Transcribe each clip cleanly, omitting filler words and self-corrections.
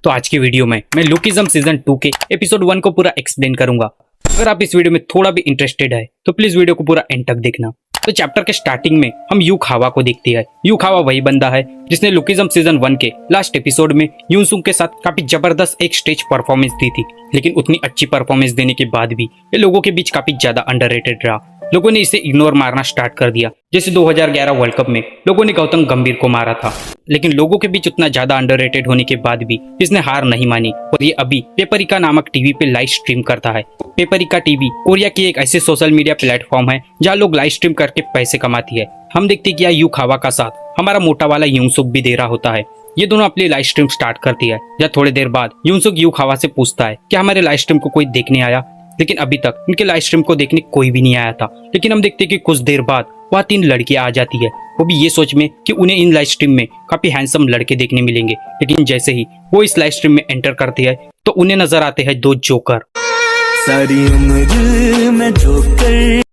तो आज की वीडियो में मैं लुकिज्म सीजन 2 के एपिसोड 1 को पूरा एक्सप्लेन करूंगा। अगर आप इस वीडियो में थोड़ा भी इंटरेस्टेड है तो प्लीज वीडियो को पूरा एंड तक देखना। तो चैप्टर के स्टार्टिंग में हम यू खावा को देखते हैं। यू खावा वही बंदा है जिसने लुकिज्म सीजन 1 के लास्ट एपिसोड में यूनसुंग के साथ काफी जबरदस्त एक स्टेज परफॉर्मेंस दी थी, लेकिन उतनी अच्छी परफॉर्मेंस देने के बाद भी ये लोगों के बीच काफी ज्यादा अंडररेटेड रहा। लोगों ने इसे इग्नोर मारना स्टार्ट कर दिया। जैसे 2011 वर्ल्ड कप में लोगों ने गौतम गंभीर को मारा था, लेकिन लोगों के बीच उतना ज्यादा अंडररेटेड होने के बाद भी इसने हार नहीं मानी और ये अभी पेपरिका नामक टीवी पे लाइव स्ट्रीम करता है। पेपरिका टीवी कोरिया की एक ऐसे सोशल मीडिया प्लेटफॉर्म है जहाँ लोग लाइव स्ट्रीम करके पैसे कमाती है। हम देखते कि यू खावा का साथ हमारा मोटा वाला यूनसुक भी दे रहा होता है। ये दोनों अपनी लाइव स्ट्रीम स्टार्ट करती है। जब थोड़ी देर बाद यूनसुक यू खावा से पूछता है कि हमारे लाइव स्ट्रीम को कोई देखने आया, लेकिन अभी तक इनके लाइव स्ट्रीम को देखने कोई भी नहीं आया था। लेकिन हम देखते कि कुछ देर बाद वह 3 लड़कियां आ जाती है, वो भी ये सोच में कि उन्हें इन लाइव स्ट्रीम में काफी हैंडसम लड़के देखने मिलेंगे। लेकिन जैसे ही वो इस लाइव स्ट्रीम में एंटर करते हैं तो उन्हें नजर आते हैं 2 जोकर। सारी उम्र में जोकर।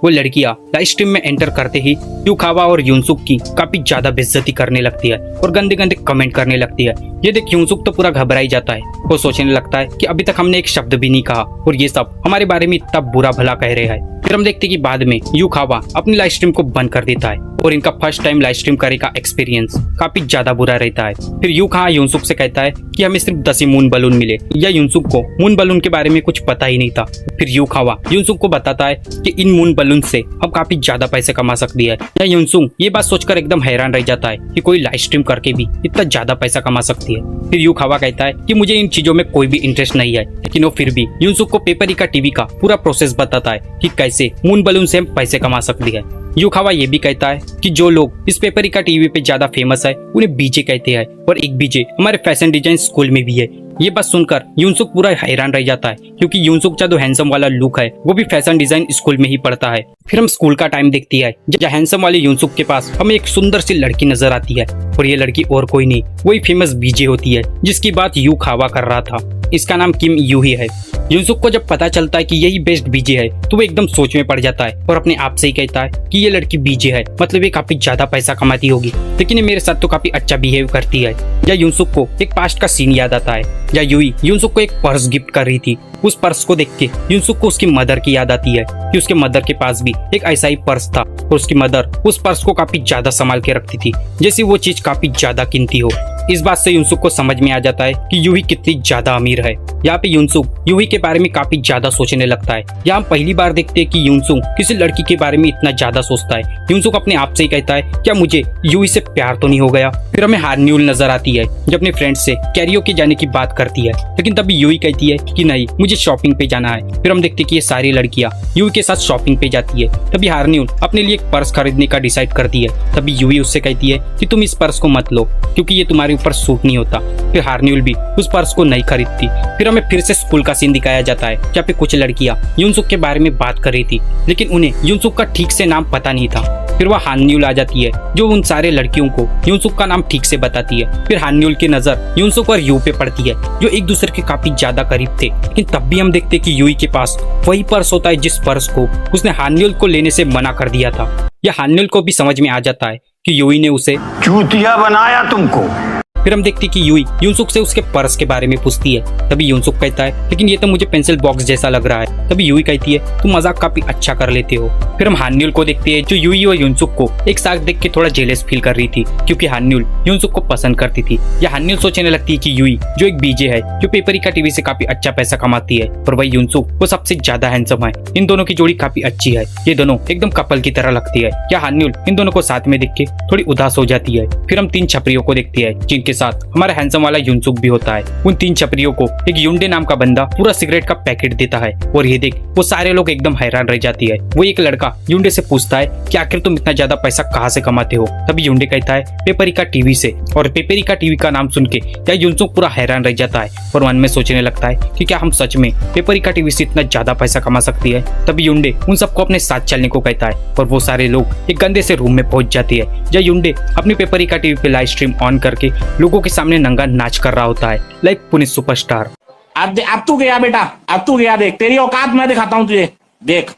वो लड़कियां लाइव स्ट्रीम में एंटर करते ही यू खावा और यूनसुक की काफी ज्यादा बेइज्जती करने लगती है और गंदे गंदे कमेंट करने लगती है। ये देख यूनसुक तो पूरा घबरा ही जाता है। वो सोचने लगता है कि अभी तक हमने एक शब्द भी नहीं कहा और ये सब हमारे बारे में इतना बुरा भला कह रहे हैं। फिर हम देखते कि बाद में यू खावा अपनी लाइव स्ट्रीम को बंद कर देता है और इनका फर्स्ट टाइम लाइव स्ट्रीम करे का एक्सपीरियंस काफी ज्यादा बुरा रहता है। फिर यू खावा यूनसुक से कहता है कि हमें सिर्फ 10 ही मून बलून मिले, या यूनसुक को मून बलून के बारे में कुछ पता ही नहीं था। फिर यू खावा यूनसुक को बताता है कि इन मून बलून से हम काफी ज्यादा पैसे कमा सकती है। या यूनसुक ये बात सोचकर एकदम हैरान रह जाता है कि कोई लाइव स्ट्रीम करके भी इतना ज्यादा पैसा कमा सकती है। फिर यू खावा कहता है कि मुझे इन चीजों में कोई भी इंटरेस्ट नहीं है, लेकिन वो फिर भी यूनसुक को पेपरिका टीवी का पूरा प्रोसेस बताता है कि कैसे मून बलून से हम पैसे कमा सकती है। यू खावा ये भी कहता है कि जो लोग इस पेपरिका टीवी पे ज्यादा फेमस है उन्हें बीजे कहते हैं और एक बीजे हमारे फैशन डिजाइन स्कूल में भी है। ये बात सुनकर यूनसुक पूरा हैरान रह जाता है, क्योंकि यूनसुक का जो हैंडसम वाला लुक है वो भी फैशन डिजाइन स्कूल में ही पढ़ता है। फिर हम स्कूल का टाइम देखती है जहाँ हैंडसम वाले यूनसुक के पास हमें एक सुंदर सी लड़की नजर आती है और ये लड़की और कोई नहीं वही फेमस बीजे होती है जिसकी बात यू खावा कर रहा था। इसका नाम किम यू ही है। यूनसुक को जब पता चलता है कि यही बेस्ट बीजे है तो वो एकदम सोच में पड़ जाता है और अपने आप से ही कहता है कि ये लड़की बीजे है, मतलब ये काफी ज्यादा पैसा कमाती होगी, लेकिन ये मेरे साथ तो काफी अच्छा बिहेव करती है। या यूनसुक को एक पास्ट का सीन याद आता है या यूई यूनसुक को एक पर्स गिफ्ट कर रही थी। उस पर्स को देख के यूनसुक को उसकी मदर की याद आती है कि उसके मदर के पास भी एक ऐसा ही पर्स था और उसकी मदर उस पर्स को काफी ज्यादा संभाल के रखती थी, जैसे वो चीज काफी ज्यादा कीमती हो। इस बात से यूनसुक को समझ में आ जाता है कि यूही कितनी ज्यादा अमीर है। यहाँ पे यूनसुक यूही के बारे में काफी ज्यादा सोचने लगता है। यहाँ हम पहली बार देखते हैं कि यूनसुक किसी लड़की के बारे में इतना ज्यादा सोचता है। यूनसुक अपने आप से ही कहता है क्या मुझे यूही से प्यार तो नहीं हो गया। फिर हमें हार्न्यूल नजर आती है जो अपने फ्रेंड से कैरियोके जाने की बात करती है, लेकिन तभी यूही कहती है कि नहीं मुझे शॉपिंग पे जाना है। फिर हम देखते कि ये सारी लड़कियां यूही के साथ शॉपिंग पे जाती है। तभी हार्न्यूल अपने लिए एक पर्स खरीदने का डिसाइड करती है। तभी यूही उससे कहती है कि तुम इस पर्स को मत लो क्योंकि ये तुम्हारे ऊपर सूट नहीं होता। फिर हार्न्यूल भी उस पर्स को नहीं खरीदती। फिर हमें फिर से स्कूल का सीन दिखाया जाता है जहाँ पे कुछ लड़कियां यूनसुक के बारे में बात कर रही थी, लेकिन उन्हें यूनसुक का ठीक से नाम पता नहीं था। फिर वह हार्न्यूल आ जाती है जो उन सारे लड़कियों को यूनसुक का नाम ठीक से बताती है। फिर हार्न्यूल की नजर यूनसुक और यू पे पड़ती है जो एक दूसरे के काफी ज्यादा करीब थे, लेकिन तब भी हम देखते कि यूई के पास वही पर्स होता है जिस पर्स को उसने हार्न्यूल को लेने से मना कर दिया था। यह हार्न्यूल को भी समझ में आ जाता है कि यूई ने उसे चूतिया बनाया तुमको। फिर हम देखते कि यूई यूनसुक से उसके पर्स के बारे में पूछती है। तभी यूनसुक कहता है लेकिन ये तो मुझे पेंसिल बॉक्स जैसा लग रहा है। तभी यूई कहती है तुम मजाक काफी अच्छा कर लेते हो। फिर हम हार्न्यूल को देखते हैं जो यूई और यूनसुक को एक साथ देख के थोड़ा जेलस फील कर रही थी, क्योंकि हार्न्यूल यूनसुक को पसंद करती थी। या हार्न्यूल सोचने लगती है कि यूई जो एक बीजे है जो पेपरिका टीवी से काफी अच्छा पैसा कमाती है और वही यूनसुक वो सबसे ज्यादा हैंडसम है। इन दोनों की जोड़ी काफी अच्छी है, ये दोनों एकदम कपल की तरह लगती है। या हार्न्यूल इन दोनों को साथ में देख के थोड़ी उदास हो जाती है। फिर हम 3 छपरियों को देखते हैं जिनके साथ हमारा हैंडसम वाला यूनसुक भी होता है। उन 3 छपरियों को एक युंडे नाम का बंदा पूरा सिगरेट का पैकेट देता है और ये देख वो सारे लोग एकदम हैरान रह जाती है। वो एक लड़का युंडे से पूछता है कि आखिर तुम इतना ज्यादा पैसा कहाँ से कमाते हो। तभी युंडे कहता है पेपरिका टीवी से, और पेपरिका टीवी का नाम सुन के या यूनसुक पूरा हैरान रह जाता है और मन में सोचने लगता है कि क्या हम सच में पेपरिका टीवी से इतना ज्यादा पैसा कमा सकती है। तभी युंडे उन सबको अपने साथ चलने को कहता है और वो सारे लोग एक गंदे से रूम में पहुंच जाती है जहाँ युंडे अपनी पेपरिका टीवी पे लाइव स्ट्रीम ऑन करके लोगों के सामने नंगा नाच कर रहा होता है लाइक पुनिस सुपरस्टार। अब तू गया बेटा, अब तू गया, देख तेरी औकात मैं दिखाता हूँ तुझे, देख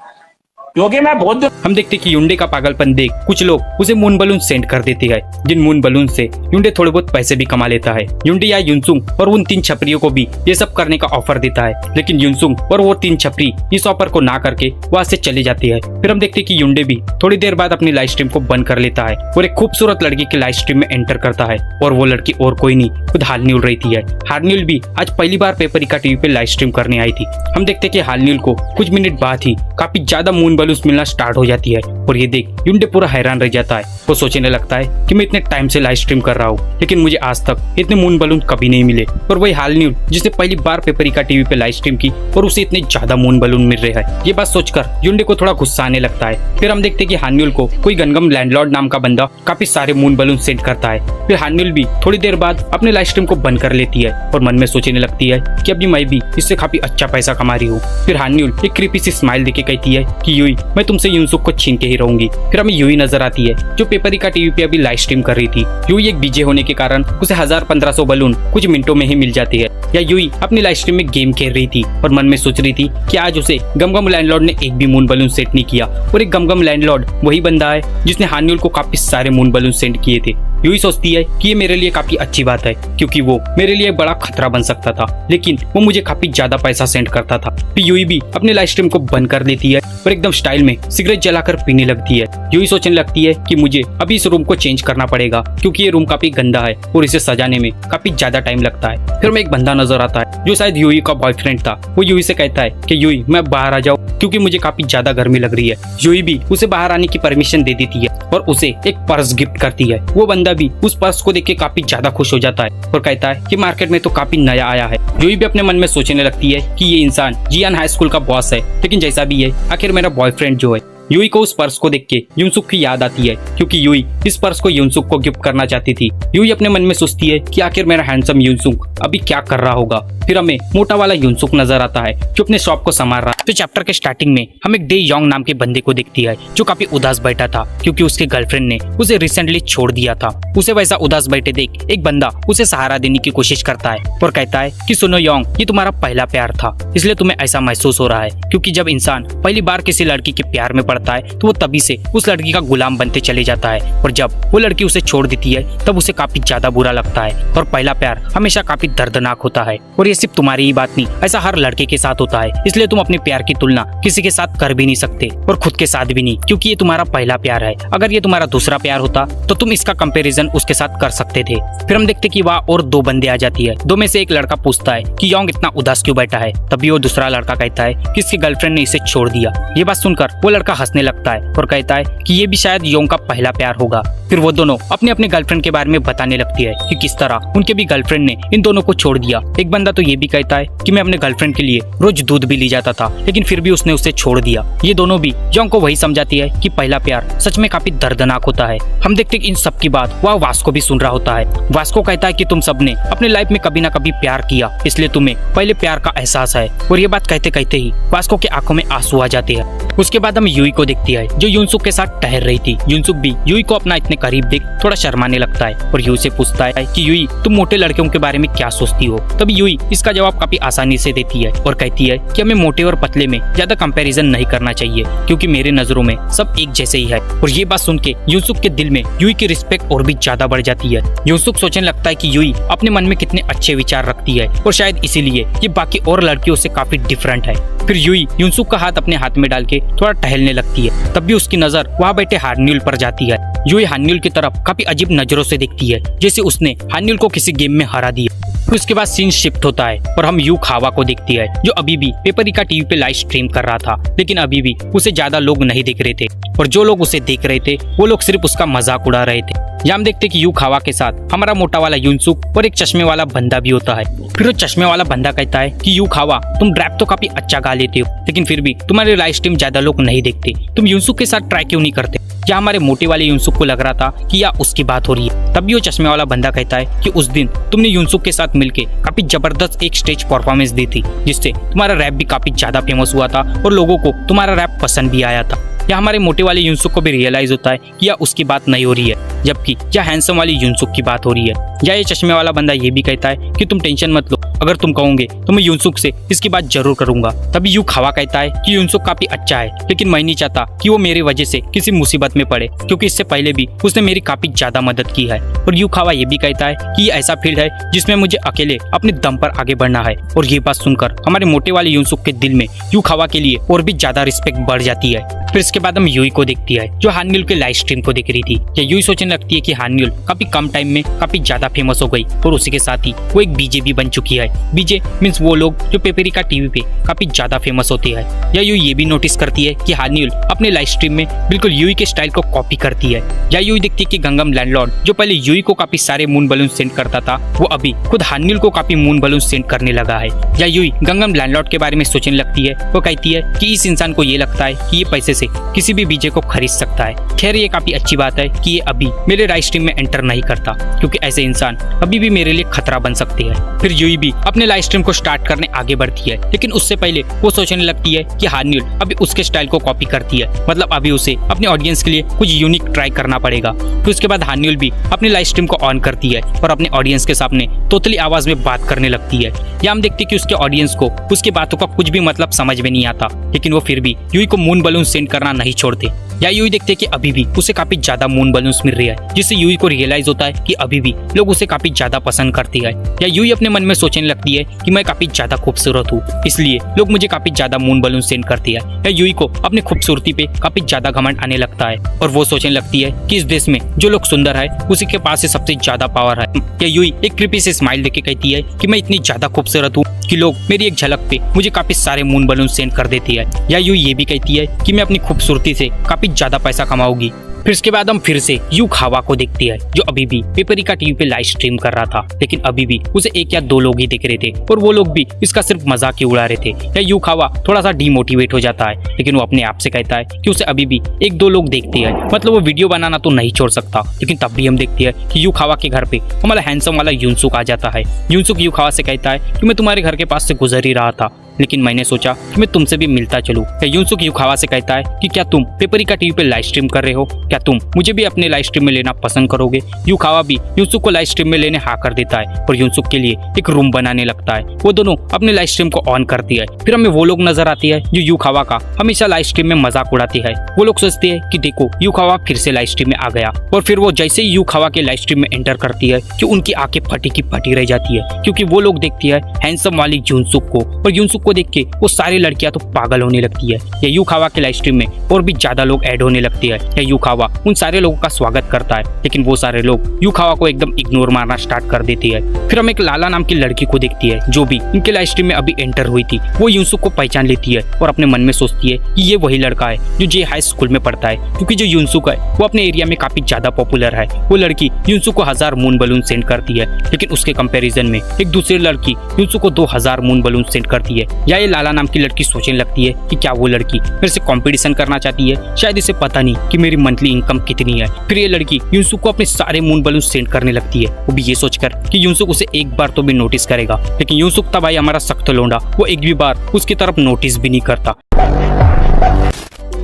क्योंकि मैं बहुत हम देखते कि युंडे का पागलपन देख कुछ लोग उसे मून बलून सेंड कर देते हैं, जिन मून बलून से युंडे थोड़े बहुत पैसे भी कमा लेता है। युंडे या युनसुंग और उन 3 छपरियों को भी ये सब करने का ऑफर देता है, लेकिन युनसुंग और वो 3 छपरी इस ऑफर को ना करके वहां से चले जाती है। फिर हम देखते कि युंडे भी थोड़ी देर बाद अपनी लाइव स्ट्रीम को बंद कर लेता है और एक खूबसूरत लड़की की लाइव स्ट्रीम में एंटर करता है, और वो लड़की और कोई नहीं खुद हालन्यूल रहती है। हालन्यूल भी आज पहली बार पेपरिका टीवी पे लाइव स्ट्रीम करने आई थी। हम देखते कि हालन्यूल को कुछ मिनट बाद ही काफी ज्यादा मून बलून्स मिलना स्टार्ट हो जाती है, और ये देख युंडे पूरा हैरान रह जाता है। वो सोचने लगता है कि मैं इतने टाइम से लाइव स्ट्रीम कर रहा हूँ, लेकिन मुझे आज तक इतने मून बलून कभी नहीं मिले। और वही हालन्यूल जिसने पहली बार पेपरिका टीवी पे लाइव स्ट्रीम की और उसे इतने ज्यादा मून बलून मिल रहे हैं, ये बात सोचकर युंडे को थोड़ा गुस्सा आने लगता है। फिर हम देखते कि हालन्यूल को कोई गनगम लैंडलॉर्ड नाम का बंदा काफी सारे मून बलून सेंड करता है। फिर हालन्यूल भी थोड़ी देर बाद अपने लाइव स्ट्रीम को बंद कर लेती है और मन में सोचने लगती है कि अभी मैं भी इससे काफी अच्छा पैसा कमा रही हूँ। फिर हालन्यूल एक क्रीपी सी स्माइल देके कहती है कि यूई, मैं तुमसे युनसुक को छीन के ही रहूंगी। फिर हमें यूई नजर आती है जो पेपरिका टीवी पे अभी लाइव स्ट्रीम कर रही थी। यूई एक बीजे होने के कारण उसे 1000-1500 बलून कुछ मिनटों में ही मिल जाती है। या यूई अपनी लाइव स्ट्रीम में गेम खेल रही थी और मन में सोच रही थी कि आज उसे गमगम लैंडलॉर्ड ने एक भी मून बलून सेट नहीं किया, और एक गमगम लैंडलॉर्ड वही बंदा है जिसने हालन्यूल को काफी सारे मून बलून सेंड किए थे। यूई सोचती है कि ये मेरे लिए काफी अच्छी बात है, क्योंकि वो मेरे लिए बड़ा खतरा बन सकता था, लेकिन वो मुझे काफी ज्यादा पैसा सेंड करता था। फिर यूई भी अपने लाइव स्ट्रीम को बंद कर देती है और एकदम स्टाइल में सिगरेट जलाकर पीने लगती है। यूई सोचने लगती है कि मुझे अभी इस रूम को चेंज करना पड़ेगा, क्योंकि ये रूम काफी गंदा है और इसे सजाने में काफी ज्यादा टाइम लगता है। फिर में एक बंदा नजर आता है जो शायद यूई का बॉयफ्रेंड था। वो यूई से कहता है कि यूई, मैं बाहर आ जाऊँ क्योंकि मुझे काफी ज्यादा गर्मी लग रही है। यूई भी उसे बाहर आने की परमिशन दे देती है और उसे एक पर्स गिफ्ट करती है। वो बंदा भी उस पर्स को देख के काफी ज्यादा खुश हो जाता है और कहता है कि मार्केट में तो काफी नया आया है। यूई भी अपने मन में सोचने लगती है कि ये इंसान जियान हाई स्कूल का बॉस है, लेकिन जैसा भी है आखिर मेरा बॉयफ्रेंड जो है। यूई को उस पर्स को देख के युनसुक की याद आती है, क्योंकि यूई इस पर्स को युनसुक को गिफ्ट करना चाहती थी। यूई अपने मन में सोचती है कि आखिर मेरा हैंडसम युनसुक अभी क्या कर रहा होगा। फिर हमें मोटा वाला युनसुक नजर आता है जो अपने शॉप को संभाल रहा है। तो चैप्टर के स्टार्टिंग में हम एक डे योंग नाम के बंदे को देखती है जो काफी उदास बैठा था, क्योंकि उसके गर्लफ्रेंड ने उसे रिसेंटली छोड़ दिया था। उसे वैसा उदास बैठे देख एक बंदा उसे सहारा देने की कोशिश करता है और कहता है कि सुनो योंग, ये तुम्हारा पहला प्यार था, इसलिए तुम्हें ऐसा महसूस हो रहा है, क्योंकि जब इंसान पहली बार किसी लड़की के प्यार में पड़ता है तो वो तभी से उस लड़की का गुलाम बनते चले जाता है, और जब वो लड़की उसे छोड़ देती है तब उसे काफी ज्यादा बुरा लगता है। और पहला प्यार हमेशा काफी दर्दनाक होता है, और ये सिर्फ तुम्हारी ही बात नहीं, ऐसा हर लड़के के साथ होता है। इसलिए तुम अपने प्यार की तुलना किसी के साथ कर भी नहीं सकते और खुद के साथ भी नहीं, क्योंकि ये तुम्हारा पहला प्यार है। अगर ये तुम्हारा दूसरा प्यार होता तो तुम इसका कंपैरिजन उसके साथ कर सकते थे। फिर हम देखते कि वहाँ और 2 बंदे आ जाती है। 2 में से एक लड़का पूछता है कि योंग इतना उदास क्यों बैठा है। तभी वो दूसरा लड़का कहता है कि इसकी गर्लफ्रेंड ने इसे छोड़ दिया। ये बात सुनकर वो लड़का हंसने लगता है और कहता है कि ये भी शायद योंग का पहला प्यार होगा। फिर वो दोनों अपने अपने गर्लफ्रेंड के बारे में बताने लगती है कि किस तरह उनके भी गर्लफ्रेंड ने इन दोनों को छोड़ दिया। एक बंदा तो ये भी कहता है कि मैं अपने गर्लफ्रेंड के लिए रोज दूध भी ले जाता था, लेकिन फिर भी उसने उसे छोड़ दिया। ये दोनों भी योंग को वही समझाती है कि पहला प्यार सच में काफी दर्दनाक होता है। हम देखते कि इन सब की बात वह वास्को भी सुन रहा होता है। वास्को कहता है कि तुम सबने अपने लाइफ में कभी ना कभी प्यार किया, इसलिए तुम्हें पहले प्यार का एहसास है। और ये बात कहते कहते ही वास्को की आंखों में आंसू आ जाते हैं। उसके बाद हम यूई को देखती है जो युनसुक के साथ ठहर रही थी। युनसुक भी यूई को अपना इतने करीब देख थोड़ा शर्माने लगता है और यूई से पूछता है कि यूई, तुम मोटे लड़कियों के बारे में क्या सोचती हो। तभी यूई इसका जवाब काफी आसानी से देती है और कहती है कि हमें मोटे और पतले में ज्यादा कंपैरिजन नहीं करना चाहिए, क्योंकि मेरे नजरों में सब एक जैसे ही है। और ये बात सुन के युनसुक के दिल में यूई की रिस्पेक्ट और भी ज्यादा बढ़ जाती है। युनसुक सोचने लगता है कि यूई अपने मन में कितने अच्छे विचार रखती है और शायद इसीलिए ये बाकी और लड़कियों से काफी डिफरेंट है। फिर यूई युनसुक का हाथ अपने हाथ में डाल के थोड़ा टहलने लगती है। तब भी उसकी नजर वहाँ बैठे हान्यूल पर जाती है। यूई हान्यूल की तरफ काफी अजीब नजरों से देखती है, जैसे उसने हान्यूल को किसी गेम में हरा दिया। फिर उसके बाद सीन शिफ्ट होता है और हम यू खावा को देखती है जो अभी भी पेपरिका टीवी पे लाइव स्ट्रीम कर रहा था, लेकिन अभी भी उसे ज्यादा लोग नहीं देख रहे थे और जो लोग उसे देख रहे थे वो लोग सिर्फ उसका मजाक उड़ा रहे थे। यहाँ हम देखते कि यू खावा के साथ हमारा मोटा वाला युनसुक और एक चश्मे वाला बंदा भी होता है। फिर वो चश्मे वाला बंदा कहता है कि यू खावा, तुम रैप तो काफी अच्छा गा लेते हो, लेकिन फिर भी तुम्हारी लाइव स्ट्रीम ज्यादा लोग नहीं देखते, तुम युनसुक के साथ ट्राई क्यों नहीं करते। जहाँ हमारे मोटे वाले युनसुक को लग रहा था कि यह उसकी बात हो रही है, तभी वो चश्मे वाला बंदा कहता है कि उस दिन तुमने युनसुक के साथ मिलके काफी जबरदस्त एक स्टेज परफॉर्मेंस दी थी, जिससे तुम्हारा रैप भी काफी ज्यादा फेमस हुआ था और लोगों को तुम्हारा रैप पसंद भी आया था। या हमारे मोटे वाले युनसुक को भी रियलाइज होता है कि यह उसकी बात नहीं हो रही है, जबकि यह हैंडसम वाली युनसुक की बात हो रही है। या ये चश्मे वाला बंदा ये भी कहता है कि तुम टेंशन मत लो, अगर तुम कहोगे तो मैं यूनसुक से इसकी बात जरूर करूंगा। तभी यू खावा कहता है कि यूनसुक काफी अच्छा है, लेकिन मैं नहीं चाहता कि वो मेरी वजह से किसी मुसीबत में पड़े, क्योंकि इससे पहले भी उसने मेरी काफी ज्यादा मदद की है। और यू खावा ये भी कहता है कि ये ऐसा फील्ड है जिसमें मुझे अकेले अपने दम पर आगे बढ़ना है। और ये बात सुनकर हमारे मोटे वाले यूनसुक के दिल में यू खावा के लिए और भी ज्यादा रिस्पेक्ट बढ़ जाती है। फिर इसके बाद हम यूई को देखती है जो हानम्यूल के लाइव स्ट्रीम को देख रही थी। या यूई सोचने लगती है कि हानम्यूल काफी कम टाइम में काफी ज्यादा फेमस हो गई और उसी के साथ ही वो एक बीजे भी बन चुकी है। बीजे मीन्स वो लोग जो पेपरिका टीवी पे काफी ज्यादा फेमस होते हैं। या यूई ये भी नोटिस करती है कि हानम्यूल अपने लाइव स्ट्रीम में बिल्कुल यूई के स्टाइल को कॉपी करती है। या यूई देखती है कि गंगम लैंडलॉर्ड जो पहले यूई को काफी सारे मून बलून सेंड करता था, वो अभी खुद हानम्यूल को काफी मून बलून सेंड करने लगा है। या यूई गंगम लैंडलॉर्ड के बारे में सोचने लगती है। वो कहती है कि इस इंसान को ये लगता है कि ये पैसे से किसी भी बीजे को खरीद सकता है। खैर ये काफी अच्छी बात है कि ये अभी मेरे लाइव स्ट्रीम में एंटर नहीं करता, क्योंकि ऐसे इंसान अभी भी मेरे लिए खतरा बन सकते हैं। फिर यूई भी अपने लाइव स्ट्रीम को स्टार्ट करने आगे बढ़ती है, लेकिन उससे पहले वो सोचने लगती है कि हानम्यूल अभी उसके स्टाइल को कॉपी करती है, मतलब अभी उसे अपने ऑडियंस के लिए कुछ यूनिक ट्राई करना पड़ेगा। फिर उसके बाद हानम्यूल भी अपने लाइव स्ट्रीम को ऑन करती है और अपने ऑडियंस के सामने तोतली आवाज में बात करने लगती है। या हम देखते कि उसके ऑडियंस को उसकी बातों का कुछ भी मतलब समझ में नहीं आता, लेकिन वो फिर भी यूई को मून बलून सेंड करना नहीं छोड़ते। या यूई देखते कि अभी भी उसे काफी ज्यादा मून बलून्स मिल रही है, जिससे यूई को रियलाइज होता है कि अभी भी लोग उसे काफी ज्यादा पसंद करते हैं। या यूई अपने मन में सोचने लगती है कि मैं काफी ज्यादा खूबसूरत हूँ, इसलिए लोग मुझे काफी ज्यादा मून बलून सेंड करते हैं। या यूई को अपनी खूबसूरती पे काफी ज्यादा घमंड आने लगता है और वो सोचने लगती है कि इस देश में जो लोग सुंदर है उसी के पास सबसे ज्यादा पावर है। या यूई एक क्रीपी से स्माइल देके कहती है कि मैं इतनी ज्यादा खूबसूरत हूँ कि लोग मेरी एक झलक पे मुझे काफी सारे मून बलून सेंड कर देती है। या यूई ये भी कहती है कि मैं अपनी खूबसूरती से काफी ज्यादा पैसा कमाऊंगी। फिर इसके बाद हम फिर से यू खावा को देखते हैं जो अभी भी पेपरिका टीवी पे लाइव स्ट्रीम कर रहा था, लेकिन अभी भी उसे एक या दो लोग ही दिख रहे थे और वो लोग भी इसका सिर्फ मजाक ही उड़ा रहे थे। या यू खावा थोड़ा सा डीमोटिवेट हो जाता है, लेकिन वो अपने आप से कहता है कि उसे अभी भी एक दो लोग देखते हैं, मतलब वो वीडियो बनाना तो नहीं छोड़ सकता। लेकिन तब भी हम देखते हैं कि यू खावा के घर पे हमारा हैंडसम वाला यूनसुक आ जाता है। यूनसुक यू खावा से कहता है कि मैं तुम्हारे घर के पास से गुजर ही रहा था, लेकिन मैंने सोचा कि मैं तुमसे भी मिलता चलूं। यूनसुक यू खावा से कहता है कि क्या तुम पेपरिका टीवी पे लाइव स्ट्रीम कर रहे हो, क्या तुम मुझे भी अपने लाइव स्ट्रीम में लेना पसंद करोगे। यू खावा भी यूनसुक को लाइव स्ट्रीम में लेने हाँ कर देता है और यूनसुक के लिए एक रूम बनाने लगता है। वो दोनों अपने लाइव स्ट्रीम को ऑन करती है। फिर हमें वो लोग नजर आती है जो यू खावा का हमेशा लाइव स्ट्रीम में मजाक उड़ाती है। वो लोग सोचते हैं कि देखो यू खावा फिर से लाइव स्ट्रीम में आ गया, और फिर वो जैसे ही यू खावा के लाइव स्ट्रीम में एंटर करती है कि उनकी आंखें फटी की फटी रह जाती है, क्योंकि वो लोग देखती है हैंडसम वाली यूनसुक को, और यूनसुक को देख के वो सारी लड़कियां तो पागल होने लगती है। या यू खावा के लाइव स्ट्रीम में और भी ज्यादा लोग ऐड होने लगते हैं। या यू खावा उन सारे लोगों का स्वागत करता है, लेकिन वो सारे लोग यू खावा को एकदम इग्नोर मारना स्टार्ट कर देती है। फिर हम एक लाला नाम की लड़की को देखती है जो भी इनके लाइव स्ट्रीम में अभी एंटर हुई थी। वो यूनसुक को पहचान लेती है और अपने मन में सोचती है कि ये वही लड़का है जो जे हाई स्कूल में पढ़ता है, क्योंकि जो यूनसुक है वो अपने एरिया में काफी ज्यादा पॉपुलर है। वो लड़की यूनसुक को 1000 मून बलून सेंड करती है, लेकिन उसके कंपैरिजन में एक दूसरी लड़की यूनसुक को 2000 मून बलून सेंड करती है। या ये लाला नाम की लड़की सोचने लगती है कि क्या वो लड़की मेरे से कंपटीशन करना चाहती है, शायद इसे पता नहीं कि मेरी मंथली इनकम कितनी है। फिर ये लड़की यूनसुक को अपने सारे मून बलून सेंड करने लगती है, वो भी ये सोचकर कि यूनसुक उसे एक बार तो भी नोटिस करेगा। लेकिन यूनसुक था भाई हमारा सख्त लोंडा, वो एक भी बार उसकी तरफ नोटिस भी नहीं करता।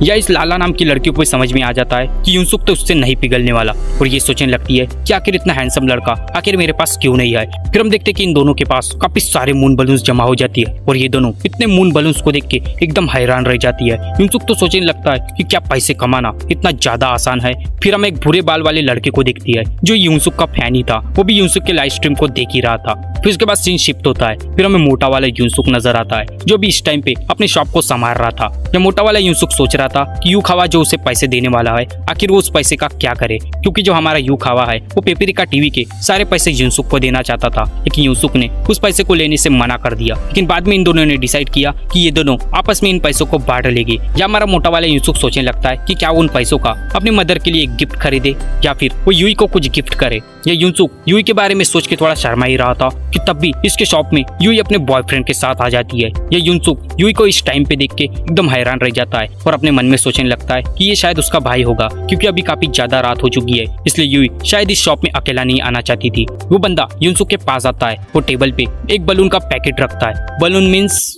या इस लाला नाम की लड़की को समझ में आ जाता है कि यूनसुक तो उससे नहीं पिघलने वाला, और ये सोचने लगती है कि आखिर इतना हैंडसम लड़का आखिर मेरे पास क्यों नहीं है। फिर हम देखते हैं कि इन दोनों के पास काफी सारे मून बलून्स जमा हो जाती है, और ये दोनों इतने मून बलून्स को देख के एकदम हैरान रह जाती है। यूनसुक तो सोचने लगता है कि क्या पैसे कमाना इतना ज्यादा आसान है। फिर हम एक भूरे बाल वाले लड़के को देखती है जो यूनसुक का फैन ही था, वो भी यूनसुक के लाइव स्ट्रीम को देख ही रहा था। फिर उसके बाद सीन शिफ्ट होता है। फिर हमें मोटा वाला यूनसुक नजर आता है जो भी इस टाइम पे अपने शॉप को संभाल रहा था। जब मोटा वाला यूनसुक सोच रहा था कि यू खावा जो उसे पैसे देने वाला है आखिर वो उस पैसे का क्या करे, क्योंकि जो हमारा यू खावा है वो पेपरिका टीवी के सारे पैसे यूनसुक को देना चाहता था, लेकिन यूनसुक ने उस पैसे को लेने से मना कर दिया। लेकिन बाद में इन दोनों ने डिसाइड किया कि ये दोनों आपस में इन पैसों को बांट लेंगे। या हमारा मोटा वाला यूनसुक सोचने लगता है कि क्या वो उन पैसों का अपनी मदर के लिए एक गिफ्ट खरीदे या फिर वो यूई को कुछ गिफ्ट करे। या यूनसुक यूई के बारे में सोच के थोड़ा शर्मा ही रहा था कि तब भी इसके शॉप में यूई अपने बॉयफ्रेंड के साथ आ जाती है। या यूनसुक यूई को इस टाइम पे देख के एकदम हैरान रह जाता है और अपने मन में सोचने लगता है कि ये शायद उसका भाई होगा, क्योंकि अभी काफी ज्यादा रात हो चुकी है, इसलिए यूई शायद इस शॉप में अकेला नहीं आना चाहती थी। वो बंदा यूनसुक के पास आता है, वो टेबल पे एक बलून का पैकेट रखता है। बलून मीन्स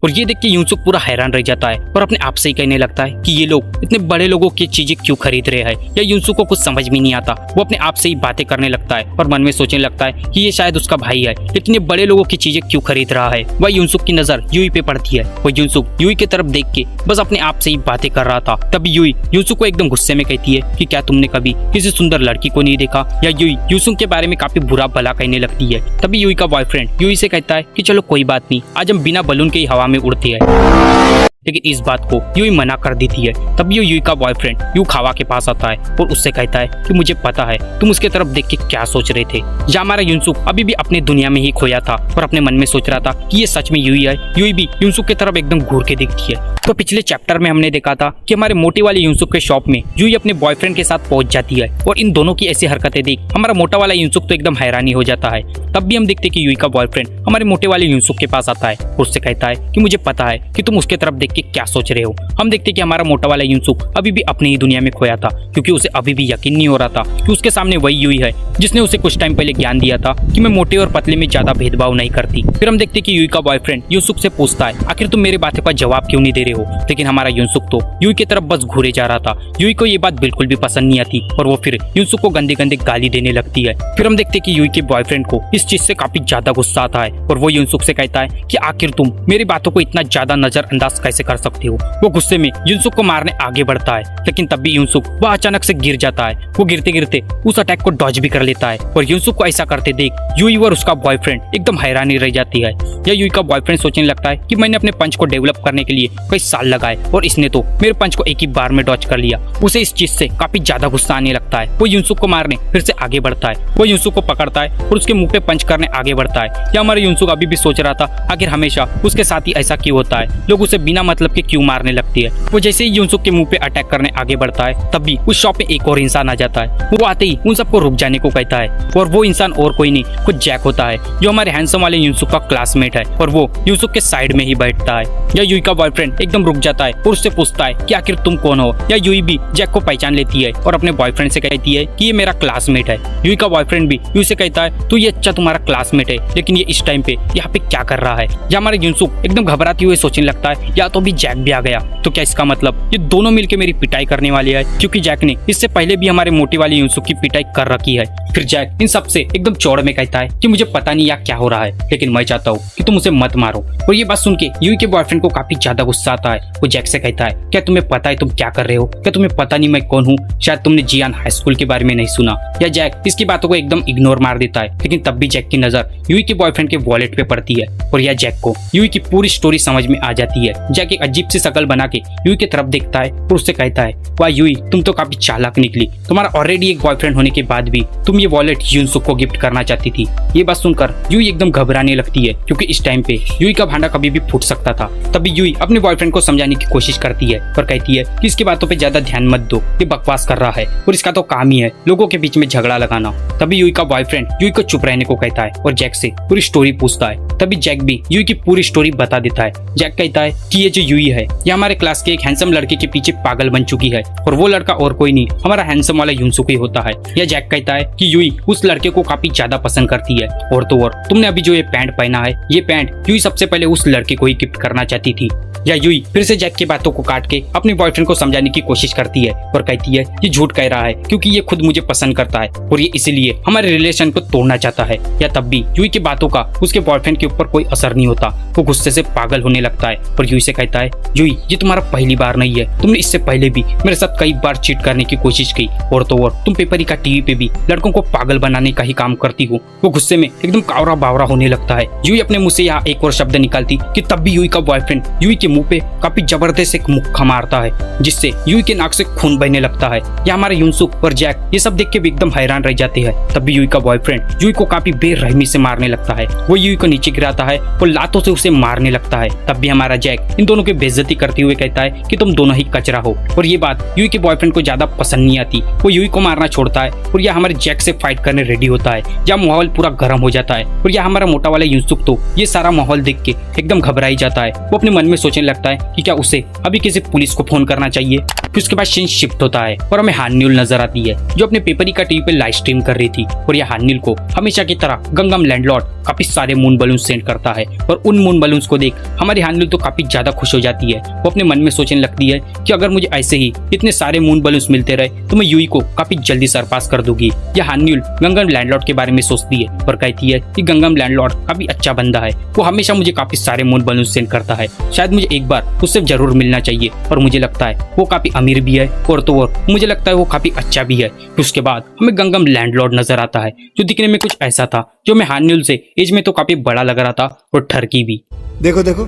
और ये देख के यूनसुक पूरा हैरान रह जाता है और अपने आप से ही कहने लगता है कि ये लोग इतने बड़े लोगों की चीजें क्यों खरीद रहे हैं। या यूनसुक को कुछ समझ में नहीं आता। वो अपने आप से ही बातें करने लगता है और मन में सोचने लगता है कि ये शायद उसका भाई है, लेकिन ये बड़े लोगों की चीजें क्यों खरीद रहा है। वह यूनसुक की नजर यूई पे पड़ती है। वो यूनसुक यूई की तरफ देख के बस अपने आप से ही बातें कर रहा था। तभी यूई यूनसुक को एकदम गुस्से में कहती है कि क्या तुमने कभी किसी सुंदर लड़की को नहीं देखा। या यूई यूनसुक के बारे में काफी बुरा भला कहने लगती है। तभी यूई का बॉयफ्रेंड यूई से कहता है कि चलो कोई बात नहीं, आज हम बिना बलून के ही हवा में उड़ते हैं। लेकिन इस बात को यूई मना कर देती है। तब यूई का बॉयफ्रेंड यू खावा के पास आता है और उससे कहता है कि मुझे पता है तुम उसके तरफ देख के क्या सोच रहे थे। या हमारा यूनसुक अभी भी अपने दुनिया में ही खोया था और अपने मन में सोच रहा था कि ये सच में यूई है। यूई भी यूनसुक की तरफ एकदम घूर के देखती है। तो पिछले चैप्टर में हमने देखा था कि हमारे मोटे वाले यूनसुक के शॉप में यूई अपने बॉयफ्रेंड के साथ पहुंच जाती है और इन दोनों की ऐसी हरकतें देख हमारा मोटा वाला यूनसुक तो एकदम हैरानी हो जाता है। तब भी हम देखते कि यूई का बॉयफ्रेंड हमारे मोटे वाले यूनसुक के पास आता है और उससे कहता है कि मुझे पता है कि तुम उसके तरफ देख के क्या सोच रहे हो। हम देखते कि हमारा मोटा वाला यूनसुक अभी भी अपनी ही दुनिया में खोया था, क्योंकि उसे अभी भी यकीन नहीं हो रहा था कि उसके सामने वही यूई है जिसने उसे कुछ टाइम पहले ज्ञान दिया था कि मैं मोटे और पतले में ज्यादा भेदभाव नहीं करती। फिर हम देखते कि यूई का बॉयफ्रेंड यूनसुक से पूछता है आखिर तुम मेरी बातें का जवाब क्यों नहीं दे रहे हो। लेकिन हमारा यूनसुक तो यूई की तरफ बस घूरे जा रहा था। यूई को ये बात बिल्कुल भी पसंद नहीं आती और वो फिर यूनसुक को गंदे गंदे गाली देने लगती है। फिर हम देखते कि यूई के बॉयफ्रेंड को इस चीज से काफी ज्यादा गुस्सा आता है और वो यूनसुक से कहता है कि आखिर तुम मेरी बातों को इतना ज्यादा नजरअंदाज कैसे कर सकते हो। वो गुस्से में यूनसुक को मारने आगे बढ़ता है, लेकिन तब भी यूनसुक वह अचानक से गिर जाता है। वो गिरते गिरते उस अटैक को डॉज भी कर लेता है और यूनसुक को ऐसा करते देख यूई और उसका बॉयफ्रेंड एकदम हैरानी रह जाती है। या यूई का बॉयफ्रेंड सोचने लगता है कि मैंने अपने पंच को डेवलप करने के लिए कई साल लगाए और इसने तो मेरे पंच को एक ही बार में डॉज कर लिया। उसे इस चीज से काफी ज्यादा गुस्सा आने लगता है। वो यूनसुक को मारने फिर से आगे बढ़ता है। वो यूनसुक को पकड़ता है और उसके मुंह पे पंच करने आगे बढ़ता है। या हमारा यूनसुक अभी भी सोच रहा था आखिर हमेशा उसके साथ ही ऐसा क्यों होता है, लोग उसे बिना मतलब के क्यों मारने लगती है। वो जैसे ही यूनसुक के मुंह पे अटैक करने आगे बढ़ता है तब भी उस शॉप में एक और इंसान आ जाता है। वो आते ही उन सबको रुक जाने को कहता है और वो इंसान और कोई नहीं खुद जैक होता है, जो हमारे हैंडसम वाले यूनसुक का क्लासमेट है और वो यूनसुक के साइड में ही बैठता है। या यूई का बॉयफ्रेंड एकदम रुक जाता है और उससे पूछता है कि आखिर तुम कौन हो। या यूई भी जैक को पहचान लेती है और अपने बॉयफ्रेंड से कहती है कि ये मेरा क्लासमेट है। यूई का बॉयफ्रेंड भी यूई से कहता है तो ये अच्छा तुम्हारा क्लासमेट है, लेकिन ये इस टाइम पे यहाँ पे क्या कर रहा है। या हमारे यूनसुक एकदम घबराते हुए सोचने लगता है या तो भी जैक भी आ गया, तो क्या इसका मतलब ये दोनों मिलकर मेरी पिटाई करने वाली है, क्योंकि जैक ने इससे पहले भी हमारे मोटे वाले यूनसुक की पिटाई कर रखी है। फिर जैक इन सब से एकदम चौड़ में कहता है कि मुझे पता नहीं यार क्या हो रहा है, लेकिन मैं चाहता हूँ कि तुम उसे मत मारो। और ये बात सुन के यूई के बॉयफ्रेंड को काफी ज्यादा गुस्सा आता है। वो जैक से कहता है क्या तुम्हें पता है तुम क्या कर रहे हो, क्या तुम्हें पता नहीं मैं कौन हूँ, शायद तुमने जियान हाई स्कूल के बारे में नहीं सुना। या जैक इसकी बातों को एकदम इग्नोर मार देता है, लेकिन तब भी जैक की नजर यूई के बॉयफ्रेंड के वॉलेट पे पड़ती है और यह जैक को यूई की पूरी स्टोरी समझ में आ जाती है। जैक एक अजीब सी शकल बना के यूई की तरफ देखता है और उससे कहता है वाह यूई तुम तो काफी चालाक निकली, तुम्हारा ऑलरेडी एक बॉयफ्रेंड होने के बाद भी तुम ये वॉलेट यूनसुक को गिफ्ट करना चाहती थी। ये बात सुनकर यूई एकदम घबराने लगती है, क्योंकि इस टाइम पे यूई का भांडा कभी भी फूट सकता था। तभी यूई अपने बॉयफ्रेंड को समझाने की कोशिश करती है और कहती है कि इसकी बातों पे ज्यादा ध्यान मत दो, ये बकवास कर रहा है और इसका तो काम ही है लोगों के बीच में झगड़ा लगाना। तभी यूई का बॉयफ्रेंड यूई को चुप रहने को कहता है और जैक से पूरी स्टोरी पूछता है। तभी जैक भी यूई की पूरी स्टोरी बता देता है। जैक कहता है कि ये जो यूई है ये हमारे क्लास के एक हैंडसम लड़के के पीछे पागल बन चुकी है और वो लड़का और कोई नहीं हमारा हैंडसम वाला यूनसुक ही होता है। या जैक कहता है कि यूई उस लड़के को काफी ज्यादा पसंद करती है और तो और तुमने अभी जो ये पैंट पहना है ये पैंट यूई सबसे पहले उस लड़के को ही गिफ्ट करना चाहती थी। या यूई फिर से जैक की बातों को काट के अपने बॉयफ्रेंड को समझाने की कोशिश करती है और कहती है ये झूठ कह रहा है, क्योंकि ये खुद मुझे पसंद करता है और ये इसीलिए हमारे रिलेशन को तोड़ना चाहता है। या तब भी यूई की बातों का उसके बॉयफ्रेंड के ऊपर कोई असर नहीं होता। वो गुस्से से पागल होने लगता है और यूई से कहता है यूई ये तुम्हारा पहली बार नहीं है, तुमने इससे पहले भी मेरे साथ कई बार चीट करने की कोशिश की और तो और तुम पेपरी का टीवी पे भी लड़कों को पागल बनाने का ही काम करती हो। वो गुस्से में एकदम कावरा बावरा होने लगता है। यूई अपने मुंह से यहाँ एक और शब्द निकालती कि तब भी यूई का बॉयफ्रेंड यूई के मुंह पे काफी जबरदस्त एक मुक्का मारता है, जिससे यूई के नाक से खून बहने लगता है। या हमारे यूनसुक और जैक ये सब देख के भी एकदम हैरान रह जाते हैं। तब भी यूई का बॉयफ्रेंड यूई को काफी बेरहमी से मारने लगता है। वो यूई को नीचे गिराता है और लातों से उसे मारने लगता है। तब भी हमारा जैक इन दोनों की बेइज्जती करते हुए कहता है कि तुम दोनों ही कचरा हो और ये बात यूई के बॉयफ्रेंड को ज्यादा पसंद नहीं आती। वो यूई को मारना छोड़ता है और यह हमारे जैक से से फाइट करने रेडी होता है। यहाँ माहौल पूरा गर्म हो जाता है और यहाँ हमारा मोटा वाला यूसुफ तो ये सारा माहौल देख के एकदम घबराई जाता है। वो अपने मन में सोचने लगता है कि क्या उसे अभी किसी पुलिस को फोन करना चाहिए। फिर उसके बाद सीन शिफ्ट होता है और हमें हान्युल नजर आती है जो अपने पेपरी का टीवी पे लाइव स्ट्रीम कर रही थी। और यह हान्युल को हमेशा की तरह गंगम लैंडलॉर्ड काफी सारे मून बलून सेंड करता है और उन मून बलून्स को देख हमारी हान्युल तो काफी ज्यादा खुश हो जाती है। वो अपने मन में सोचने लगती है कि अगर मुझे ऐसे ही इतने सारे मून बलून्स मिलते रहे तो मैं यूई को काफी जल्दी सरपास कर दूंगी। यह हान्युल गंगम लैंडलॉर्ड के बारे में सोचती है और कहती है कि गंगम लैंडलॉर्ड काफी अच्छा बंदा है, वो हमेशा मुझे काफी सारे मून बलून सेंड करता है, शायद मुझे एक बार उससे जरूर मिलना चाहिए। और मुझे लगता है वो काफी अमीर भी है और तो और मुझे लगता है वो काफी अच्छा भी है। फिर उसके बाद हमें गंगम लैंडलॉर्ड नजर आता है जो दिखने में कुछ ऐसा था जो मैं हान्युल से एज में तो काफी बड़ा लग रहा था और ठरकी भी। देखो देखो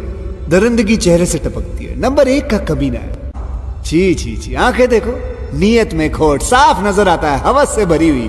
दरिंदगी चेहरे से टपकती है, नंबर 1 का कमीना है। छी छी छी, आंखें देखो, नीयत में खोट साफ नजर आता है, हवस से भरी हुई।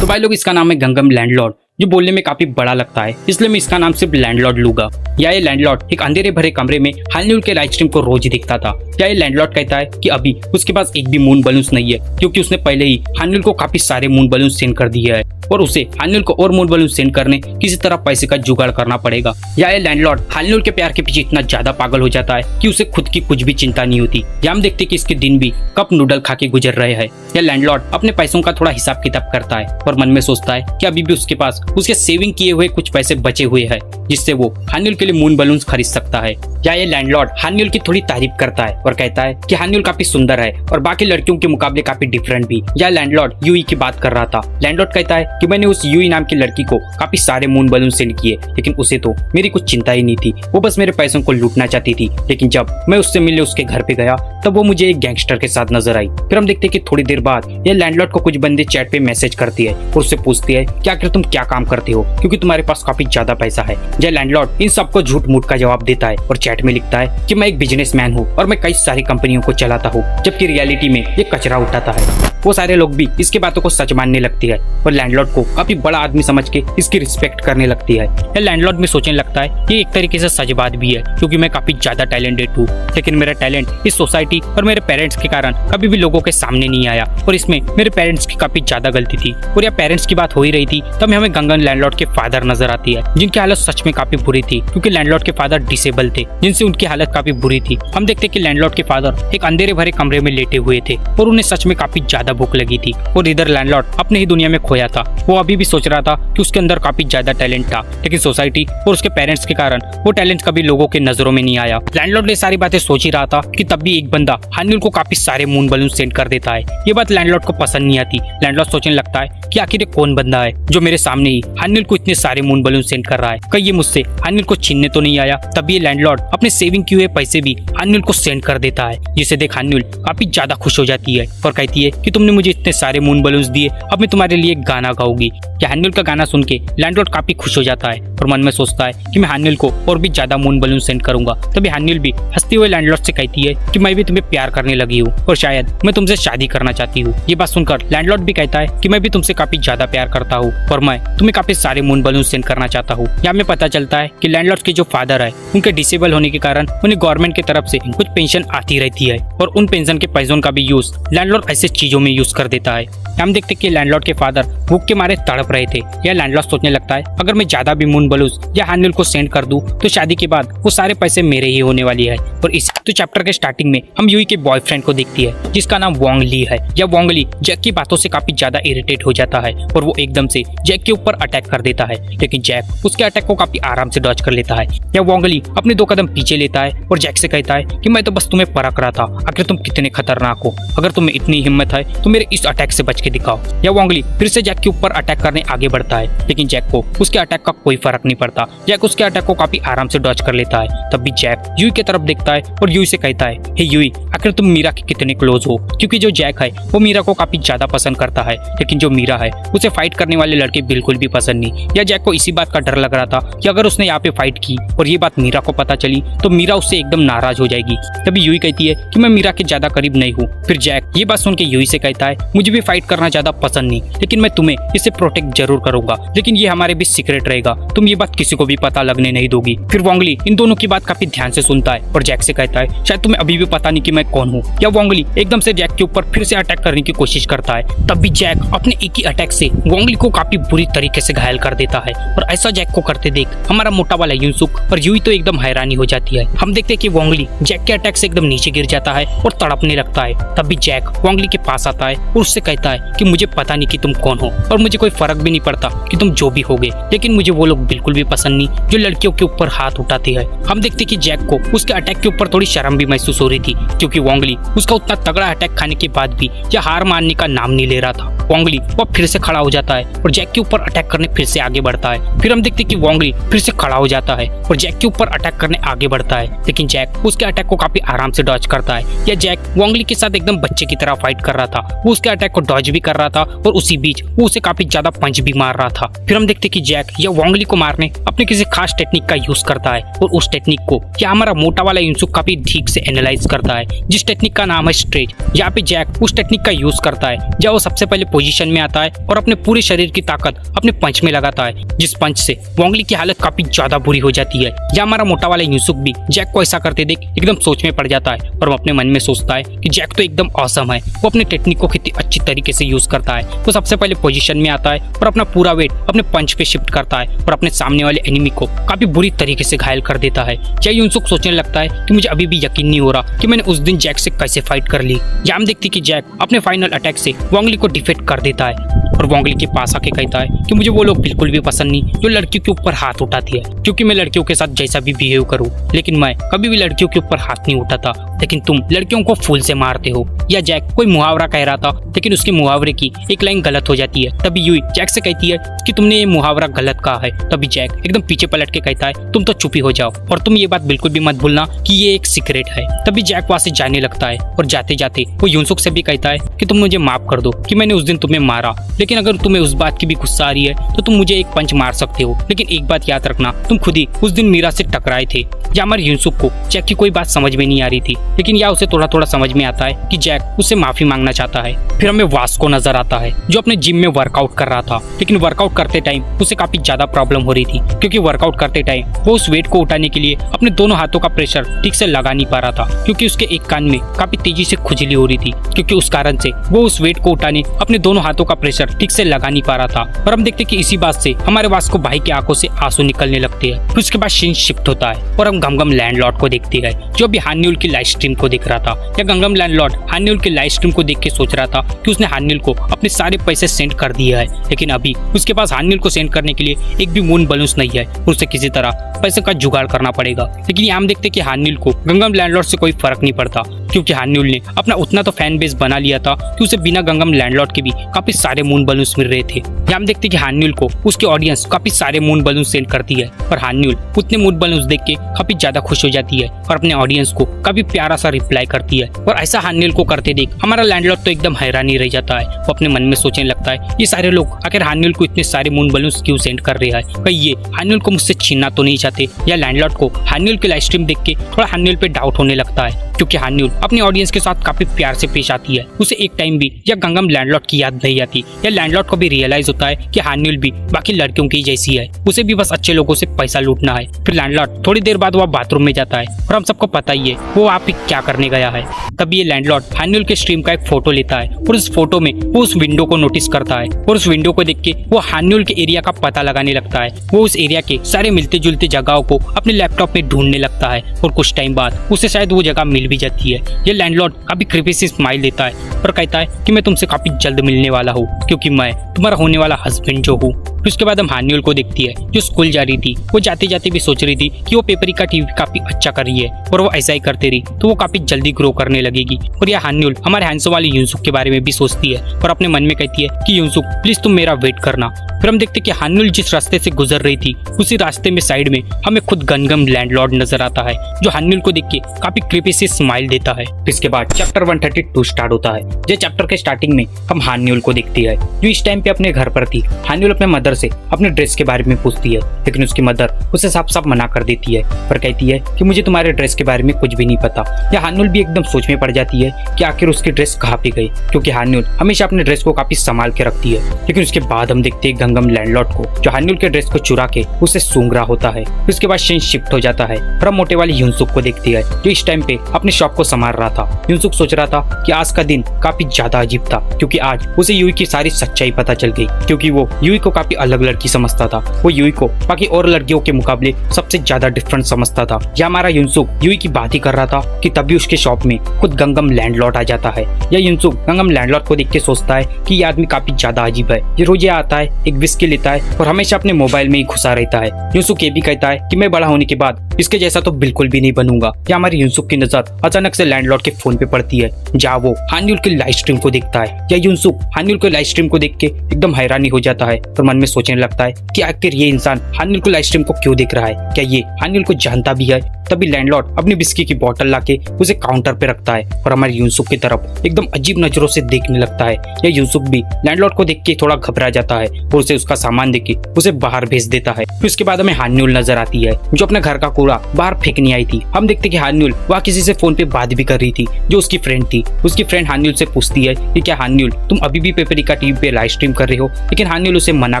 तो भाई लोग इसका नाम है गंगम लैंडलॉर्ड जो बोलने में काफी बड़ा लगता है, इसलिए मैं इसका नाम सिर्फ लैंडलॉर्ड लूंगा। या ये लैंडलॉर्ड एक अंधेरे भरे कमरे में हान्युल के लाइव स्ट्रीम को रोज दिखता था। या ये लैंडलॉर्ड कहता है कि अभी उसके पास एक भी मून बलून्स नहीं है क्योंकि उसने पहले ही हान्युल को काफी सारे मून बलून सेंड कर दिए है और उसे हान्युल को और मून बलून सेंड करने किसी तरह पैसे का जुगाड़ करना पड़ेगा। या ये लैंडलॉर्ड हान्युल के प्यार के पीछे इतना ज्यादा पागल हो जाता है कि उसे खुद की कुछ भी चिंता नहीं होती। या हम देखते कि इसके दिन भी कप नूडल खा के गुजर रहे हैं। यह लैंडलॉर्ड अपने पैसों का थोड़ा हिसाब किताब करता है और मन में सोचता है कि अभी भी उसके पास उसके सेविंग किए हुए कुछ पैसे बचे हुए हैं जिससे वो हान्युल के लिए मून बलून्स खरीद सकता है। या ये लैंडलॉर्ड हान्युल की थोड़ी तारीफ करता है और कहता है कि हान्युल काफी सुंदर है और बाकी लड़कियों के मुकाबले काफी डिफरेंट भी। या लैंडलॉर्ड यूई की बात कर रहा था। लैंडलॉर्ड कहता है कि मैंने उस यूई नाम की लड़की को काफी सारे मून बलून सेंड किए लेकिन उसे तो मेरी कुछ चिंता ही नहीं थी, वो बस मेरे पैसों को लूटना चाहती थी। लेकिन जब मैं उससे मिलने उसके घर पे गया तब वो मुझे एक गैंगस्टर के साथ नजर आई। फिर हम देखते कि थोड़ी देर बाद ये लैंडलॉर्ड को कुछ बंदे चैट पे मैसेज करती है और उससे पूछती है कि आखिर तुम क्या काम करते हो क्योंकि तुम्हारे पास काफी ज्यादा पैसा है। जय लैंडलॉर्ड इन सबको झूठ मूठ का जवाब देता है और चैट में लिखता है कि मैं एक बिजनेसमैन हूँ और मैं कई सारी कंपनियों को चलाता हूँ, जबकि रियलिटी में ये कचरा उठाता है। वो सारे लोग भी इसकी बातों को सच मानने लगती है और लैंडलॉर्ड को काफी बड़ा आदमी समझ के इसकी रिस्पेक्ट करने लगती है। यह लैंडलॉर्ड में सोचने लगता है ये एक तरीके से सच बात भी है क्योंकि मैं काफी ज्यादा टैलेंटेड हूँ, लेकिन मेरा टैलेंट इस सोसाइटी और मेरे पेरेंट्स के कारण कभी भी लोगों के सामने नहीं आया और इसमें मेरे पेरेंट्स की काफी ज्यादा गलती थी। और यह पेरेंट्स की बात हो ही रही थी तब हमें गंगम लैंडलॉर्ड के फादर नजर आती है जिनकी हालत सच में काफी बुरी थी क्योंकि लैंडलॉर्ड के फादर डिसेबल थे जिनसे उनकी हालत काफी बुरी थी। हम देखते कि लैंडलॉर्ड के फादर एक अंधेरे भरे कमरे में लेटे हुए थे और उन्हें सच में काफी ज्यादा भूख लगी थी और इधर लैंडलॉर्ड अपने ही दुनिया में खोया था। वो अभी भी सोच रहा था कि उसके अंदर काफी ज्यादा टैलेंट था लेकिन सोसाइटी और उसके पेरेंट्स के कारण वो टैलेंट कभी लोगों के नजरों में नहीं आया। लैंडलॉर्ड ने सारी बातें सोच ही रहा था कि तब भी एक बंदा हान्युल को काफी सारे मून बलून सेंड कर देता है। ये बात लैंडलॉर्ड को पसंद नहीं आती। लैंडलॉर्ड सोचने लगता है कि आखिर कौन बंदा है जो मेरे सामने ही हान्युल को इतने सारे मून बलून सेंड कर रहा है, कहीं ये मुझसे हान्युल को छीनने तो नहीं आया। तभी ये लैंडलॉर्ड अपने सेविंग किए हुए पैसे भी हान्युल को सेंड कर देता है जिसे देख हान्युल काफी ज्यादा खुश हो जाती है और कहती है कि तुमने मुझे इतने सारे मून बलून्स दिए, अब मैं तुम्हारे लिए एक गाना गाऊंगी। क्या हान्युल का गाना सुन के लैंडलॉर्ड काफी खुश हो जाता है और मन में सोचता है कि मैं हान्युल को और भी ज्यादा मून बलून सेंड करूंगा। तभी हान्युल भी हंसते हुए लैंडलॉर्ड से कहती है कि मैं भी तुम्हें प्यार करने लगी हूँ और शायद मैं तुमसे शादी करना चाहती हूँ। ये बात सुनकर लैंडलॉर्ड भी कहता है कि मैं भी तुमसे काफी ज्यादा प्यार करता हूँ और मैं तुम्हें काफी सारे मून बलून सेंड करना चाहता हूँ। यहाँ में पता चलता है कि लैंडलॉर्ड के जो फादर है उनके डिसेबल होने के कारण उन्हें गवर्नमेंट की तरफ से कुछ पेंशन आती रहती है और उन पेंशन के पैसों का भी यूज लैंडलॉर्ड ऐसे चीजों में यूज कर देता है। हम देखते कि लैंडलॉर्ड के फादर भूख के मारे तड़प रहे थे। यह लैंडलॉर्ड सोचने लगता है अगर मैं ज्यादा भी मून बलून्स या हान्युल को सेंड कर दूं तो शादी के बाद वो सारे पैसे मेरे ही होने वाली है। और इस तो चैप्टर के स्टार्टिंग में हम यूई के बॉयफ्रेंड को देखती है जिसका नाम वोंग ली है। यह वोंग ली जैक की बातों से काफी ज्यादा इरिटेट हो जाता है और वो एकदम से जैक के ऊपर अटैक कर देता है, लेकिन जैक उसके अटैक को काफी आराम से डॉज कर लेता है। यह वोंग ली अपने 2 कदम पीछे लेता है और जैक से कहता है कि मैं तो बस तुम्हें परख रहा था, आखिर तुम कितने खतरनाक हो, अगर तुम्हें इतनी हिम्मत है तो मेरे इस अटैक से बच के दिखाओ। यह वोंग ली फिर से जैक के ऊपर अटैक करने आगे बढ़ता है, लेकिन जैक को उसके अटैक का कोई फर्क नहीं पड़ता। जैक उसके अटैक को काफी आराम से डॉज कर लेता है। तब भी जैक यूई की तरफ देखता है और यूई से कहता है, हे यूई, आखिर तुम मीरा के कितने क्लोज हो, क्योंकि जो जैक है वो मीरा को काफी ज्यादा पसंद करता है, लेकिन जो मीरा है उसे फाइट करने वाले लड़के बिल्कुल भी पसंद नहीं। या जैक को इसी बात का डर लग रहा था कि अगर उसने यहाँ पे फाइट की और ये बात मीरा को पता चली तो मीरा उससे एकदम नाराज हो जाएगी। तभी यूई कहती है कि मैं मीरा के ज्यादा करीब नहीं हूँ। फिर जैक ये बात सुन के यूई से कहता है मुझे भी फाइट करना ज्यादा पसंद नहीं, लेकिन मैं तुम्हें इसे प्रोटेक्ट जरूर करूंगा, लेकिन ये हमारे बीच सीक्रेट रहेगा, तुम ये बात किसी को भी पता लगने नहीं दोगी। फिर वोंगली इन दोनों की बात काफी ध्यान से सुनता है और जैक से कहता है शायद तुम्हें अभी भी पता नहीं कि मैं कौन हूँ। या वोंगली एकदम से जैक के ऊपर फिर से अटैक करने की कोशिश करता है। तब भी जैक अपने एक ही अटैक से वोंगली को काफी बुरी तरीके से घायल कर देता है और ऐसा जैक को करते देख हमारा मोटा वाला यूनसुक और यूई तो एकदम हैरानी हो जाती है। हम देखते हैं कि वोंगली जैक के अटैक से एकदम नीचे गिर जाता है और तड़पने लगता है। तब भी जैक वोंगली के पास आता है और उससे कहता है कि मुझे पता नहीं कि तुम कौन हो और मुझे कोई फर्क भी नहीं पड़ता कि तुम जो भी होगे, लेकिन मुझे वो लोग बिल्कुल भी पसंद नहीं जो लड़कियों के ऊपर हाथ उठाते हैं। हम देखते कि जैक को उसके अटैक के ऊपर थोड़ी शर्म भी महसूस हो रही थी, क्योंकि वोंगली उसका उतना तगड़ा अटैक खाने के बाद भी यह हार मानने का नाम नहीं ले रहा था। वोंगली वो फिर से खड़ा हो जाता है और जैक के ऊपर अटैक करने फिर से आगे बढ़ता है। फिर हम देखते कि वोंगली फिर से खड़ा हो जाता है और जैक के ऊपर अटैक करने आगे बढ़ता है, लेकिन जैक उसके अटैक को काफी आराम से डॉज करता है। या जैक वोंगली के साथ एकदम बच्चे की तरह फाइट कर रहा था, वो उसके अटैक को डॉज भी कर रहा था और उसी बीच वो उसे काफी ज्यादा पंच भी मार रहा था। फिर हम देखते कि जैक या वोंगली को मारने अपने किसी खास टेक्निक का यूज करता है और उस टेक्निक को या हमारा मोटा वाला यूनसुक काफी ठीक से एनालाइज करता है, जिस टेक्निक का नाम है स्ट्रेच। यहाँ पे जैक उस टेक्निक का यूज करता है जब वो सबसे पहले पोजीशन में आता है और अपने पूरे शरीर की ताकत अपने पंच में लगाता है, जिस पंच से वोंगली की हालत काफी ज्यादा बुरी हो जाती है। या हमारा मोटा वाला यूनसुक भी जैक को ऐसा करते देख एकदम सोच में पड़ जाता है और वो अपने मन में सोचता है कि जैक तो एकदम ऑसम है, वो अपने टेक्निक को कितनी अच्छी तरीके से यूज करता है। वो सबसे पहले पोजीशन में आता है और अपना पूरा वेट अपने पंच पे शिफ्ट करता है और अपने सामने वाले एनिमी को काफी बुरी तरीके से घायल कर देता है। या यूनसुक सोचने लगता है कि मुझे अभी भी यकीन नहीं हो रहा कि मैंने उस दिन जैक से कैसे फाइट कर ली। या हम देखते कि जैक अपने फाइनल अटैक से वोंगली को डिफीट कर देता है और वोंगली के पास आके कहता है कि मुझे वो लोग बिल्कुल भी पसंद नहीं जो लड़कियों के ऊपर हाथ उठाती है, क्योंकि मैं लड़कियों के साथ जैसा भी बिहेव करूं, लेकिन मैं कभी भी लड़कियों के ऊपर हाथ नहीं उठाता, लेकिन तुम लड़कियों को फूल से मारते हो। या जैक कोई मुहावरा कह रहा था, लेकिन उसके मुहावरे की एक लाइन गलत हो जाती है। तभी यूई जैक से कहती है कि तुमने ये मुहावरा गलत कहा है। तभी जैक एकदम पीछे पलट के कहता है तुम तो चुप ही हो जाओ और तुम ये बात बिल्कुल भी मत भूलना कि ये एक सीक्रेट है। तभी जैक वहां से जाने लगता है और जाते जाते वो यूनसुक से भी कहता है कि तुम मुझे माफ कर दो कि मैंने उस दिन तुम्हें मारा, लेकिन अगर तुम्हें उस बात की भी गुस्सा आ रही है तो तुम मुझे एक पंच मार सकते हो, लेकिन एक बात याद रखना तुम खुद ही उस दिन मीरा से टकराए थे। या हमारे यूनसुक को जैक की कोई बात समझ में नहीं आ रही थी, लेकिन या उसे थोड़ा थोड़ा समझ में आता है कि जैक उससे माफी मांगना चाहता है। फिर हमें वास्को नजर आता है जो अपने जिम में वर्कआउट कर रहा था, लेकिन वर्कआउट करते टाइम उसे काफी ज्यादा प्रॉब्लम हो रही थी, क्योंकि वर्कआउट करते टाइम वो उस वेट को उठाने के लिए अपने दोनों हाथों का प्रेशर ठीक से लगा नहीं पा रहा था, क्योंकि उसके एक कान में काफी तेजी से खुजली हो रही थी, क्योंकि उस कारण से वो उस वेट को उठाने अपने दोनों हाथों का प्रेशर ठीक से लगा नहीं पा रहा था। और हम देखते कि इसी बात से हमारे वास्को भाई की आंखों से आंसू निकलने लगते हैं। फिर उसके बाद सीन शिफ्ट होता है और हम गमगम लैंडलॉर्ड को देखते हैं जो अभी हान्युल की लाइव स्ट्रीम को देख रहा था। या गमगम लैंडलॉर्ड हान्युल की लाइव स्ट्रीम को देख के सोच रहा था कि उसने हान्युल को अपने सारे पैसे सेंड कर दिए है, लेकिन अभी उसके पास हान्युल को सेंड करने के लिए एक भी मून बलून्स नहीं है और उसे किसी तरह पैसे का जुगाड़ करना पड़ेगा। लेकिन यहाँ हम देखते कि हान्युल को गंगम लैंडलॉर्ड से कोई फर्क नहीं पड़ता, क्योंकि हान्युल ने अपना उतना तो फैन बेस बना लिया था कि उसे बिना गंगम लैंडलॉर्ड के भी काफी सारे मून बलून्स मिल रहे थे। यहाँ हम देखते कि हान्युल को उसकी ऑडियंस काफी सारे मून बलून सेंड करती है और हान्युल उतने मून बलून्स देख के काफी ज्यादा खुश हो जाती है और अपने ऑडियंस को काफी प्यारा सा रिप्लाई करती है। और ऐसा हान्युल को करते देख हमारा लैंडलॉर्ड तो एकदम हैरान ही रह जाता है। वो अपने मन में सोचने लगता है ये सारे लोग आखिर हान्युल को इतने सारे मून बलून्स क्यों सेंड कर रहे हैं, कहीं ये हान्युल को मुझसे छीनना तो नहीं चाहते। या लैंडलॉर्ड को हान्युल की लाइव स्ट्रीम देख के थोड़ा हान्युल पे डाउट होने लगता है, क्योंकि हान्युल अपनी ऑडियंस के साथ काफी प्यार से पेश आती है। उसे एक टाइम भी या गंगम लैंडलॉर्ड की याद नहीं आती। या लैंडलॉर्ड को भी रियलाइज होता है कि हान्युल भी बाकी लड़कियों की जैसी है, उसे भी बस अच्छे लोगों से पैसा लूटना है। फिर लैंडलॉर्ड थोड़ी देर बाद वह बाथरूम में जाता है और हम सबको पता ही है वो वहाँ पे क्या करने गया है। तभी ये लैंडलॉर्ड हान्युल के स्ट्रीम का एक फोटो लेता है और उस फोटो में वो उस विंडो को नोटिस करता है और उस विंडो को देख के वो हान्युल के एरिया का पता लगाने लगता है। वो उस एरिया के सारे मिलते जुलते जगहों को अपने लैपटॉप में ढूंढने लगता है और कुछ टाइम बाद उसे शायद वो जगह मिल भी जाती है। ये लैंडलॉर्ड काफी क्रीपी सी स्माइल देता है और कहता है कि मैं तुमसे काफी जल्द मिलने वाला हूँ, क्योंकि मैं तुम्हारा होने वाला हस्बैंड जो हूँ। फिर उसके बाद हम हान्युल को देखती है जो स्कूल जा रही थी। वो जाते जाते भी सोच रही थी कि वो पेपरिका टीवी काफी अच्छा कर रही है और वो ऐसा ही करते रही तो वो काफी जल्दी ग्रो करने लगेगी। और यह हान्युल हमारे हैंडसम वाले यूनसुक के बारे में भी सोचती है और अपने मन में कहती है कि यूनसुक प्लीज तुम मेरा वेट करना। फिर हम देखते कि हान्युल जिस रास्ते से गुजर रही थी उसी रास्ते में साइड में हमें खुद गंगम लैंडलॉर्ड नजर आता है जो हान्युल को देख के काफी क्रीपी से स्माइल देता है। इसके बाद चैप्टर 132 स्टार्ट होता है। जो चैप्टर के स्टार्टिंग में हम हान्युल को देखती है जो इस टाइम पे अपने घर पर थी। हान्युल अपने मदर से अपने ड्रेस के बारे में पूछती है, लेकिन उसकी मदर उसे साफ साफ मना कर देती है और कहती है कि मुझे तुम्हारे ड्रेस के बारे में कुछ भी नहीं पता। या हान्युल भी एकदम सोच में पड़ जाती है कि आखिर उसकी ड्रेस कहाँ पे गई, क्योंकि हान्युल हमेशा अपने ड्रेस को काफी संभाल के रखती है। लेकिन उसके बाद हम देखते हैं गंगम लैंडलॉर्ड को, जो हान्युल के ड्रेस को चुरा के उसे सूंघ रहा होता है। उसके बाद सीन शिफ्ट हो जाता है और हम मोटे वाले युनसुक को देखती है, जो इस टाइम पे अपने शॉप को संभाल रहा था। युनसुक सोच रहा था कि आज का दिन काफी ज्यादा अजीब था, क्योंकि आज उसे यूई की सारी सच्चाई पता चल गई, क्योंकि वो यूई को काफी अलग लड़की समझता था। वो यूई को बाकी और लड़कियों के मुकाबले सबसे ज्यादा डिफरेंट समझता था। या हमारा युनसुक यूई की बात ही कर रहा था कि तभी उसके शॉप में खुद गंगम लैंडलॉर्ड आ जाता है। या युनसुक गंगम लैंडलॉर्ड को देख के सोचता है कि ये आदमी काफी ज्यादा अजीब है। ये रोज आता है, एक विस्की लेता है और हमेशा अपने मोबाइल में ही घुसा रहता है। युनसुक ये भी कहता है कि मैं बड़ा होने के बाद इसके जैसा तो बिल्कुल भी नहीं बनूंगा। या हमारे युनसुक की नजर अचानक से लैंडलॉर्ड के फोन पे पड़ती है, जहाँ वो हान्युल की लाइव स्ट्रीम को देखता है। या युनसुक हान्युल को लाइव स्ट्रीम को देख के एकदम हैरानी हो जाता है और मन में सोचने लगता है कि आखिर ये इंसान हान्युल को लाइव स्ट्रीम को क्यों देख रहा है, क्या ये हान्युल को जानता भी है। तभी लैंडलॉर्ड अपनी बिस्की की बोतल लाके उसे काउंटर पे रखता है और हमारे युनसुक की तरफ एकदम अजीब नजरों से देखने लगता है। या युनसुक भी लैंडलॉर्ड को देख के थोड़ा घबरा जाता है और उसे उसका सामान देके उसे बाहर भेज देता है। फिर उसके बाद हमें हान्युल नजर आती है, जो अपने घर का कूड़ा बाहर फेंकने आई थी। हम देखते कि हान्युल वहाँ किसी से फोन पे बात भी कर रही थी, जो उसकी फ्रेंड थी। उसकी फ्रेंड हान्युल से पूछती है कि क्या हान्युल तुम अभी भी पेपरिका टीवी पे लाइव स्ट्रीम कर रहे हो, लेकिन हान्युल उसे मना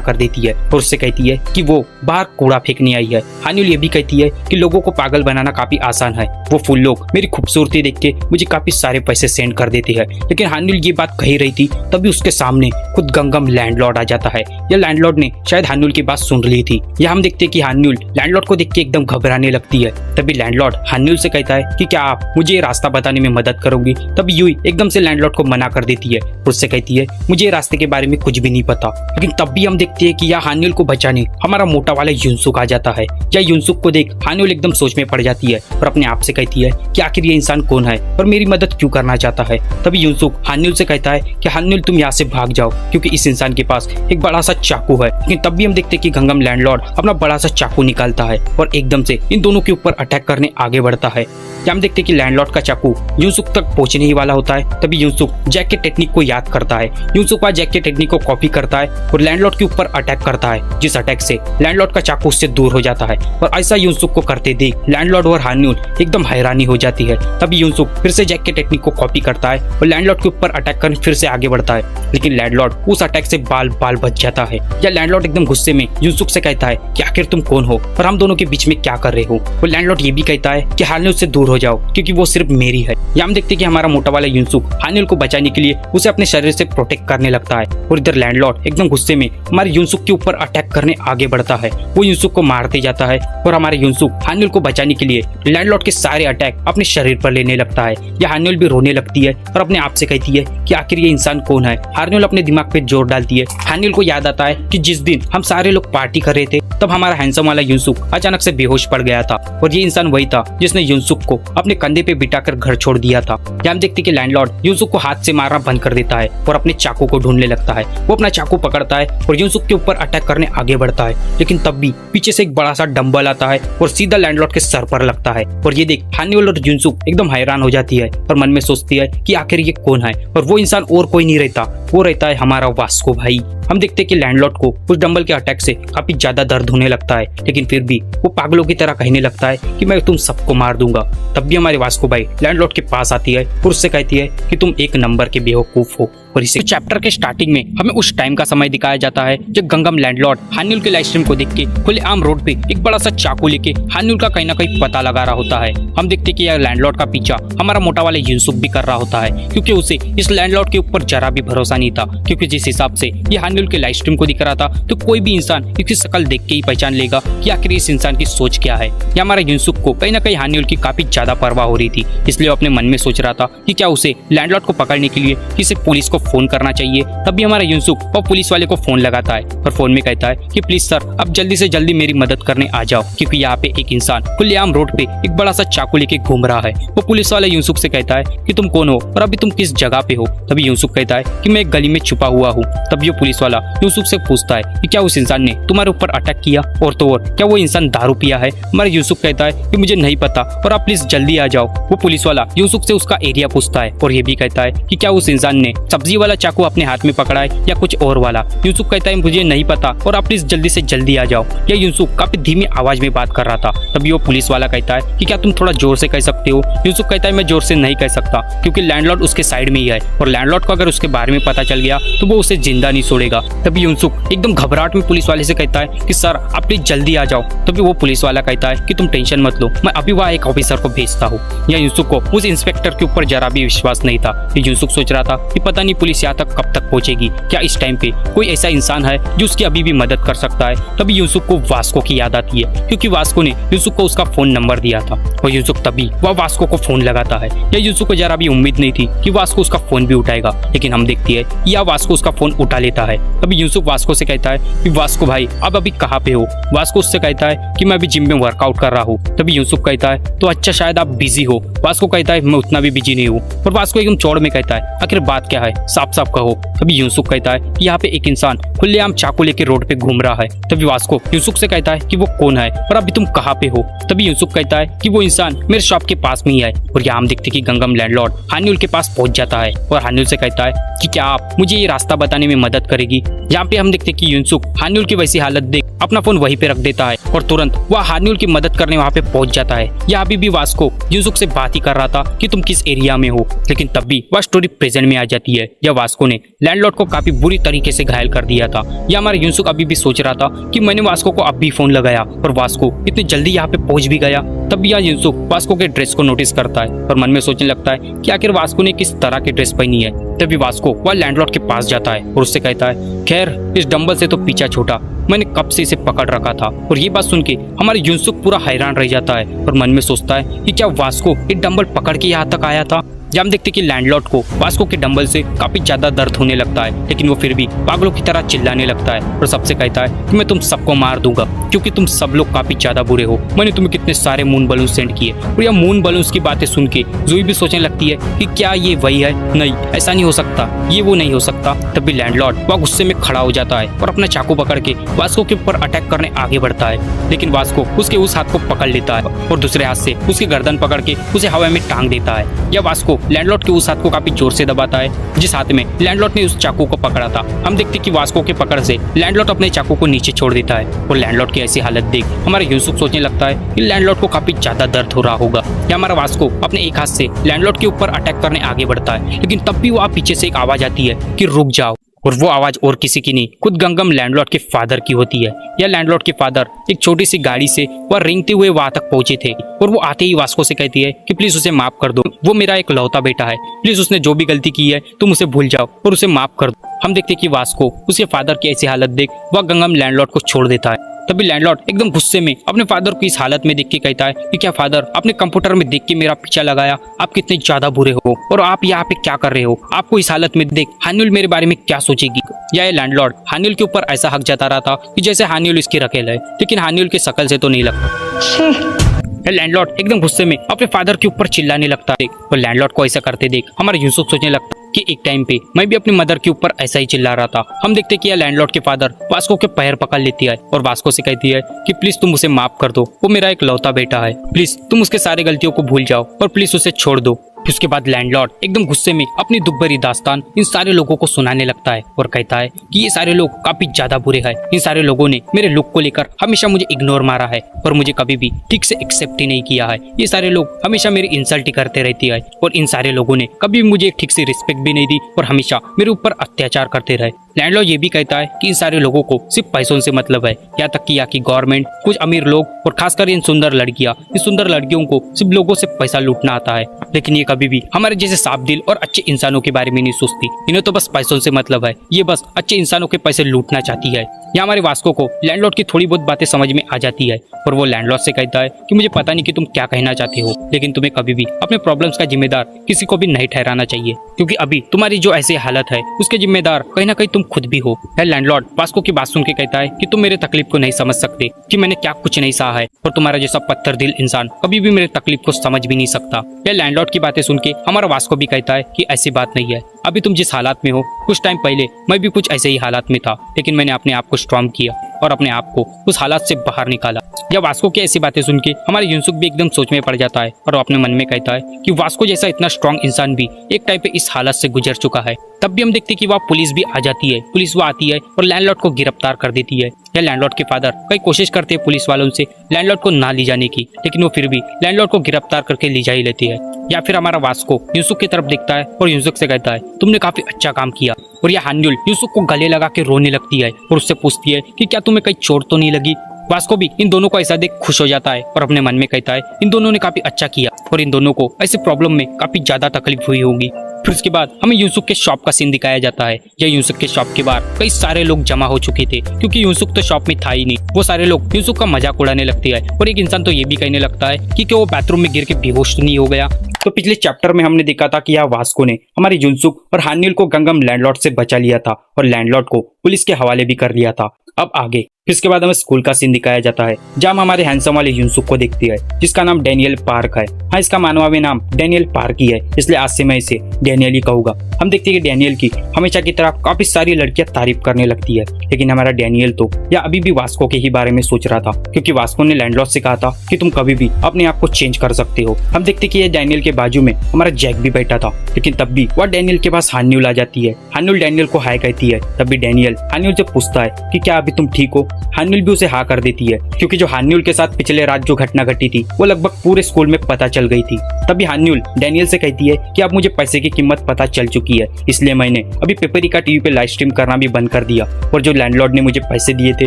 कर देती है और उससे कहती है कि वो बाहर कूड़ा फेंकने आई है। हान्युल ये भी कहती है कि लोगों को पागल बनाना काफी आसान है, वो फुल लोग मेरी खूबसूरती देख के मुझे काफी सारे पैसे सेंड कर देते हैं। लेकिन हान्युल ये बात कही रही थी, तभी उसके सामने खुद गंगम लैंडलॉर्ड आ जाता है। या लैंडलॉर्ड ने शायद हान्युल की बात सुन ली थी। या हम देखते कि हान्युल लैंडलॉर्ड को देख के एकदम घबराने लगती है। तभी लैंडलॉर्ड हान्युल से कहता है कि क्या आप मुझे ये रास्ता बताने में मदद करोगी। तभी यूई एकदम से लैंडलॉर्ड को मना कर देती है, उससे कहती है मुझे ये रास्ते के बारे में कुछ भी नहीं पता। लेकिन तब भी हम देखते हैं कि यह हान्युल को बचाने हमारा मोटा वाला युनसुक आ जाता है। या युनसुक को देख हान्युल एकदम सोच में पड़ जाती है और अपने आप से कहती है कि आखिर ये इंसान कौन है और मेरी मदद क्यों करना चाहता है। तभी युनसुक हान्युल से कहता है कि हान्युल तुम यहाँ से भाग जाओ, क्योंकि इस इंसान के पास एक बड़ा सा चाकू है। लेकिन तब भी हम देखते कि गंगम लैंडलॉर्ड अपना बड़ा सा चाकू निकालता है और एकदम से इन दोनों के ऊपर अटैक करने आगे बढ़ता है। या हम देखते कि लैंडलॉर्ड का चाकू युनसुक तक पहुंचने ही वाला होता है। तभी युनसुक जैक के टेक्निक को याद करता है। युनसुक वह जैक के टेक्निक को कॉपी करता है और लैंडलॉर्ड के ऊपर अटैक करता है, जिस अटैक से लैंडलॉर्ड का चाकू उससे दूर हो जाता है। और ऐसा युनसुक को करते देख लैंडलॉर्ड और हान्युल एकदम हैरानी हो जाती है। तभी युनसुक फिर से जैक के टेक्निक को कॉपी करता है और लैंडलॉर्ड के ऊपर अटैक करने फिर से आगे बढ़ता है, लेकिन लैंडलॉर्ड उस अटैक से बाल बाल बच जाता है। या लैंडलॉर्ड एकदम गुस्से में युनसुक से कहता है कि आखिर तुम कौन हो और हम दोनों के बीच में क्या कर रहे हो। और लैंडलॉर्ड ये भी कहता है कि हान्युल से दूर हो जाओ, क्योंकि वो सिर्फ मेरी है। या हम देखते कि हमारा मोटा वाला युनसुक हान्युल को बचाने के लिए उसे अपने शरीर से प्रोटेक्ट करने लगता है। और इधर लैंडलॉर्ड एकदम गुस्से में हमारे युनसुक के ऊपर अटैक करने आगे बढ़ता है। वो युनसुक को मारते जाता है और हमारे युनसुक हान्युल को बचाने के लिए लैंडलॉर्ड के सारे अटैक अपने शरीर पर लेने लगता है। या हान्युल भी रोने लगती है और अपने आप से कहती है कि आखिर ये इंसान कौन है। हान्युल अपने दिमाग पे जोर डालती है। हान्युल को याद आता है कि जिस दिन हम सारे लोग पार्टी कर रहे थे, तब हमारा हैंडसम वाला युनसुक अचानक से बेहोश पड़ गया था और ये इंसान वही था जिसने युनसुक को अपने कंधे पे बिठाकर घर छोड़ दिया था। या हम देखते कि लैंडलॉर्ड युनसुक को हाथ से मारना बंद कर देता है और अपने चाकू को ढूंढने लगता है। वो अपना चाकू पकड़ता है और युनसुक के ऊपर अटैक करने आगे बढ़ता है, लेकिन तब भी पीछे से एक बड़ा सा डंबल आता है और सीधा लैंडलॉर्ड के सर पर लगता है। और ये देख हान्युल और युनसुक एकदम हैरान हो जाती है और मन में सोचती है कि आखिर ये कौन है। और वो इंसान और कोई नहीं रहता, वो रहता है हमारा वास्को भाई। हम देखते कि लैंडलॉर्ड को उस डंबल के अटैक से काफी ज्यादा दर्द होने लगता है, लेकिन फिर भी वो पागलों की तरह कहने लगता है कि मैं तुम सबको मार दूंगा। तब भी हमारे वास्को भाई लैंडलॉर्ड के पास आती है और उससे कहती है कि तुम एक नंबर के बेवकूफ हो। और इसी चैप्टर के स्टार्टिंग में हमें उस टाइम का समय दिखाया जाता है जब गंगम लैंडलॉर्ड हान्युल के लाइव स्ट्रीम को देख के खुलेआम रोड पे एक बड़ा सा चाकू लेके हान्युल का कहीं ना कहीं पता लगा रहा होता है। हम देखते कि यह लैंडलॉर्ड का पीछा हमारा मोटा वाला युनसुक भी कर रहा होता है, क्योंकि उसे इस लैंडलॉर्ड के ऊपर जरा भी भरोसा नहीं था, क्योंकि जिस हिसाब से ये हान्युल के लाइव स्ट्रीम को दिख रहा था तो कोई भी इंसान इसकी शक्ल देख के ही पहचान लेगा कि आखिर इस इंसान की सोच क्या है। या हमारा युनसुक को कहीं ना कहीं हान्युल की काफी ज्यादा परवाह हो रही थी, इसलिए अपने मन में सोच रहा था कि क्या उसे लैंडलॉर्ड को पकड़ने के लिए किसी पुलिस को फोन करना चाहिए। तभी हमारा युनसुक और पुलिस वाले को फोन लगाता है और फोन में कहता है कि प्लीज सर अब जल्दी से जल्दी मेरी मदद करने आ जाओ, क्योंकि यहाँ पे एक इंसान खुलेआम रोड पे एक बड़ा सा चाकू लेके घूम रहा है। वो पुलिस वाला युनसुक से कहता है कि तुम कौन हो और अभी तुम किस जगह पे हो। तभी युनसुक कहता है कि मैं एक गली में छुपा हुआ हूँ। तभी वो पुलिस वाला युनसुक से पूछता है कि क्या उस इंसान ने तुम्हारे ऊपर अटैक किया, और तो और क्या वो इंसान दारू पिया है। हमारा युनसुक कहता है कि मुझे नहीं पता और आप प्लीज जल्दी आ जाओ। वो पुलिस वाला युनसुक से उसका एरिया पूछता है और ये भी कहता है कि क्या उस इंसान ने सब्जी ये वाला चाकू अपने हाथ में पकड़ा है या कुछ और वाला। यूसुफ कहता है मुझे नहीं पता और आप प्लीज जल्दी से जल्दी आ जाओ। या यूसुफ काफी धीमी आवाज में बात कर रहा था। तभी वो पुलिस वाला कहता है कि क्या तुम थोड़ा जोर से कह सकते हो। यूसुफ कहता है मैं जोर से नहीं कह सकता क्योंकि लैंडलॉर्ड उसके साइड में ही है और लैंडलॉर्ड को अगर उसके बारे में पता चल गया तो वो उसे जिंदा नहीं छोड़ेगा। तभी यूसुफ एकदम घबराहट में पुलिस वाले से कहता है कि सर आप प्लीज जल्दी आ जाओ। तभी वो पुलिस वाला कहता है कि तुम टेंशन मत लो, मैं अभी वहाँ एक ऑफिसर को भेजता हूँ। या यूसुफ को उस इंस्पेक्टर के ऊपर जरा भी विश्वास नहीं था। यूसुफ सोच रहा था कि पता नहीं पुलिस यहाँ तक कब तक पहुंचेगी, क्या इस टाइम पे कोई ऐसा इंसान है जो उसकी अभी भी मदद कर सकता है। तभी यूसुफ को वास्को की याद आती है क्योंकि वास्को ने यूसुफ को उसका फोन नंबर दिया था और यूसुफ तभी वह वास्को को फोन लगाता है। या यूसुफ को जरा भी उम्मीद नहीं थी कि वास्को उसका फोन भी उठाएगा, लेकिन हम देखती है या वास्को उसका फोन उठा लेता है। तभी यूसुफ वास्को से कहता है कि वास्को भाई आप अभी कहाँ पे हो। वास्को उससे कहता है कि मैं अभी जिम में वर्कआउट कर रहा हूँ। तभी यूसुफ कहता है तो अच्छा शायद आप बिजी हो। वास्को कहता है मैं उतना भी बिजी नहीं हूँ और वास्को एकदम चौड़ में कहता है आखिर बात क्या है, साफ साफ कहो। तभी यूसुफ कहता है कि यहाँ पे एक इंसान खुलेआम चाकू लेके रोड पे घूम रहा है। तभी वास्को यूसुफ से कहता है कि वो कौन है और अभी तुम कहाँ पे हो। तभी यूसुफ कहता है कि वो इंसान मेरे शॉप के पास में ही है। और यहाँ हम देखते कि गंगम लैंडलॉर्ड हानिउल के पास पहुंच जाता है और हानिउल से कहता है कि क्या आप मुझे ये रास्ता बताने में मदद करेगी। यहाँ पे हम देखते कि यूसुफ हानिउल की वैसी हालत देख अपना फोन वहीं पे रख देता है और तुरंत वह हानिउल की मदद करने वहाँ पे पहुंच जाता है। या अभी भी वास्को यूसुफ से बात ही कर रहा था कि तुम किस एरिया में हो, लेकिन तब भी वह स्टोरी प्रेजेंट में आ जाती है। या वास्को ने लैंडलॉर्ड को काफी बुरी तरीके से घायल कर दिया था। या हमारा यूसुफ अभी भी सोच रहा था कि मैंने वास्को को अब भी फोन लगाया और वास्को इतनी जल्दी यहाँ पे पहुंच भी गया। तब यह यूसुफ वास्को के ड्रेस को नोटिस करता है और मन में सोचने लगता है कि आखिर वास्को ने किस तरह की ड्रेस पहनी है। तभी वास्को वह लैंडलॉर्ड के पास जाता है और उससे कहता है खैर इस डंबल से तो पीछा छोटा, मैंने कब से इसे पकड़ रखा था। और ये बात सुन के हमारे यूसुफ पूरा हैरान रह जाता है और मन में सोचता है कि क्या वास्को ये डंबल पकड़ के यहाँ तक आया था। जब हम देखते कि लैंडलॉर्ड को वास्को के डंबल से काफी ज्यादा दर्द होने लगता है, लेकिन वो फिर भी पागलों की तरह चिल्लाने लगता है और सबसे कहता है कि मैं तुम सबको मार दूंगा क्योंकि तुम सब लोग काफी ज्यादा बुरे हो। मैंने तुम्हें कितने सारे मून बलून सेंड किए। और यह मून बलून्स की बातें सुन के जूही भी सोचने लगती है कि क्या ये वही है, नहीं ऐसा नहीं हो सकता, ये वो नहीं हो सकता। तभी लैंडलॉर्ड वह गुस्से में खड़ा हो जाता है और अपना चाकू पकड़ के वास्को के ऊपर अटैक करने आगे बढ़ता है, लेकिन वास्को उसके उस हाथ को पकड़ लेता है और दूसरे हाथ से उसकी गर्दन पकड़ के उसे हवा में टांग देता है। या वास्को लैंडलॉर्ड के उस हाथ को काफी जोर से दबाता है जिस हाथ में लैंडलॉर्ड ने उस चाकू को पकड़ा था। हम देखते कि वास्को के पकड़ से लैंडलॉर्ड अपने चाकू को नीचे छोड़ देता है और लैंडलॉर्ड की ऐसी हालत देख हमारा यूसुफ सोचने लगता है कि लैंडलॉर्ड को काफी ज्यादा दर्द हो रहा होगा। या हमारा वास्को अपने एक हाथ से लैंडलॉर्ड के ऊपर अटैक करने आगे बढ़ता है, लेकिन तब भी वहाँ पीछे से एक आवाज आती है कि रुक जाओ। और वो आवाज और किसी की नहीं, खुद गंगम लैंडलॉर्ड के फादर की होती है। या लैंडलॉर्ड के फादर एक छोटी सी गाड़ी से वह रेंगते हुए वहां तक पहुंचे थे और वो आते ही वास्को से कहती है कि प्लीज उसे माफ कर दो, वो मेरा एक लौता बेटा है, प्लीज उसने जो भी गलती की है तुम उसे भूल जाओ और उसे माफ कर दो। हम देखते कि वास्को उसके फादर की ऐसी हालत देख वह गंगम लैंडलॉर्ड को छोड़ देता है। तभी लैंडलॉर्ड एकदम गुस्से में अपने फादर को इस हालत में देख के कहता है कि क्या फादर आपने कंप्यूटर में देख के मेरा पीछा लगाया, आप कितने ज्यादा बुरे हो और आप यहाँ पे क्या कर रहे हो, आपको इस हालत में देख हानिउल मेरे बारे में क्या सोचेगी। या ये लैंडलॉर्ड हानिउल के ऊपर ऐसा हक जता रहा था कि जैसे हानिउल इसकी रखेल है, लेकिन हानिउल की शकल से तो नहीं लगता। लैंडलॉर्ड एकदम गुस्से में अपने फादर के ऊपर चिल्लाने लगता है और लैंडलॉर्ड को ऐसा करते देख हमारा यूसुफ सोचने लगता कि एक टाइम पे मैं भी अपनी मदर के ऊपर ऐसा ही चिल्ला रहा था। हम देखते कि यह लैंडलॉर्ड के फादर वास्को के पैर पकड़ लेती है और वास्को से कहती है कि प्लीज तुम उसे माफ कर दो, वो मेरा एक लौता बेटा है, प्लीज तुम उसके सारे गलतियों को भूल जाओ और प्लीज उसे छोड़ दो। उसके बाद लैंडलॉर्ड एकदम गुस्से में अपनी दुख भरी दास्तान इन सारे लोगों को सुनाने लगता है और कहता है कि ये सारे लोग काफी ज्यादा बुरे हैं, इन सारे लोगों ने मेरे लुक को लेकर हमेशा मुझे इग्नोर मारा है और मुझे कभी भी ठीक से एक्सेप्ट ही नहीं किया है। ये सारे लोग हमेशा मेरी इंसल्ट ही करते रहती है और इन सारे लोगों ने कभी भी मुझे ठीक से रिस्पेक्ट भी नहीं दी और हमेशा मेरे ऊपर अत्याचार करते रहे। लैंडलॉर्ड ये भी कहता है कि इन सारे लोगों को सिर्फ पैसों से मतलब है, यहाँ तक कि यहाँ की गवर्नमेंट, कुछ अमीर लोग और खासकर इन सुंदर लड़कियों को सिर्फ लोगों से पैसा लूटना आता है, लेकिन ये कभी भी हमारे जैसे साफ दिल और अच्छे इंसानों के बारे में नहीं सोचती। इन्हें तो बस पैसों से मतलब है, ये बस अच्छे इंसानों के पैसे लूटना चाहती है। यहाँ हमारे वास्को को लैंडलॉर्ड की थोड़ी बहुत बातें समझ में आ जाती है और वो लैंडलॉर्ड से कहता है कि मुझे पता नहीं कि तुम क्या कहना चाहते हो, लेकिन तुम्हें कभी भी अपने प्रॉब्लम्स का जिम्मेदार किसी को भी नहीं ठहराना चाहिए, क्योंकि अभी तुम्हारी जो ऐसी हालत है उसके जिम्मेदार कहीं ना कहीं तुम खुद भी हो। लैंडलॉर्ड वास्को की बात सुन के कहता है कि तुम मेरे तकलीफ को नहीं समझ सकते कि मैंने क्या कुछ नहीं सहा है और तुम्हारा जैसा पत्थर दिल इंसान कभी भी मेरे तकलीफ को समझ भी नहीं सकता। यह लैंडलॉर्ड की बातें सुन के हमारा वास्को भी कहता है कि ऐसी बात नहीं है, अभी तुम जिस हालात में हो कुछ टाइम पहले मैं भी कुछ ऐसे ही हालात में था, लेकिन मैंने अपने आप को स्ट्रॉन्ग किया और अपने आप को उस हालात से बाहर निकाला जब वास्को की ऐसी बातें सुन के हमारे युनसुक भी एकदम सोच में पड़ जाता है और वो अपने मन में कहता है कि वास्को जैसा इतना स्ट्रांग इंसान भी एक टाइम पे इस हालत से गुजर चुका है। तब भी हम देखते कि वहाँ पुलिस भी आ जाती है। पुलिस वो आती है और लैंडलॉर्ड को गिरफ्तार कर देती है। या लैंडलॉर्ड के फादर कई कोशिश करते हैं पुलिस वालों से लैंडलॉर्ड को ना ले जाने की, लेकिन वो फिर भी लैंडलॉर्ड को गिरफ्तार करके ले जा ही लेती है। या फिर हमारा वास्को युनसुक की तरफ देखता है और युनसुक से कहता है तुमने काफी अच्छा काम किया। और यह हान्युल युनसुक को गले लगा के रोने लगती है और उससे पूछती है कि क्या तुम्हें कहीं चोट तो नहीं लगी। वास्को भी इन दोनों को ऐसा देख खुश हो जाता है और अपने मन में कहता है इन दोनों ने काफी अच्छा किया और इन दोनों को ऐसे प्रॉब्लम में काफी ज्यादा तकलीफ हुई होगी। फिर उसके बाद हमें युनसुक के शॉप का सीन दिखाया जाता है। या युनसुक के शॉप के बाहर कई सारे लोग जमा हो चुके थे क्योंकि युनसुक तो शॉप में था ही नहीं। वो सारे लोग युनसुक का मजाक उड़ाने लगते हैं और एक इंसान तो ये भी कहने लगता है कि क्या वो बाथरूम में गिर के बेहोश तो नहीं हो गया। तो पिछले चैप्टर में हमने देखा था कि यह वास्को ने हमारे युनसुक और हान्युल को गंगम लैंडलॉर्ड से बचा लिया था और लैंडलॉर्ड को पुलिस के हवाले भी कर दिया था। अब आगे फिर इसके बाद हमें स्कूल का सीन दिखाया जाता है जहाँ हम हमारे हैंडसम वाले युनसुक को देखते हैं जिसका नाम डैनियल पार्क है। हाँ, इसका मानवावी नाम डैनियल पार्क ही है, इसलिए आज से मैं इसे डैनियल ही कहूंगा। हम देखते हैं कि डैनियल की हमेशा की तरह काफी सारी लड़कियां तारीफ करने लगती है, लेकिन हमारा डैनियल तो या अभी भी वास्को के ही बारे में सोच रहा था क्योंकि वास्को ने लैंडलॉर्ड से कहा था कि तुम कभी भी अपने आप को चेंज कर सकते हो। हम देखते कि ये डैनियल के बाजू में हमारा जैक भी बैठा था, लेकिन तब भी वह डैनियल के पास हान्युल आ जाती है। हान्युल डैनियल को हाय कहती है। तब भी डैनियल हान्युल से पूछता है कि क्या अभी तुम ठीक हो। हान्युल भी उसे हाँ कर देती है क्योंकि जो हान्युल के साथ पिछले रात जो घटना घटी थी वो लगभग पूरे स्कूल में पता चल गई थी। तभी हान्युल डैनियल से कहती है कि अब मुझे पैसे की कीमत पता चल चुकी है, इसलिए मैंने अभी पेपरिका टीवी पे लाइव स्ट्रीम करना भी बंद कर दिया और जो लैंडलॉर्ड ने मुझे पैसे दिए थे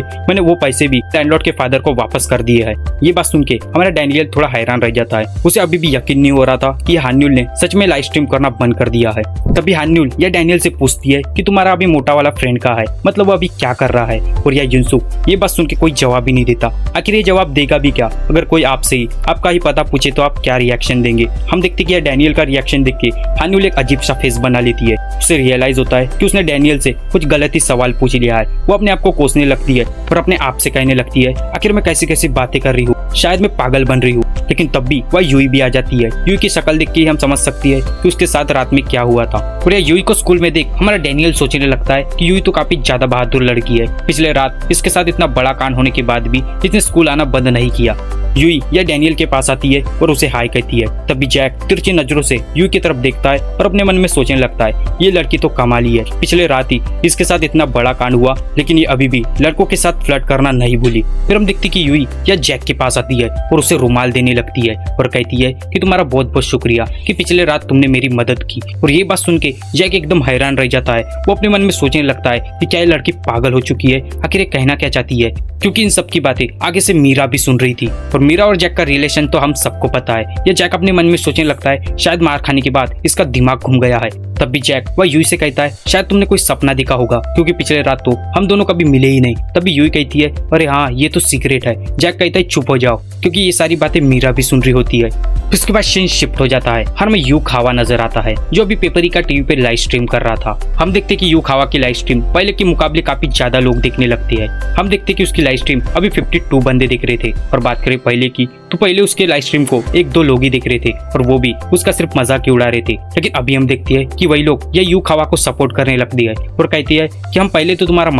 मैंने वो पैसे भी लैंडलॉर्ड के फादर को वापस कर दिए है। ये बात सुन के हमारा डैनियल थोड़ा हैरान रह जाता है। उसे अभी भी यकीन नहीं हो रहा था कि हान्युल ने सच में लाइव स्ट्रीम करना बंद कर दिया है। तभी हान्युल या डैनियल से पूछती है कि तुम्हारा अभी मोटा वाला फ्रेंड कहाँ है, मतलब वो अभी क्या कर रहा है। और यह युनसुक ये बात सुन के कोई जवाब ही नहीं देता। आखिर ये जवाब देगा भी क्या? अगर कोई आपसे ही आपका ही पता पूछे तो आप क्या रिएक्शन देंगे? हम देखते कि डैनियल का रिएक्शन देख के हान्युल एक अजीब सा फेस बना लेती है। उसे रियलाइज होता है कि उसने डैनियल से कुछ गलत ही सवाल पूछ लिया है। वो अपने आप को कोसने लगती है और अपने आप से कहने लगती है आखिर मैं कैसी कैसी बातें कर रही हूँ, शायद मैं पागल बन रही हूँ। लेकिन तब भी वह यूई भी आ जाती है। यूई की शक्ल देख के ही हम समझ सकती है कि उसके साथ रात में क्या हुआ था। और यह यूई को स्कूल में देख हमारा डैनियल सोचने लगता है कि यूई तो काफी ज्यादा बहादुर लड़की है, पिछले रात इसके साथ इतना बड़ा कांड होने के बाद भी इसने स्कूल आना बंद नहीं किया। यूई या डैनियल के पास आती है और उसे हाय कहती है। तभी जैक तिरछी नजरों से यूई की तरफ देखता है और अपने मन में सोचने लगता है ये लड़की तो कमाली है, पिछले रात ही इसके साथ इतना बड़ा कांड हुआ लेकिन ये अभी भी लड़कों के साथ फ्लर्ट करना नहीं भूली। फिर हम देखते कि यूई या जैक के पास आती है और उसे रुमाल देने लगती है और कहती है कि तुम्हारा बहुत बहुत शुक्रिया कि पिछले रात तुमने मेरी मदद की। और ये बात सुन के जैक एकदम हैरान रह जाता है। वो अपने मन में सोचने लगता है कि क्या ये लड़की पागल हो चुकी है, आखिर ये कहना क्या चाहती है, क्योंकि इन सब की बातें आगे से मीरा भी सुन रही थी। और मीरा और जैक का रिलेशन तो हम सबको पता है। ये जैक अपने मन में सोचने लगता है शायद मार खाने के बाद इसका दिमाग घूम गया है। तब भी जैक वह यूई से कहता है शायद तुमने कोई सपना देखा होगा क्योंकि पिछले रात तो हम दोनों कभी मिले ही नहीं। तभी यूई कहती है अरे हाँ ये तो सीक्रेट है। जैक कहता है चुप हो जाओ क्योंकि ये सारी बातें मीरा भी सुन रही होती है। उसके बाद सीन शिफ्ट हो जाता है। हमें यू खावा नजर आता है जो अभी पेपरिका टीवी पे लाइव स्ट्रीम कर रहा था। हम देखते कि यू खावा की लाइव स्ट्रीम पहले के मुकाबले काफी ज्यादा लोग देखने लगते हैं। हम देखते कि उसकी लाइव स्ट्रीम अभी 52 बंदे देख रहे थे और बात करें पहले की तो पहले उसके लाइव स्ट्रीम को 1-2 लोग ही देख रहे थे और वो भी उसका सिर्फ मजाक ही उड़ा रहे थे। लेकिन अभी हम देखते हैं कि वही लोग ये यू खावा को सपोर्ट करने लगती है और कहती है कि हम पहले तो तुम्हारा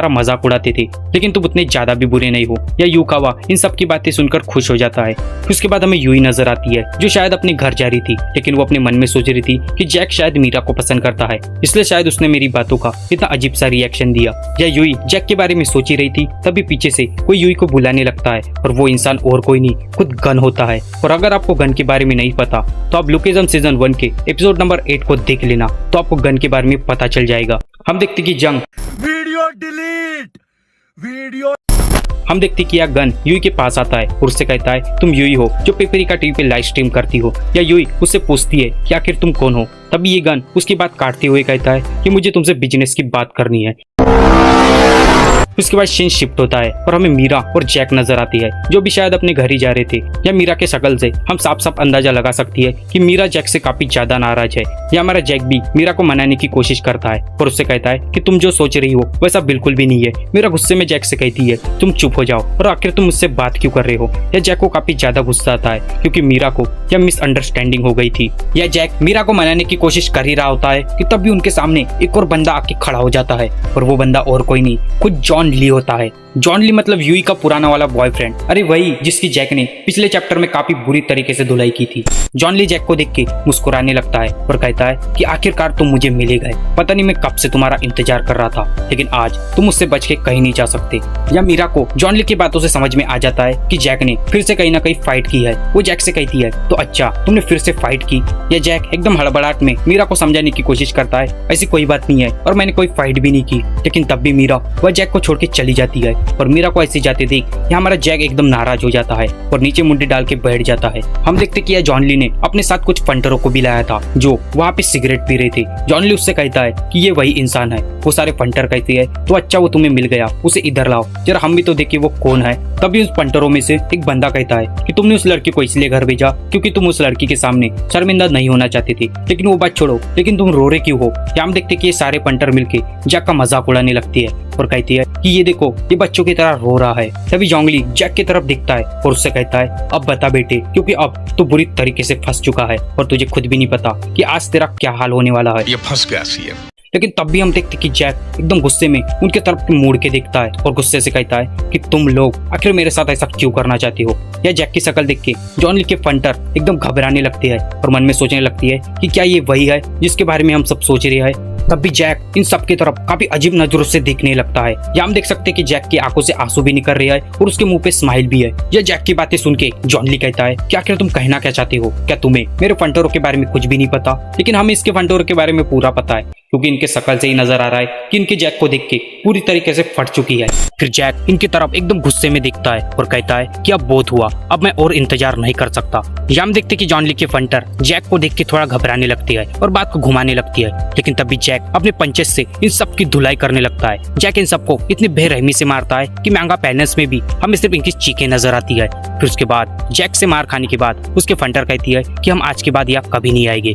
मजाक उड़ाते थे लेकिन तुम उतने ज्यादा भी बुरे नहीं हो। या यू खावा इन सब की बातें सुनकर खुश हो जाता है। उसके बाद हमें यूई नजर आती है जो शायद अपने घर जा रही थी, लेकिन वो अपने मन में सोच रही थी कि जैक शायद मीरा को पसंद करता है, इसलिए शायद उसने मेरी बातों का इतना अजीब सा रिएक्शन दिया। या यूई जैक के बारे में सोच ही रही थी तभी पीछे से कोई यूई को बुलाने लगता है और वो इंसान और कोई नहीं खुद गन होता है। और अगर आपको गन के बारे में नहीं पता तो आप लुकिज्म सीजन 1 के एपिसोड नंबर 8 को देख लेना, तो आपको गन के बारे में पता चल जाएगा। हम देखते कि जंग हम देखते कि यह गन यूई के पास आता है और उससे कहता है तुम यूई हो जो पेपरिका टीवी पे लाइव स्ट्रीम करती हो। या यूई उससे पूछती है कि आखिर तुम कौन हो। तभी ये गन उसकी बात काटते हुए कहता है कि मुझे तुमसे बिजनेस की बात करनी है। उसके बाद सीन शिफ्ट होता है और हमें मीरा और जैक नजर आती है जो भी शायद अपने घर ही जा रहे थे। या मीरा के शक्ल से हम साफ साफ अंदाजा लगा सकती है कि मीरा जैक से काफी ज्यादा नाराज है। या हमारा जैक भी मीरा को मनाने की कोशिश करता है और उससे कहता है कि तुम जो सोच रही हो वैसा बिल्कुल भी नहीं है। मीरा गुस्से में जैक से कहती है तुम चुप हो जाओ और आखिर तुम मुझसे बात क्यों कर रहे हो। या जैक को काफी ज्यादा गुस्सा आता है क्योंकि मीरा को यह मिसअंडरस्टैंडिंग हो गई थी। या जैक मीरा को मनाने की कोशिश कर ही रहा होता है कि तब भी उनके सामने एक और बंदा आके खड़ा हो जाता है और वो बंदा और कोई नहीं खुद जॉन जॉन ली होता है। जॉन ली मतलब यूई का पुराना वाला बॉयफ्रेंड, अरे वही जिसकी जैक ने पिछले चैप्टर में काफी बुरी तरीके से धुलाई की थी। जॉन ली जैक को देख के मुस्कुराने लगता है और कहता है कि आखिरकार तुम मुझे मिले गए, पता नहीं मैं कब से तुम्हारा इंतजार कर रहा था, लेकिन आज तुम मुझसे बच के कहीं नहीं जा सकते। या मीरा को जॉन ली की बातों से समझ में आ जाता है कि जैक ने फिर से कहीं ना कहीं फाइट की है। वो जैक से कहती है तो अच्छा तुमने फिर से फाइट की। या जैक एकदम हड़बड़ाहट में मीरा को समझाने की कोशिश करता है ऐसी कोई बात नहीं है और मैंने कोई फाइट भी नहीं की, लेकिन तब भी मीरा वह जैक को छोड़ के चली जाती है। और मीरा को ऐसे जाते देख यहाँ हमारा जैक एकदम नाराज हो जाता है और नीचे मुंडी डाल के बैठ जाता है। हम देखते कि यह जॉन ली ने अपने साथ कुछ फंटरों को भी लाया था जो वहाँ पे सिगरेट पी रहे थे। जॉन ली उससे कहता है कि ये वही इंसान है। वो सारे फंटर कहते हैं तो अच्छा वो तुम्हें मिल गया, उसे इधर लाओ जरा हम भी तो देखें वो कौन है। तभी उस फंटरों में से एक बंदा कहता है कि तुमने उस लड़की को इसलिए घर भेजा क्योंकि तुम उस लड़की के सामने शर्मिंदा नहीं होना चाहते थे, लेकिन वो बात छोड़ो, लेकिन तुम रो रहे क्यों हो। हम देखते कि ये सारे फंटर मिलके जैक का मजाक उड़ाने लगती है और कहती है कि ये देखो ये बच्चों की तरह रो रहा है। तभी जॉन ली जैक की तरफ दिखता है और उससे कहता है अब बता बेटे, क्योंकि अब तू बुरी तरीके से फंस चुका है और तुझे खुद भी नहीं पता कि आज तेरा क्या हाल होने वाला है। ये फंस गया सीएम। लेकिन तब भी हम देखते कि जैक एकदम गुस्से में उनके तरफ मुड़ के देखता है और गुस्से से कहता है कि तुम लोग आखिर मेरे साथ ऐसा क्यों करना चाहते हो। या जैक की शक्ल देख के जॉन ली के फंटर एकदम घबराने लगती है और मन में सोचने लगती है कि क्या ये वही है जिसके बारे में हम सब सोच रहे हैं। तब भी जैक इन सब की तरफ काफी अजीब नजरों से देखने लगता है। या हम देख सकते हैं कि जैक की आंखों से आंसू भी निकल रही है और उसके मुंह पे स्माइल भी है। यह जैक की बातें सुन के जॉन ली कहता है क्या तुम कहना क्या चाहते हो, क्या तुम्हें मेरे फंटरों के बारे में कुछ भी नहीं पता। लेकिन हमें इसके फंटरों के बारे में पूरा पता है क्योंकि इनके शक्ल से ही नजर आ रहा है कि इनके जैक को देख के पूरी तरीके से फट चुकी है। फिर जैक इनकी तरफ एकदम गुस्से में देखता है और कहता है कि अब बहुत हुआ, अब मैं और इंतजार नहीं कर सकता। या हम देखते कि जॉन ली के फंटर जैक को देख के थोड़ा घबराने लगती है और बात को घुमाने लगती है। लेकिन तभी जैक अपने पंचेस से इन सब की धुलाई करने लगता है। जैक इन सबको इतनी बेरहमी से मारता है कि महंगा पैलेस में भी हमें सिर्फ इनकी चीखें नजर आती है। फिर उसके बाद जैक से मार खाने के बाद उसके फंटर कहती है कि हम आज के बाद यहाँ कभी नहीं आएंगे।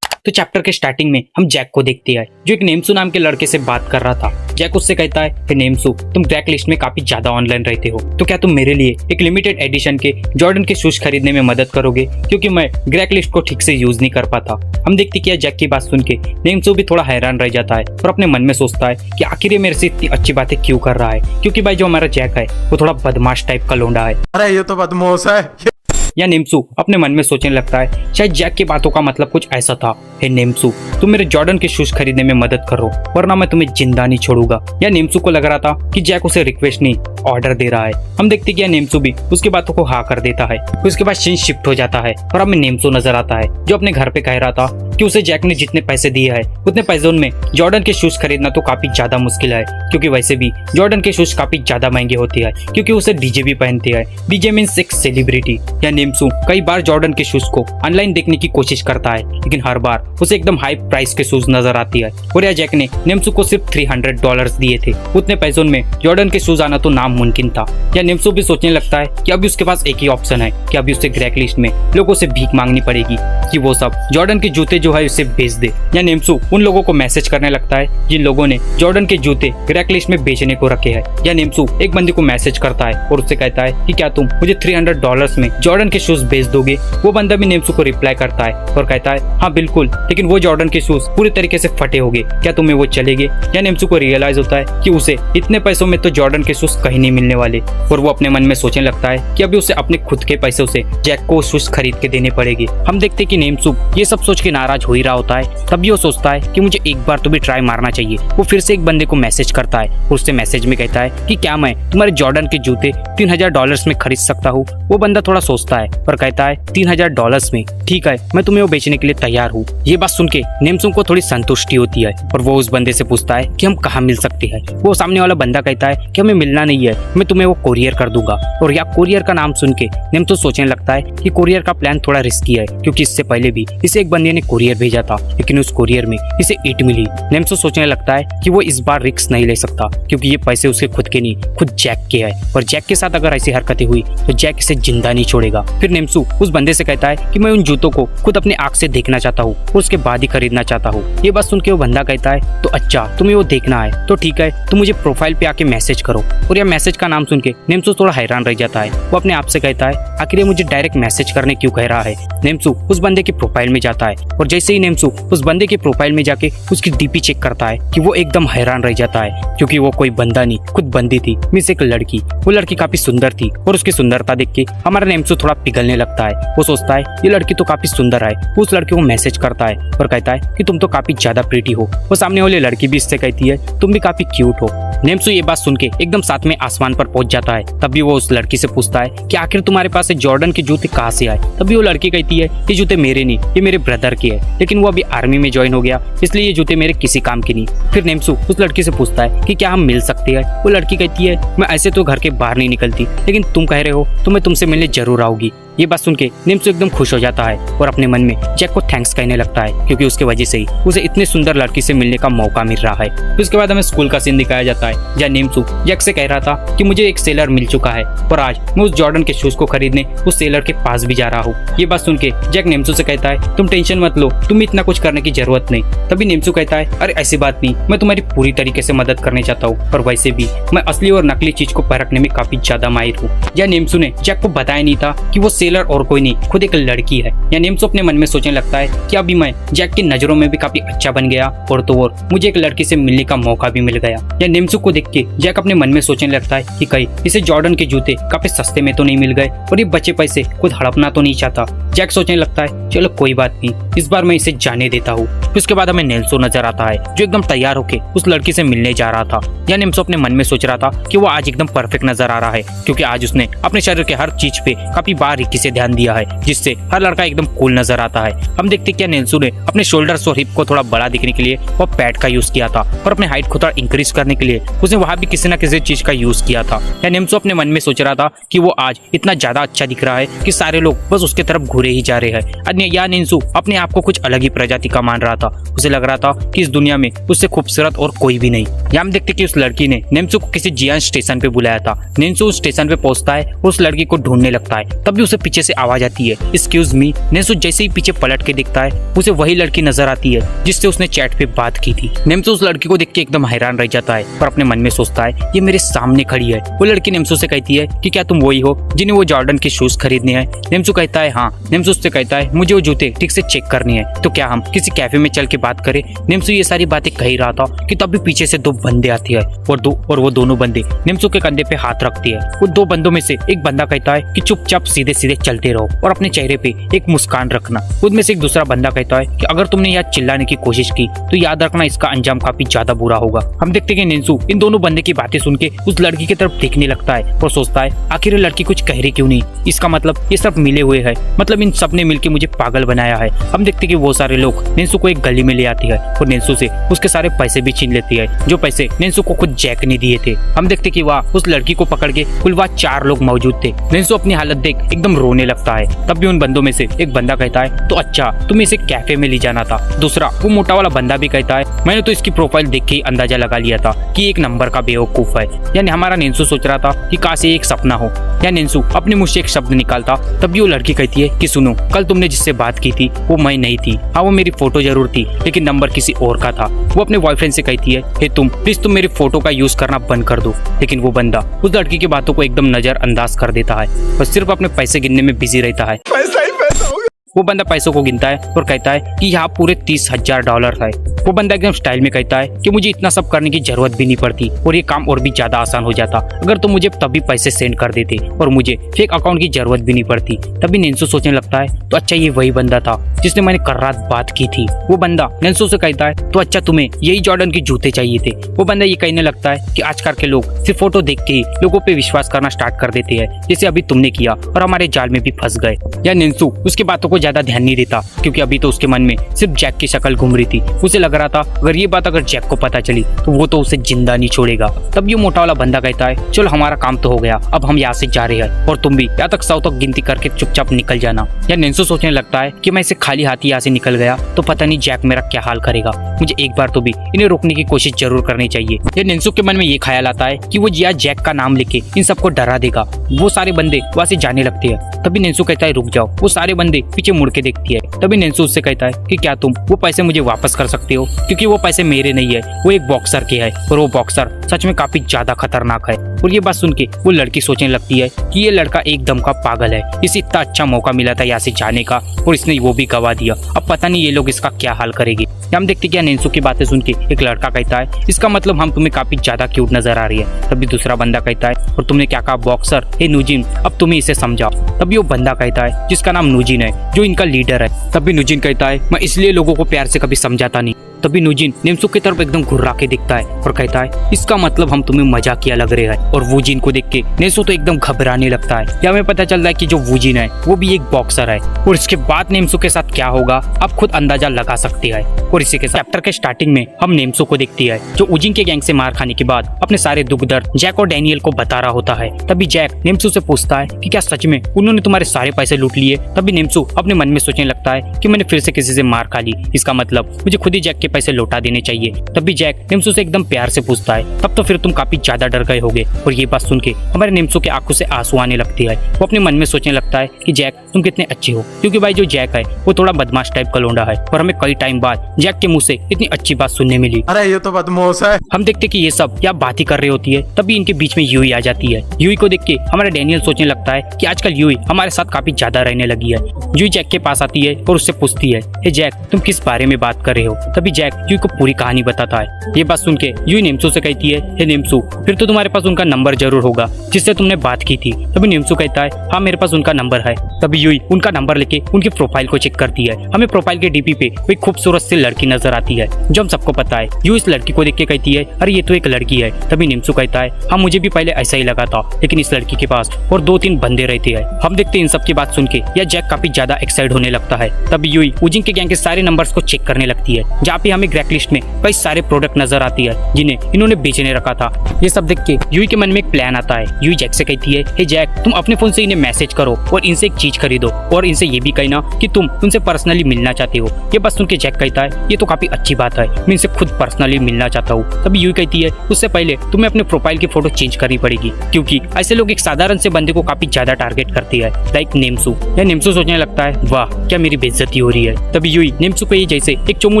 तो चैप्टर के स्टार्टिंग में हम जैक को देखते हैं जो एक नेमसू नाम के लड़के से बात कर रहा था। जैक उससे कहता है कि नेमसू तुम क्रैक लिस्ट में काफी ज्यादा ऑनलाइन रहते हो, तो क्या तुम मेरे लिए एक लिमिटेड एडिशन के जॉर्डन के शूज खरीदने में मदद करोगे, क्योंकि मैं क्रैक लिस्ट को ठीक से यूज नहीं कर पाता। हम देखते कि जैक की बात सुन के नेमसू भी थोड़ा हैरान रह जाता है और अपने मन में सोचता है कि आखिर ये मेरे से इतनी अच्छी बातें क्यों कर रहा है, क्योंकि भाई जो हमारा जैक है वो थोड़ा बदमाश टाइप का लोंडा है। अरे ये तो बदमाश है। या नेमसू अपने मन में सोचने लगता है शायद जैक की बातों का मतलब कुछ ऐसा था, हे नेमसू तुम मेरे जॉर्डन के शूज खरीदने में मदद करो वरना मैं तुम्हें जिंदा नहीं छोड़ूंगा। या नेमसू को लग रहा था कि जैक उसे रिक्वेस्ट नहीं ऑर्डर दे रहा है। हम देखते कि नेमसू भी उसकी बातों को हाँ कर देता है। उसके बाद सीन शिफ्ट हो जाता है और हमें नेमसू नजर आता है जो अपने घर पे कह रहा था कि उसे जैक ने जितने पैसे दिए हैं उतने पैसों में जॉर्डन के शूज खरीदना तो काफी ज्यादा मुश्किल है, क्योंकि वैसे भी जॉर्डन के शूज काफी ज्यादा महंगे होते हैं क्योंकि उसे डीजे भी पहनते हैं। डीजे मीन्स एक सेलिब्रिटी। या नेमसू कई बार जॉर्डन के शूज को ऑनलाइन देखने की कोशिश करता है, लेकिन हर बार उसे एकदम हाई प्राइस के शूज नजर आती है। और या जैक ने नेमसू को सिर्फ $300 दिए थे, उतने पैसों में जॉर्डन के शूज आना तो नामुमकिन था। या नेमसू भी सोचने लगता है कि अभी उसके पास एक ही ऑप्शन है कि अभी उसे क्रैक लिस्ट में लोगों से भीख मांगनी पड़ेगी कि वो सब जॉर्डन के जूते जो है उसे बेच दे। या नेमसू उन लोगों को मैसेज करने लगता है जिन लोगों ने जॉर्डन के जूते क्रैक लिस्ट में बेचने को रखे हैं। या नेमसू एक बंदे को मैसेज करता है और उससे कहता है कि क्या तुम मुझे $300 में जॉर्डन के शूज बेच दोगे। वो बंदा भी नेमसू को रिप्लाई करता है और कहता है हाँ बिल्कुल, लेकिन वो जॉर्डन के शूज पूरी तरीके से फटे होंगे, क्या तुम्हें वो चलेंगे। या नेमसू को रियलाइज होता है कि उसे इतने पैसों में तो जॉर्डन के शूज कहीं नहीं मिलने वाले और वो अपने मन में सोचने लगता है कि अभी उसे अपने खुद के पैसों से जैक को शूज खरीद के देने पड़ेगी। हम देखते कि नेमसू ये सब सोच के नाराज हो ही रहा होता है, तभी वो सोचता है कि मुझे एक बार तो भी ट्राई मारना चाहिए। वो फिर से एक बंदे को मैसेज करता है और उससे मैसेज में कहता है कि क्या मैं तुम्हारे जॉर्डन के जूते $3000 में खरीद सकता हूँ। वो बंदा थोड़ा सोचता है और कहता है $3000 में, ठीक है मैं तुम्हें वो बेचने के लिए तैयार हूँ। ये बात सुन के नेमसू को थोड़ी संतुष्टि होती है और वो उस बंदे से पूछता है कि हम कहाँ मिल सकते हैं। वो सामने वाला बंदा कहता है कि हमें मिलना नहीं है, मैं तुम्हें वो कोरियर कर दूंगा। और या कोरियर का नाम सुन के नेमसू सोचने लगता है कि कोरियर का प्लान थोड़ा रिस्की है, क्योंकि इससे पहले भी इसे एक बंदे ने कोरियर भेजा था, लेकिन उस कोरियर में इसे ईंट मिली। नेमसू सोचने लगता है कि वो इस बार रिस्क नहीं ले सकता, क्योंकि ये पैसे उसके खुद के नहीं, खुद जैक के है और जैक के साथ अगर ऐसी हरकतें हुई तो जैक इसे जिंदा नहीं छोड़ेगा। फिर नेमसू उस बंदे से कहता है कि मैं उन जूतों को खुद अपने आंख से देखना चाहता हूँ और उसके बाद ही खरीदना चाहता हूँ। ये बात सुन के वो बंदा कहता है तो अच्छा तुम्हें वो देखना है तो ठीक है, तुम मुझे प्रोफाइल पे आके मैसेज करो। और यह मैसेज का नाम सुन के नेमसू थोड़ा हैरान रह जाता है। वो अपने आप से कहता है आखिर ये मुझे डायरेक्ट मैसेज करने क्यों कह रहा है। नेम्सू उस बंदे के प्रोफाइल में जाता है और जैसे ही नेम्सू उस बंदे के प्रोफाइल में जाके उसकी डीपी चेक करता है कि वो एकदम हैरान रह जाता है, क्योंकि वो कोई बंदा नहीं खुद बंदी थी, मिस एक लड़की। वो लड़की काफी सुंदर थी और उसकी सुंदरता देख के हमारा नेम्सू थोड़ा पिघलने लगता है। वो सोचता है ये लड़की तो काफी सुंदर है। वो उस लड़की को मैसेज करता है और कहता है कि तुम तो काफी ज्यादा प्रीटी हो। वो सामने वाली लड़की भी इससे कहती है तुम भी काफी क्यूट हो। नेम्सू ये बात सुन के एकदम साथ में आसमान पर पहुंच जाता है। तभी वो उस लड़की से पूछता है कि आखिर तुम्हारे पास जॉर्डन के जूते कहाँ से आए। तभी वो लड़की कहती है ये जूते मेरे नहीं, ये मेरे ब्रदर के है, लेकिन वो अभी आर्मी में ज्वाइन हो गया, इसलिए ये जूते मेरे किसी काम के नहीं। फिर नेम्सू उस लड़की से पूछता है कि क्या हम मिल सकते हैं। वो लड़की कहती है मैं ऐसे तो घर के बाहर नहीं निकलती, लेकिन तुम कह रहे हो तो मैं तुमसे मिलने जरूर आऊंगी। ये बात सुन के नेम्सू एकदम खुश हो जाता है और अपने मन में जैक को थैंक्स कहने लगता है, क्योंकि उसके वजह से ही उसे इतने सुंदर लड़की से मिलने का मौका मिल रहा है। फिर उसके बाद हमें स्कूल का सीन दिखाया जाता है जहाँ नेम्सू जैक से कह रहा था कि मुझे एक सेलर मिल चुका है और आज मैं उस जॉर्डन के शूज को खरीदने उस सेलर के पास भी जा रहा हूँ। ये बात सुन के जैक नेम्सू से कहता है तुम टेंशन मत लो, तुम इतना कुछ करने की जरूरत नहीं। तभी नेम्सू कहता है अरे ऐसी बात नहीं, मैं तुम्हारी पूरी तरीके से मदद करने चाहता हूँ, और वैसे भी मैं असली और नकली चीज को परखने में काफी ज्यादा माहिर हूँ। या नेम्सू ने जैक को बताया नहीं था कि वो सेलर और कोई नहीं खुद एक लड़की है। या नेम्सू अपने मन में सोचने लगता है कि अभी मैं जैक की नजरों में भी काफी अच्छा बन गया और तो और मुझे एक लड़की से मिलने का मौका भी मिल गया। या नेम्सू को देख के जैक अपने मन में सोचने लगता है कि कहीं इसे जॉर्डन के जूते काफी सस्ते में तो नहीं मिल गए और ये बचे पैसे खुद हड़पना तो नहीं चाहता। जैक सोचने लगता है चलो कोई बात नहीं, इस बार मैं इसे जाने देता हूँ। फिर उसके बाद हमें नेल्सो नजर आता है जो एकदम तैयार होके उस लड़की से मिलने जा रहा था। या नेम्सो अपने मन में सोच रहा था कि वो आज एकदम परफेक्ट नजर आ रहा है, क्योंकि आज उसने अपने शरीर के हर चीज पे काफी बारीकी से ध्यान दिया है, जिससे हर लड़का एकदम कूल नजर आता है। हम देखते क्या नेल्सो ने अपने शोल्डर्स और हिप को थोड़ा बड़ा दिखने के लिए वो पैड का यूज किया था और अपने हाइट को थोड़ा इंक्रीज करने के लिए उसने वहां भी किसी न किसी चीज का यूज किया था। या नेम्सो अपने मन में सोच रहा था कि वो आज इतना ज्यादा अच्छा दिख रहा है कि सारे लोग बस उसके तरफ घूरे ही जा रहे हैं। या नेम्सो अपने आप को कुछ अलग ही प्रजाति का मान रहा था। उसे लग रहा था कि इस दुनिया में उससे खूबसूरत और कोई भी नहीं। या हम देखते कि उस लड़की ने नेम्सो को किसी जियान स्टेशन पे बुलाया था। नेम्सो उस स्टेशन पे पहुंचता है और उस लड़की को ढूंढने लगता है। तभी उसे पीछे से आवाज आती है एक्सक्यूज मी। नेम्सो जैसे ही पीछे पलट के देखता है उसे वही लड़की नजर आती है जिससे उसने चैट पे बात की थी। नेम्सो उस लड़की को देख के एकदम हैरान रह जाता है और अपने मन में सोचता है ये मेरे सामने खड़ी है। वो लड़की नेम्सो से कहती है कि क्या तुम वही हो जिन्हें वो जॉर्डन के शूज खरीदने हैं। नेम्सो कहता है हाँ। नेम्सो उससे कहता है मुझे वो जूते ठीक से चेक करनी है, तो क्या हम किसी कैफे में चल के बात करें। नेम्सो ये सारी बातें कह ही रहा था कि तभी पीछे से दो बंदे आते हैं और वो दोनों बंदे नेम्सो के कंधे पे हाथ रखती है। वो दो बंदों में से एक बंदा कहता है कि चुपचाप सीधे सीधे चलते रहो और अपने चेहरे पे एक मुस्कान रखना। उनमें से एक दूसरा बंदा कहता है कि अगर तुमने यहाँ चिल्लाने की कोशिश की तो याद रखना इसका अंजाम काफी ज्यादा बुरा होगा। हम देखते हैं कि नेम्सो इन दोनों बंदे की बातें सुन के उस लड़की की तरफ देखने लगता है और सोचता है आखिर ये लड़की कुछ कह रही क्यों नहीं। इसका मतलब ये सब मिले हुए है, मतलब इन सब ने मिलकर मुझे पागल बनाया है। हम देखते हैं कि वो सारे लोग नेम्सो को एक गली में ले आते हैं और नेम्सो से उसके सारे पैसे भी छीन लेती है, जो पैसे नेम्सो को खुद जैक ने दिए थे। हम देखते कि वहाँ उस लड़की को पकड़ के कुल वहाँ 4 लोग मौजूद थे। नेम्सो अपनी हालत देख एकदम रोने लगता है। तब भी उन बंदों में से एक बंदा कहता है तो अच्छा तुम्हें इसे कैफे में ले जाना था। दूसरा वो मोटा वाला बंदा भी कहता है मैंने तो इसकी प्रोफाइल देख के ही अंदाजा लगा लिया था कि एक नंबर का बेवकूफ है। यानी हमारा नेम्सो सोच रहा था कि काश ये एक सपना हो। या नेम्सो अपने मुंह से एक शब्द निकालता तभी वो लड़की कहती है कि सुनो कल तुमने जिससे बात की थी वो मैं नहीं थी। हाँ वो मेरी फोटो जरूर थी लेकिन नंबर किसी और का था। वो अपने बॉयफ्रेंड से कहती है हे तुम प्लीज तुम मेरी फोटो का यूज करना बंद कर दो। लेकिन वो बंदा उस लड़की की बातों को एकदम नजरअंदाज कर देता है और सिर्फ अपने पैसे गिनने में बिजी रहता है। पैसा ही पैसा होगा। वो बंदा पैसों को गिनता है और कहता है कि यहाँ पूरे $30,000 है। वो बंदा एकदम स्टाइल में कहता है कि मुझे इतना सब करने की जरूरत भी नहीं पड़ती और ये काम और भी ज्यादा आसान हो जाता अगर तुम मुझे तभी पैसे सेंड कर देते और मुझे फेक अकाउंट की जरूरत भी नहीं पड़ती। तभी नेल्सो सोचने लगता है तो अच्छा ये वही बंदा था जिसने मैंने कल रात बात की थी। वो बंदा नेल्सो से कहता है तो अच्छा तुम्हें यही जॉर्डन के जूते चाहिए थे। वो बंदा ये कहने लगता है कि आजकल के लोग सिर्फ फोटो देख के ही लोगों पे विश्वास करना स्टार्ट कर देते हैं, जैसे अभी तुमने किया और हमारे जाल में भी फंस गए। या नेल्सो उसकी बातों को ज्यादा ध्यान नहीं देता क्योंकि अभी तो उसके मन में सिर्फ जैक की शक्ल घूम रही थी। उसे लग रहा था अगर ये बात अगर जैक को पता चली तो वो तो उसे जिंदा नहीं छोड़ेगा। तब ये मोटा वाला बंदा कहता है चलो हमारा काम तो हो गया, अब हम यहाँ से जा रहे हैं और तुम भी यहाँ तक 100 तक गिनती करके चुपचाप निकल जाना। या नेल्सो सोचने लगता है कि मैं इसे खाली हाथी यहाँ से निकल गया तो पता नहीं जैक मेरा क्या हाल करेगा। मुझे एक बार तो भी इन्हें रोकने की कोशिश जरूर करनी चाहिए। या नेल्सो के मन में ये ख्याल आता है कि वो जिया जैक का नाम लेके इन सबको डरा देगा। वो सारे बंदे वहाँ से जाने लगते हैं। तभी नेल्सो कहता है रुक जाओ। वो सारे बंदे पीछे मुड़ के देखती है। तभी नेंसू उससे कहता है कि क्या तुम वो पैसे मुझे वापस कर सकते हो, क्योंकि वो पैसे मेरे नहीं है, वो एक बॉक्सर के है और वो बॉक्सर सच में काफी ज्यादा खतरनाक है। और ये बात सुन के वो लड़की सोचने लगती है कि ये लड़का एकदम का पागल है, इसे इतना अच्छा मौका मिला था यहाँ से जाने का और इसने वो भी गवा दिया। अब पता नहीं ये लोग इसका क्या हाल करेंगे। हम देखते क्या नेंसू की बातें सुन के एक लड़का कहता है इसका मतलब हम तुम्हें काफी ज्यादा क्यूट नजर आ रही है। तभी दूसरा बंदा कहता है और तुमने क्या कहा बॉक्सर, हे नूजिन अब तुम्हें इसे समझाओ। तभी वो बंदा कहता है जिसका नाम नूजिन है, जो इनका लीडर है। तभी नूजिन कहता है मैं इसलिए लोगों को प्यार से कभी समझाता नहीं। तभी नूजिन नेंसू की तरफ एकदम घुर्रा के दिखता है और कहता है इसका मतलब हम तुम्हें मजाकिया लग रहे हैं। और वूजिन को देख के नेंसू तो एकदम घबराने लगता है। या हमें पता चलता है कि जो वूजिन है वो भी एक बॉक्सर है। और इसके बाद नेंसू के साथ क्या होगा आप खुद अंदाजा लगा सकते हैं। और इसी के साथ चैप्टर के स्टार्टिंग में हम नेंसू को देखती है जो वूजिन के गैंग से मार खाने के बाद अपने सारे दुख दर्द जैक और डैनियल को बता रहा होता है। तभी जैक नेंसू से पूछता है कि क्या सच में उन्होंने तुम्हारे सारे पैसे लूट लिए। तभी नेंसू अपने मन में सोचने लगता है कि मैंने फिर से किसी से मार खा ली, इसका मतलब मुझे खुद ही जैक के पैसे लौटा देने चाहिए। तभी जैक नेंसू से एकदम प्यार से पूछता है तब तो फिर तुम काफी ज्यादा डर गए होगे। और ये बात सुन के हमारे नेंसू के आंखों से आंसू आने लगती है। वो अपने मन में सोचने लगता है कि जैक तुम कितने अच्छे हो, क्योंकि भाई जो जैक है वो थोड़ा बदमाश टाइप का लौंडा है और हमें कई टाइम बाद जैक के मुंह से इतनी अच्छी बात सुनने मिली। अरे ये तो बदमाश है। हम देखते कि ये सब क्या बात ही कर रही होती है। तभी इनके बीच में यूई आ जाती है। यूई को देख के हमारा डैनियल सोचने लगता है कि आजकल यूई हमारे साथ काफी ज्यादा रहने लगी है। यूई जैक के पास आती है और उससे पूछती है हे जैक तुम किस बारे में बात कर रहे हो। तभी जैक यूई को पूरी कहानी बताता है। ये बात सुन के यूई नेंसू से कहती है हे नेंसू फिर तो तुम्हारे पास उनका नंबर जरूर होगा जिससे तुमने बात की थी। तभी नेंसू कहता है हाँ मेरे पास उनका नंबर है। तभी यूई उनका नंबर लेके उनकी प्रोफाइल को चेक करती है। हमें प्रोफाइल के डीपी पे कोई खूबसूरत सी लड़की नजर आती है जो हम सबको पता है। यूई इस लड़की को देख के कहती है अरे ये तो एक लड़की है। तभी नेंसू कहता है हाँ मुझे भी पहले ऐसा ही लगा था, लेकिन इस लड़की के पास और 2-3 बंदे रहते हैं। हम देखते हैं इन सब की बात सुन के यह जैक काफी ज्यादा एक्साइट होने लगता है। तभी यूई वूजिन के गैंग के सारे नंबर्स को चेक करने लगती है जहाँ पे हमें ग्रैक लिस्ट में कई सारे प्रोडक्ट नजर आती है जिन्हें इन्होंने बेचने रखा था। ये सब देख के यूई के मन में एक प्लान आता है। यूई जैक से कहती है हे जैक तुम अपने फोन से इन्हें मैसेज करो और इनसे एक चीज खरीदो और इनसे ये भी कहना कि तुम उनसे पर्सनली मिलना चाहते हो। ये बात सुन के जैक कहता है ये तो काफी अच्छी बात है, मैं इनसे खुद पर्सनली मिलना चाहता हूँ। तभी यूई कहती है उससे पहले तुम्हें अपने प्रोफाइल की फोटो चेंज करनी पड़ेगी, क्योंकि ऐसे लोग एक साधारण से बंदे को काफी ज्यादा टारगेट करते हैं लाइक नेंसू। या नेंसू सोचने लगता है वाह क्या मेरी बेइज्जती हो रही है। तभी यूई नेंसू को ये जैसे एक चोमू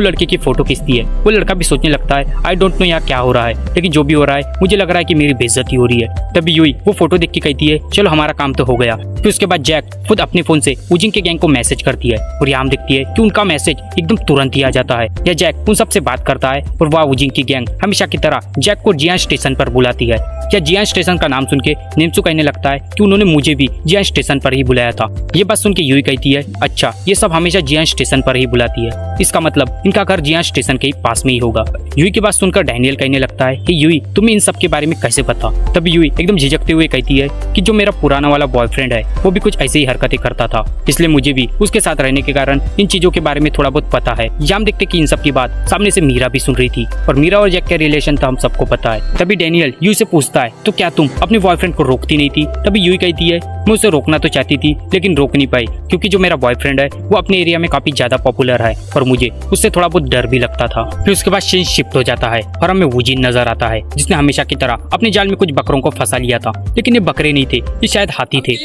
लड़के की फोटो खींचती है। वो लड़का भी सोचने लगता है आई डोंट नो यहाँ क्या हो रहा है, लेकिन जो भी हो रहा है मुझे लग रहा है कि मेरी बेइज्जती हो रही है। तभी यूई वो फोटो देख के कहती है चलो हमारा काम तो हो गया। फिर उसके बाद जैक खुद अपने फोन से वूजिन के गैंग को मैसेज करती है और यहाँ देखती है कि उनका मैसेज एकदम तुरंत ही आ जाता है। या जैक उन सबसे बात करता है और वह वूजिन की गैंग हमेशा की तरह जैक को जियान स्टेशन पर बुलाती है। या जियान स्टेशन का नाम सुन के नेंसू कहने लगता है कि उन्होंने मुझे भी जियान स्टेशन पर ही बुलाया था। ये बात सुन के यूई कहती है अच्छा ये सब हमेशा जियान स्टेशन पर ही बुलाती है, इसका मतलब इनका घर जियान स्टेशन के पास में ही होगा। यूई की बात सुनकर डैनियल कहने लगता है कि यूई तुम्हें इन सब के बारे में कैसे पता। तभी यूई एकदम झिझकते हुए कहती है कि जो मेरा पुराना वाला बॉयफ्रेंड है वो भी कुछ ऐसे ही हरकतें करता था, इसलिए मुझे भी उसके साथ रहने के कारण इन चीजों के बारे में थोड़ा बहुत पता है। हम देखते कि इन सब की बात सामने से मीरा भी सुन रही थी और मीरा और जैक का रिलेशन था हम सबको पता है। तभी डैनियल यूई से पूछता है तो क्या तुम अपने बॉयफ्रेंड को रोकती नहीं थी। तभी यूई कहती है मैं उसे रोकना तो चाहती थी लेकिन रोक नहीं पाई, क्योंकि जो मेरा बॉयफ्रेंड है वो अपने एरिया में काफी ज्यादा पॉपुलर है और मुझे उससे थोड़ा बहुत डर भी लगता था। फिर उसके बाद सीन शिफ्ट हो जाता है और हमें वूजिन नजर आता है जिसने हमेशा की तरह अपने जाल में कुछ बकरों को फंसा लिया था, लेकिन ये बकरे नहीं थे, ये शायद हाथी थे।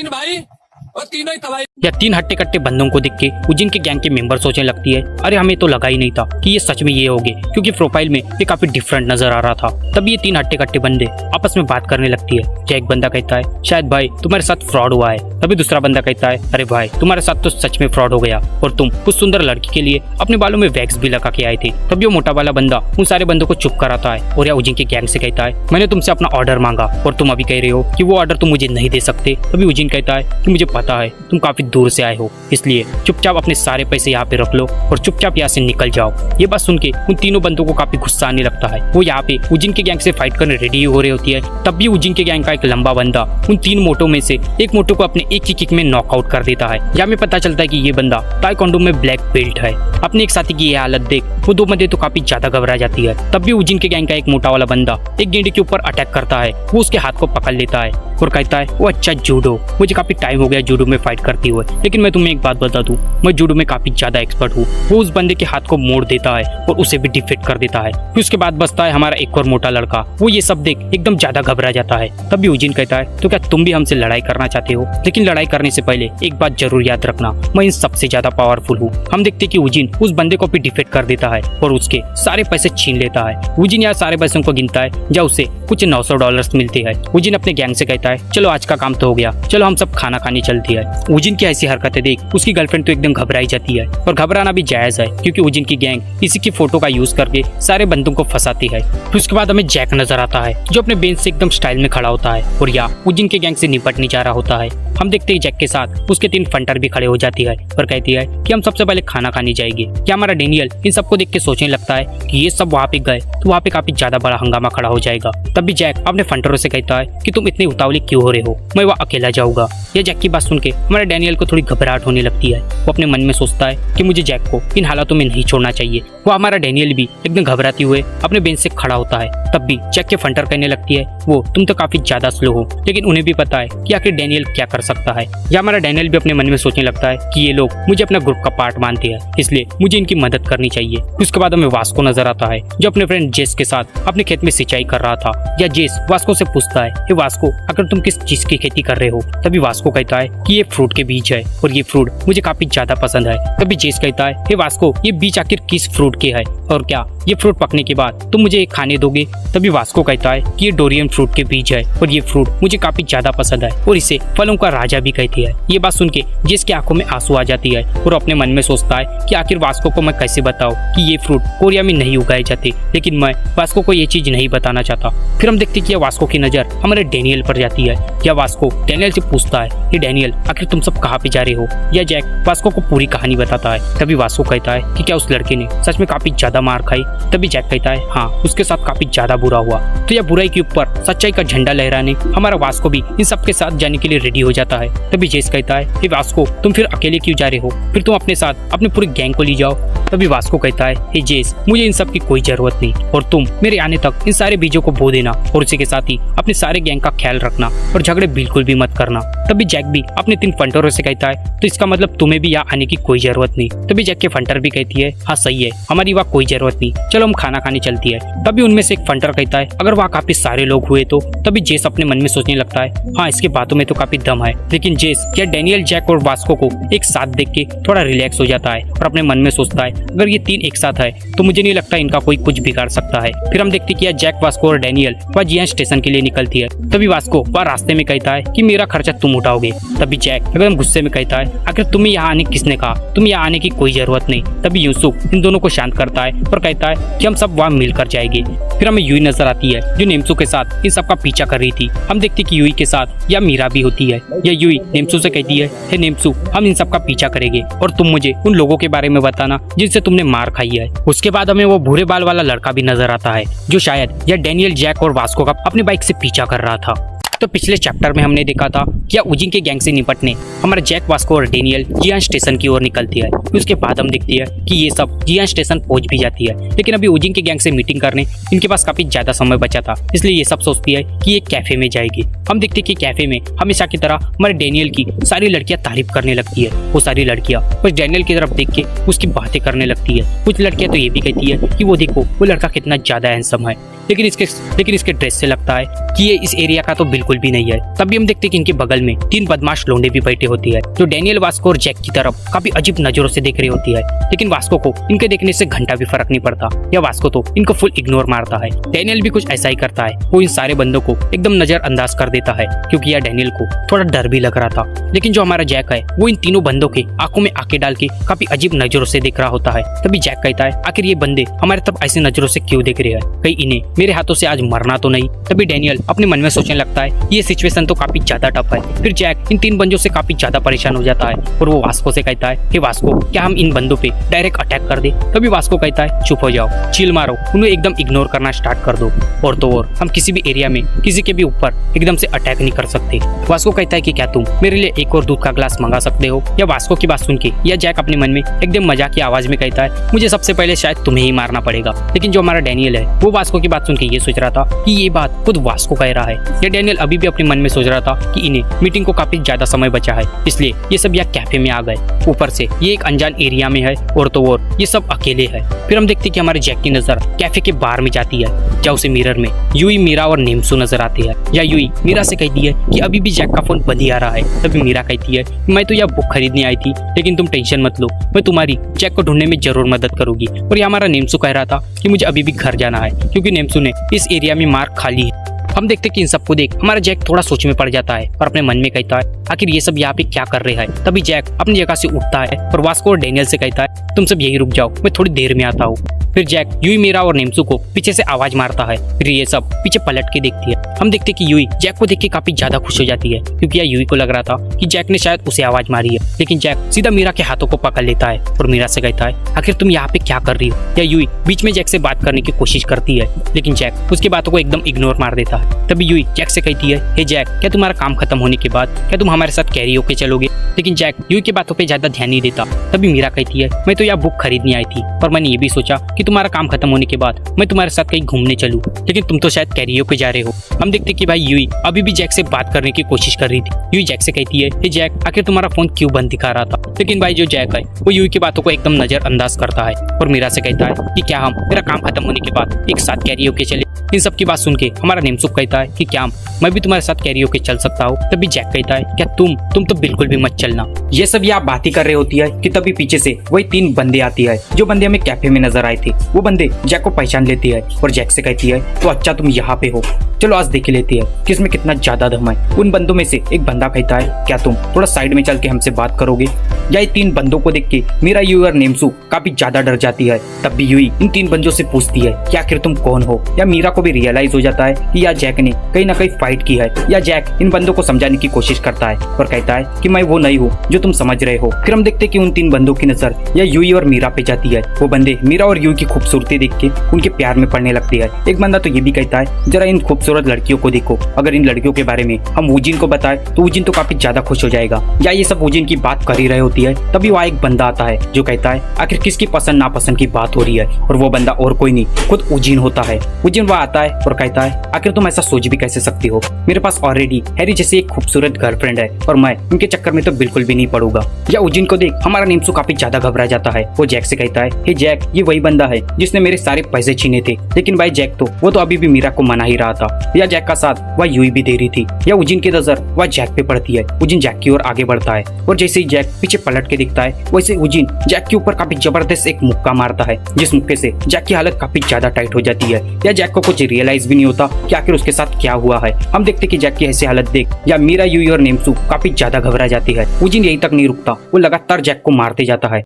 या 3 हट्टे कट्टे बंदों को देख के वूजिन के गैंग के मेंबर सोचने लगती है अरे हमें तो लगा ही नहीं था कि ये सच में ये होंगे, क्योंकि प्रोफाइल में ये काफी डिफरेंट नजर आ रहा था। तब ये 3 हट्टे कट्टे बंदे आपस में बात करने लगती है। या एक बंदा कहता है शायद भाई तुम्हारे साथ फ्रॉड हुआ है। तभी दूसरा बंदा कहता है अरे भाई तुम्हारे साथ तो सच में फ्रॉड हो गया और तुम उस सुंदर लड़की के लिए अपने बालों में वैक्स भी लगा के आए थे। तभी वो मोटा वाला बंदा उन सारे बंदों को चुप कराता है और या वूजिन के गैंग से कहता है मैंने तुमसे अपना ऑर्डर मांगा और तुम अभी कह रहे हो कि वो ऑर्डर तुम मुझे नहीं दे सकते। तभी वूजिन कहता है कि मुझे पता है तुम काफी दूर से आए हो, इसलिए चुपचाप अपने सारे पैसे यहाँ पे रख लो और चुपचाप यहाँ से निकल जाओ। ये बात सुन के उन तीनों बंदों को काफी गुस्सा आने लगता है। वो यहाँ पे वूजिन के गैंग से फाइट करने रेडी हो रही होती है। तब भी वूजिन के गैंग का एक लंबा बंदा उन 3 मोटों में से एक मोटो को अपने एक ही किक में नॉकआउट कर देता है। यहाँ में पता चलता है कि ये बंदा ताइक्वांडो में ब्लैक बेल्ट है। अपने एक साथी की ये हालत देख वो 2 बंदे तो काफी ज्यादा घबरा जाती है। तब भी वूजिन के गैंग का एक मोटा वाला बंदा एक गेंडे के ऊपर अटैक करता है। वो उसके हाथ को पकड़ लेता है और कहता है वो अच्छा जूडो, मुझे काफी टाइम हो गया जूडो में फाइट करते हुए। हुए, लेकिन मैं तुम्हें एक बात बता दूं, मैं जूडो में काफी ज्यादा एक्सपर्ट हूँ। वो उस बंदे के हाथ को मोड़ देता है और उसे भी डिफीट कर देता है। फिर उसके बाद बचता है हमारा एक और मोटा लड़का। वो ये सब देख एकदम ज्यादा घबरा जाता है। तभी यूजिन कहता है, तो क्या तुम भी हमसे लड़ाई करना चाहते हो? लेकिन लड़ाई करने से पहले एक बात जरूर याद रखना, मैं इन सबसे ज्यादा पावरफुल हूँ। हम देखते कि यूजिन उस बंदे को भी डिफीट कर देता है और उसके सारे पैसे छीन लेता है। यूजिन यहाँ सारे पैसों को गिनता है, जब उसे कुछ $900 मिलते हैं। यूजिन अपने गैंग से कहता है, चलो आज का काम तो हो गया, चलो हम सब खाना खाने चलती है। यूजिन की ऐसी हरकतें देख उसकी गर्लफ्रेंड तो एकदम घबराई जाती है, और घबराना भी जायज है क्योंकि यूजिन की गैंग इसी की फोटो का यूज करके सारे बंदों को फंसाती है। फिर उसके बाद हमें जैक नजर आता है जो अपने बेंच से एकदम स्टाइल में खड़ा होता है और या यूजिन के गैंग से निपटने जा रहा होता है। हम देखते हैं जैक के साथ उसके 3 फंटर भी खड़े हो जाती है और कहती है कि हम सबसे पहले खाना खाने जाएंगे। क्या हमारा डेनियल इन सबको देख के सोचने लगता है कि ये सब वहाँ पे गए तो वहाँ पे काफी ज्यादा बड़ा हंगामा खड़ा हो जाएगा। तभी जैक अपने फंटरों से कहता है कि तुम इतनी उतावली क्यों हो रहे हो, मैं वहाँ अकेला जाऊंगा। ये जैक की बात सुन के हमारे डेनियल को थोड़ी घबराहट होने लगती है। वो अपने मन में सोचता है कि मुझे जैक को इन हालातों में नहीं छोड़ना चाहिए। वो हमारा डेनियल भी एकदम घबराते हुए अपने बेंच से खड़ा होता है। तब भी जैक के फंटर कहने लगती है, वो तुम तो काफी ज्यादा स्लो हो। लेकिन उन्हें भी पता है कि आखिर डेनियल क्या कर सकता है। या हमारा डेनियल भी अपने मन में सोचने लगता है कि ये लोग मुझे अपना ग्रुप का पार्ट मानते हैं, इसलिए मुझे इनकी मदद करनी चाहिए। उसके बाद हमें वास्को नजर आता है जो अपने फ्रेंड जेस के साथ अपने खेत में सिंचाई कर रहा था। या जेस वास्को से पूछता है, हे वास्को, अगर तुम किस चीज की खेती कर रहे हो? तभी वास्को कहता है कि ये फ्रूट के बीज है और ये फ्रूट मुझे काफी ज्यादा पसंद है। तभी जेस कहता है, हे वास्को, ये बीज आखिर किस फ्रूट के है और क्या ये फ्रूट पकने के बाद तुम मुझे खाने दोगे? तभी वास्को कहता है कि ये डोरियन फ्रूट के बीज है और ये फ्रूट मुझे काफी ज्यादा पसंद है और इसे फलों का राजा भी कहती है। ये बात सुन के जेस की आंखों में आंसू आ जाती है और अपने मन में सोचता है कि आखिर वास्को को मैं कैसे बताऊं कि ये फ्रूट कोरिया में नहीं उगाए जाते, लेकिन मैं वास्को को ये चीज नहीं बताना चाहता। फिर हम देखते कि वास्को की नजर हमारे डेनियल पर जाती है। या वास्को डेनियल से पूछता है कि डेनियल, आखिर तुम सब कहाँ पे जा रहे हो? या जैक वास्को को पूरी कहानी बताता है। तभी वास्को कहता है कि क्या उस लड़के ने सच में काफी ज्यादा मार खाई? तभी जैक कहता है, हाँ, उसके साथ काफी ज्यादा बुरा हुआ। तो यह बुराई के ऊपर सच्चाई का झंडा लहराने हमारा वास्को भी इन सब के साथ जाने के लिए रेडी हो जाता है। तभी जेस कहता है कि वास्को, तुम फिर अकेले क्यों जा रहे हो? फिर तुम अपने साथ अपनी पूरी गैंग को ले जाओ। तभी वास्को कहता है, हे जेस, मुझे इन सब की कोई जरूरत नहीं और तुम मेरे आने तक इन सारे बीजों को बो देना और उसी के साथ ही अपने सारे गैंग का ख्याल रखना और झगड़े बिल्कुल भी मत करना। तभी जैक भी अपने 3 फंटरों से कहता है, तो इसका मतलब तुम्हें भी यहाँ आने की कोई जरूरत नहीं। तभी जैक के फंटर भी कहती है, हाँ सही है, हमारी वहाँ कोई जरूरत नहीं, चलो हम खाना खाने चलती है। तभी उनमें से एक फंटर कहता है, अगर वहाँ काफी सारे लोग हुए तो? तभी जेस अपने मन में सोचने लगता है, हाँ, इसके बातों में तो काफी दम है। लेकिन जेस या डेनियल, जैक और वास्को को एक साथ देख के थोड़ा रिलैक्स हो जाता है और अपने मन में सोचता है, अगर ये 3 एक साथ है तो मुझे नहीं लगता इनका कोई कुछ बिगाड़ सकता है। फिर हम देखते कि जैक, वास्को और डेनियल वह जियान स्टेशन के लिए निकलती है। तभी वास्को वह रास्ते में कहता है कि मेरा खर्चा तुम उठाओगे। तभी जैक एकदम गुस्से में कहता है, आखिर तुम्हें यहाँ आने किसने कहा? तुम यहाँ आने की कोई जरूरत नहीं। तभी यूसुफ इन दोनों को शांत करता है और कहता है कि हम सब वहाँ मिलकर जाएंगे। फिर हमें यूई नजर आती है जो नेम्सू के साथ इन सब का पीछा कर रही थी। हम देखते कि यूई के साथ या मीरा भी होती है। या यूई नेम्सू से कहती है, हे नेम्सू, हम इन सब का पीछा करेंगे और तुम मुझे उन लोगों के बारे में बताना जिनसे तुमने मार खाई है। उसके बाद हमें वो भूरे बाल वाला लड़का भी नजर आता है जो शायद या डेनियल, जैक और वास्को का अपनी बाइक से पीछा कर रहा था। तो पिछले चैप्टर में हमने देखा था कि यूजिन के गैंग से निपटने हमारा जैक, वास्को और डेनियल जियान स्टेशन की ओर निकलती है। उसके बाद हम देखते हैं कि ये सब जियान स्टेशन पहुंच भी जाती है, लेकिन अभी यूजिन के गैंग से मीटिंग करने इनके पास काफी ज्यादा समय बचा था, इसलिए ये सब सोचती है कि ये कैफे में जाएगी। हम देखते हैं कि कैफे में हमेशा की तरह हमारे डेनियल की सारी लड़कियां तारीफ करने लगती है। वो सारी लड़कियां बस डेनियल की तरफ देख के उसकी बातें करने लगती है। कुछ लड़कियां तो ये भी कहती है कि वो देखो वो लड़का कितना ज्यादा हैंडसम है, लेकिन इसके ड्रेस से लगता है कि ये इस एरिया का तो बिल्कुल भी नहीं है। तभी हम देखते हैं कि इनके बगल में 3 बदमाश लोंडे भी बैठे होती है जो डेनियल, वास्को और जैक की तरफ काफी अजीब नजरों से देख रही होती है। लेकिन वास्को को इनके देखने से घंटा भी फर्क नहीं पड़ता, या वास्को तो इनको फुल इग्नोर मारता है। डेनियल भी कुछ ऐसा ही करता है, वो इन सारे बंदों को एकदम नजरअंदाज कर देता है क्योंकि यह डेनियल को थोड़ा डर भी लग रहा था। लेकिन जो हमारा जैक है वो इन तीनों बंदों के आंखों में आंखें डाल के काफी अजीब नजरों से देख रहा होता है। तभी जैक कहता है, आखिर ये बंदे हमारे तरफ ऐसी नजरों से क्यों देख रहे हैं, कहीं इन्हें मेरे हाथों से आज मरना तो नहीं। तभी डेनियल अपने मन में सोचने लगता है ये सिचुएशन तो काफी ज्यादा टफ है। फिर जैक इन 3 बंदों से काफी ज्यादा परेशान हो जाता है और वो वास्को से कहता है कि वास्को, क्या हम इन बंदों पे डायरेक्ट अटैक कर दे? तभी वास्को कहता है, चुप हो जाओ, चिल मारो, उन्हें एकदम इग्नोर करना स्टार्ट कर दो और तो और हम किसी भी एरिया में किसी के भी ऊपर एकदम से अटैक नहीं कर सकते। वास्को कहता है कि क्या तुम मेरे लिए एक और दूध का ग्लास मंगा सकते हो? या वास्को की बात सुन के या जैक अपने मन में एकदम मजाक की आवाज में कहता कहता है मुझे सबसे पहले शायद तुम्हें ही मारना पड़ेगा। लेकिन जो हमारा डैनियल है वो वास्को की बात सुन के ये सोच रहा था कि ये बात खुद वास्को कह रहा है। या डैनियल अभी भी अपने मन में सोच रहा था कि इन्हें मीटिंग को काफी ज्यादा समय बचा है, इसलिए ये सब यहाँ कैफे में आ गए। ऊपर से ये एक अनजान एरिया में है और तो और ये सब अकेले है। फिर हम देखते कि हमारे जैक की नजर कैफे के बाहर में जाती है, जहाँ उसे मिरर में यूई, मीरा और नेम्सू नजर आते हैं। या यूई मीरा से कहती है कि अभी भी जैक का फोन बंद ही आ रहा है। तभी मीरा कहती है मैं तो यह बुक खरीदने आई थी, लेकिन तुम टेंशन मत लो, मैं तुम्हारी जैक को ढूंढने में जरूर मदद करूंगी। और ये हमारा नेम्सू कह रहा था कि मुझे अभी भी घर जाना है, क्योंकि नेम्सू ने इस एरिया में मार खा ली है। हम देखते कि इन सबको देख हमारा जैक थोड़ा सोच में पड़ जाता है और अपने मन में कहता है आखिर ये सब यहाँ पे क्या कर रहे हैं। तभी जैक अपनी जगह से उठता है और वास्को और डैनियल से कहता है तुम सब यही रुक जाओ, मैं थोड़ी देर में आता हूँ। फिर जैक यूई, मीरा और नेम्सू को पीछे से आवाज मारता है। फिर ये सब पीछे पलट के देखती है। हम देखते कि यूई जैक को देख के काफी ज्यादा खुश हो जाती है, क्योंकि यह यूई को लग रहा था कि जैक ने शायद उसे आवाज मारी है। लेकिन जैक सीधा मीरा के हाथों को पकड़ लेता है और मीरा से कहता है आखिर तुम यहाँ पे क्या कर रही हो। या यूई बीच में जैक से बात करने की कोशिश करती है, लेकिन जैक उसकी बातों को एकदम इग्नोर मार देता है। तभी यूई जैक से कहती है हे जैक, क्या तुम्हारा काम खत्म होने के बाद क्या तुम हमारे साथ कैरियोके चलोगे। लेकिन जैक यूई की बातों पे ज्यादा ध्यान नहीं देता। तभी मीरा कहती है मैं तो यह बुक खरीदने आई थी, पर मैंने ये भी सोचा कि तुम्हारा काम खत्म होने के बाद मैं तुम्हारे साथ कहीं घूमने चलूं, लेकिन तुम तो शायद कैरियोके जा रहे हो। हम देखते कि भाई यूई अभी भी जैक से बात करने की कोशिश कर रही थी। यूई जैक से कहती है हे जैक, आखिर तुम्हारा फोन क्यों बंद दिखा रहा था। लेकिन भाई जो जैक है वो यूई की बातों को एकदम नजरअंदाज करता है और मीरा से कहता है कि क्या हम मेरा काम खत्म होने के बाद एक साथ कैरियोके चले। इन सब की बात सुन के हमारा नेम्सू कहता है कि क्या मैं भी तुम्हारे साथ कैरियोके चल सकता हूँ। तभी जैक कहता है क्या तुम तो बिल्कुल भी मत चलना। ये सब यहाँ बात ही कर रहे होती है कि तभी पीछे से वही 3 बंदे आती है जो बंदे हमें कैफे में नजर आए थे। वो बंदे जैक को पहचान लेती है और जैक से कहती है तो अच्छा तुम यहाँ पे हो, चलो आज देख लेती है कि इसमें कितना ज्यादा दम है। उन बंदों में से एक बंदा कहता है क्या तुम थोड़ा साइड में चल के हमसे बात करोगे। या ये 3 बंदों को देख के मीरा, यूई और नेम्सू काफी ज्यादा डर जाती है। तब भी यूई इन 3 बंदों से पूछती है कि आखिर तुम कौन हो। या मीरा को भी रियलाइज हो जाता है कि या जैक ने कहीं ना कहीं फाइट की है। या जैक इन बंदों को समझाने की कोशिश करता है और कहता है कि मैं वो नहीं हूँ जो तुम समझ रहे हो। फिर हम देखते कि उन 3 बंदों की नजर या यूई और मीरा पे जाती है। वो बंदे मीरा और यूई की खूबसूरती देख के उनके प्यार में पड़ने लगती है। एक बंदा तो ये भी कहता है जरा इन खूबसूरत लड़कियों को देखो, अगर इन लड़कियों के बारे में हम वुजिन को बताएं तो वुजिन तो काफी ज्यादा खुश हो जाएगा। या ये सब वुजिन की बात कर ही रहे होती है, तभी वहाँ एक बंदा आता है जो कहता है आखिर किसकी पसंद नापसंद की बात हो रही है। और वो बंदा और कोई नहीं खुद वुजिन होता है। वुजिन वहाँ आता है और कहता है आखिर तुम ऐसा सोच भी कैसे सकती हो, मेरे पास ऑलरेडी हैरी जैसी एक खूबसूरत गर्लफ्रेंड है और मैं उनके चक्कर में तो बिल्कुल भी नहीं पड़ूंगा। या वुजिन को देख हमारा नेम्सू काफी ज्यादा घबरा जाता है। वो जैक से कहता है हे जैक, ये वही बंदा है जिसने मेरे सारे पैसे छीने थे। लेकिन भाई जैक वो तो अभी भी मीरा को मना ही रहा था। या जैक का साथ वह यूई भी दे रही थी। या वुजिन की नजर वह जैक पे पड़ती है। वुजिन जैक की ओर आगे बढ़ता है और जैसे ही जैक पीछे पलट के दिखता है वैसे वुजिन जैक के ऊपर काफी जबरदस्त एक मुक्का मारता है, जिस मुक्के से जैक की हालत काफी ज्यादा टाइट हो जाती है। या जैक को कुछ रियलाइज भी नहीं होता कि आखिर उसके साथ क्या हुआ है। हम देखते कि जैक की ऐसी हालत देख या मीरा, यूई और नेम्सू काफी ज्यादा घबरा जाती है। वुजिन यहीं तक नहीं रुकता, वो लगातार जैक को मारते जाता है